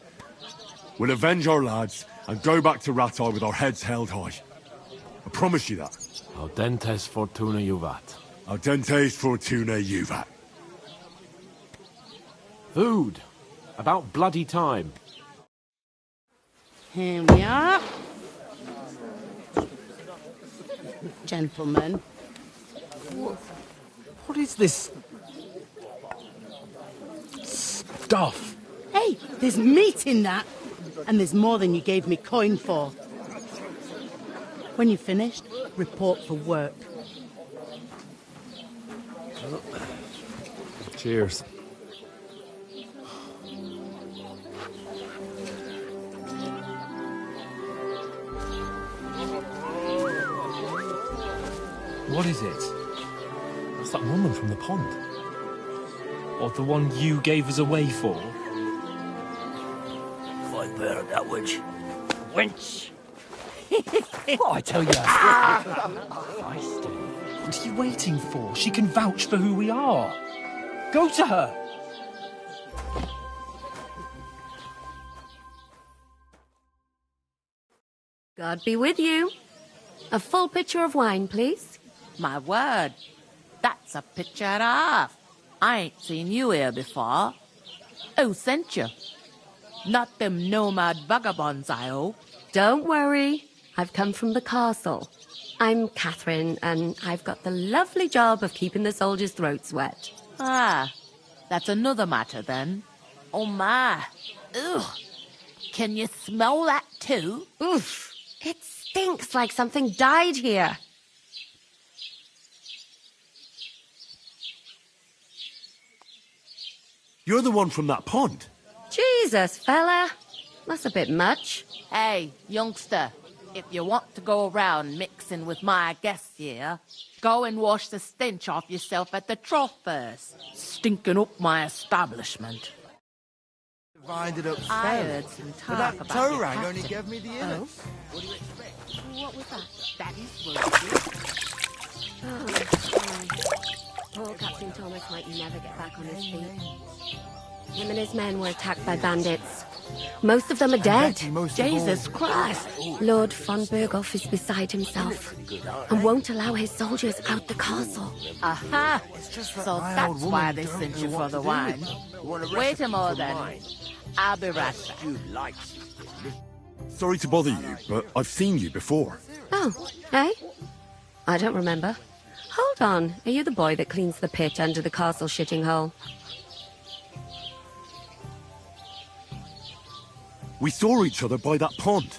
We'll avenge our lads and go back to Ratai with our heads held high. I promise you that. Audentes fortuna juvat. Audentes fortuna juvat. Food. About bloody time. Here we are. Gentlemen. What is this stuff? Hey, there's meat in that. And there's more than you gave me coin for. When you're finished, report for work. Cheers. What is it? It's that woman from the pond. Or the one you gave us away for? If I bear that witch. Wench! What I tell you? What are you waiting for? She can vouch for who we are. Go to her. God be with you. A full pitcher of wine, please. My word, that's a picture and a half. I ain't seen you here before. Who sent you? Not them nomad vagabonds, I hope. Don't worry. I've come from the castle. I'm Catherine, and I've got the lovely job of keeping the soldiers' throats wet. Ah, that's another matter then. Oh my. Ugh. Can you smell that too? Oof. It stinks like something died here. You're the one from that pond. Jesus, fella. That's a bit much. Hey, youngster, if you want to go around mixing with my guests here, go and wash the stench off yourself at the trough first. Stinking up my establishment. Divided up I fairly. heard some But talk that about toe your rang only captain. gave me the inner. Oh? What do you expect? What was that? That is worth Poor Captain Thomas might never get back on his feet. Him and his men were attacked by bandits. Most of them are dead. Jesus Christ! Lord von Berghoff is beside himself and won't allow his soldiers out the castle. Aha! So that's why they sent you for the wine. Wait a moment then. I'll be right back. Sorry to bother you, but I've seen you before. Oh, eh? I don't remember. Hold on. Are you the boy that cleans the pit under the castle shitting hole? We saw each other by that pond.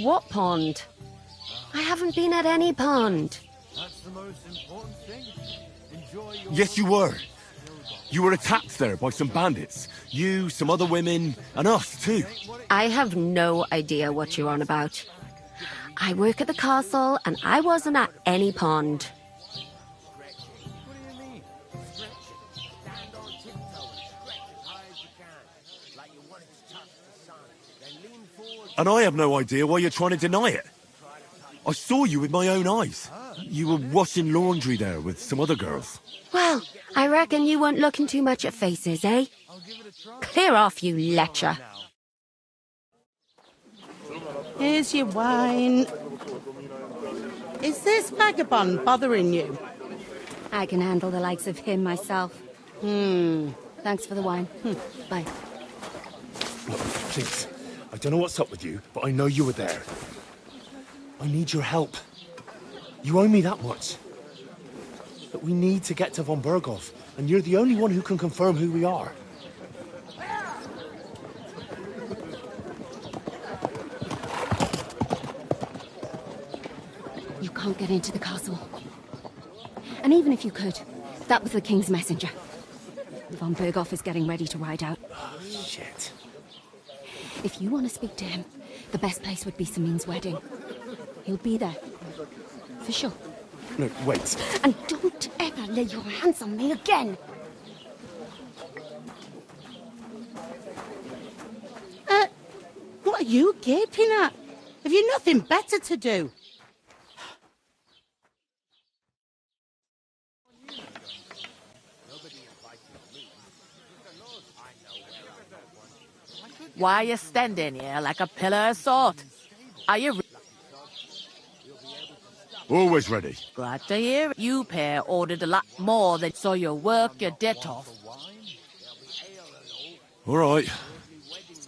What pond? I haven't been at any pond. That's the most important thing. Enjoy your... Yes, you were. You were attacked there by some bandits. You, some other women, and us too. I have no idea what you're on about. I work at the castle, and I wasn't at any pond. And I have no idea why you're trying to deny it. I saw you with my own eyes. You were washing laundry there with some other girls. Well, I reckon you weren't looking too much at faces, eh? Clear off, you lecher. Here's your wine. Is this vagabond bothering you? I can handle the likes of him myself. Thanks for the wine. Bye. Look, please. I don't know what's up with you, but I know you were there. I need your help. You owe me that much. But we need to get to von Berghoff, and you're the only one who can confirm who we are. You can't get into the castle. And even if you could, that was the King's messenger. Von Berghoff is getting ready to ride out. Oh, shit. If you want to speak to him, the best place would be Samin's wedding. He'll be there. For sure. No, wait. And don't ever lay your hands on me again! What are you gaping at? Have you nothing better to do? Why are you standing here like a pillar of salt? Are you... Always ready. Glad to hear it. You pair ordered a lot more than so you work your debt off. All right.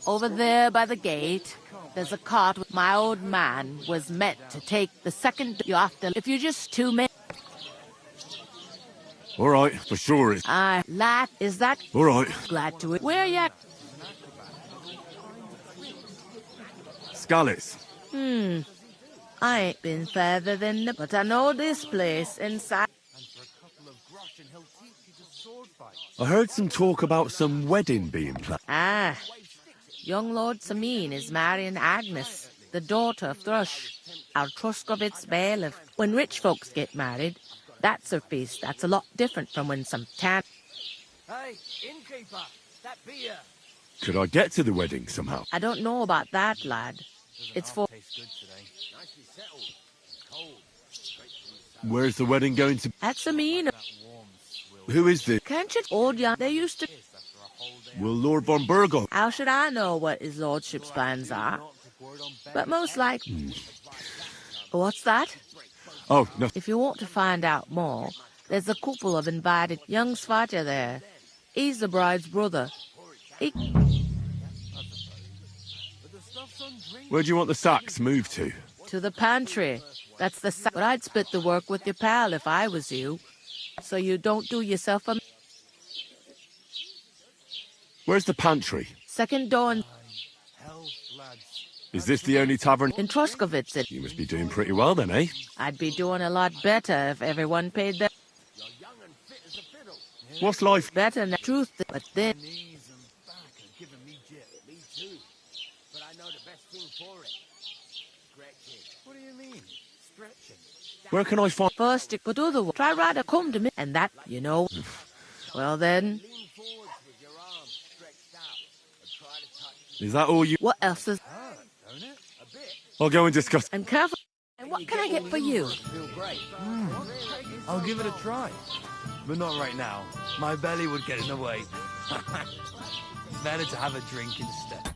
Over there by the gate, there's a cart with my old man was meant to take the second you after. If you just 2 minutes. All right, for sure it's... Lad, is that... All right. Glad to it. Where you... Scallis. I ain't been further than the... But I know this place inside. I heard some talk about some wedding being planned. Young Lord Samin is marrying Agnes, the daughter of Thrush, our Truskovitz bailiff. When rich folks get married, that's a feast that's a lot different from when some tan... Hey, innkeeper, that beer. Could I get to the wedding somehow? I don't know about that, lad. It's for... Where's the wedding going to... At Samin. Who is this? Can't you... Old young... They used to... Will Lord von Berghoff... How should I know what his lordship's plans are? But most like... What's that? Oh, no. If you want to find out more, there's a couple of invited young Svarta there. He's the bride's brother. Where do you want the sacks moved to? To the pantry. That's the But I'd split the work with your pal if I was you. So you don't do yourself a... Where's the pantry? Second door and... Is this the only tavern? In Truskovitz. You must be doing pretty well then, eh? I'd be doing a lot better if everyone paid their... What's life? Better than truth, but then... What do you mean? Stretching? Where can I find... First, it could do the... Try rather come to me. And that, you know... Well then... Is that all you... What else is... I'll go and discuss... And careful... And what can I get for you? I'll give it a try. But not right now. My belly would get in the way. Better to have a drink instead.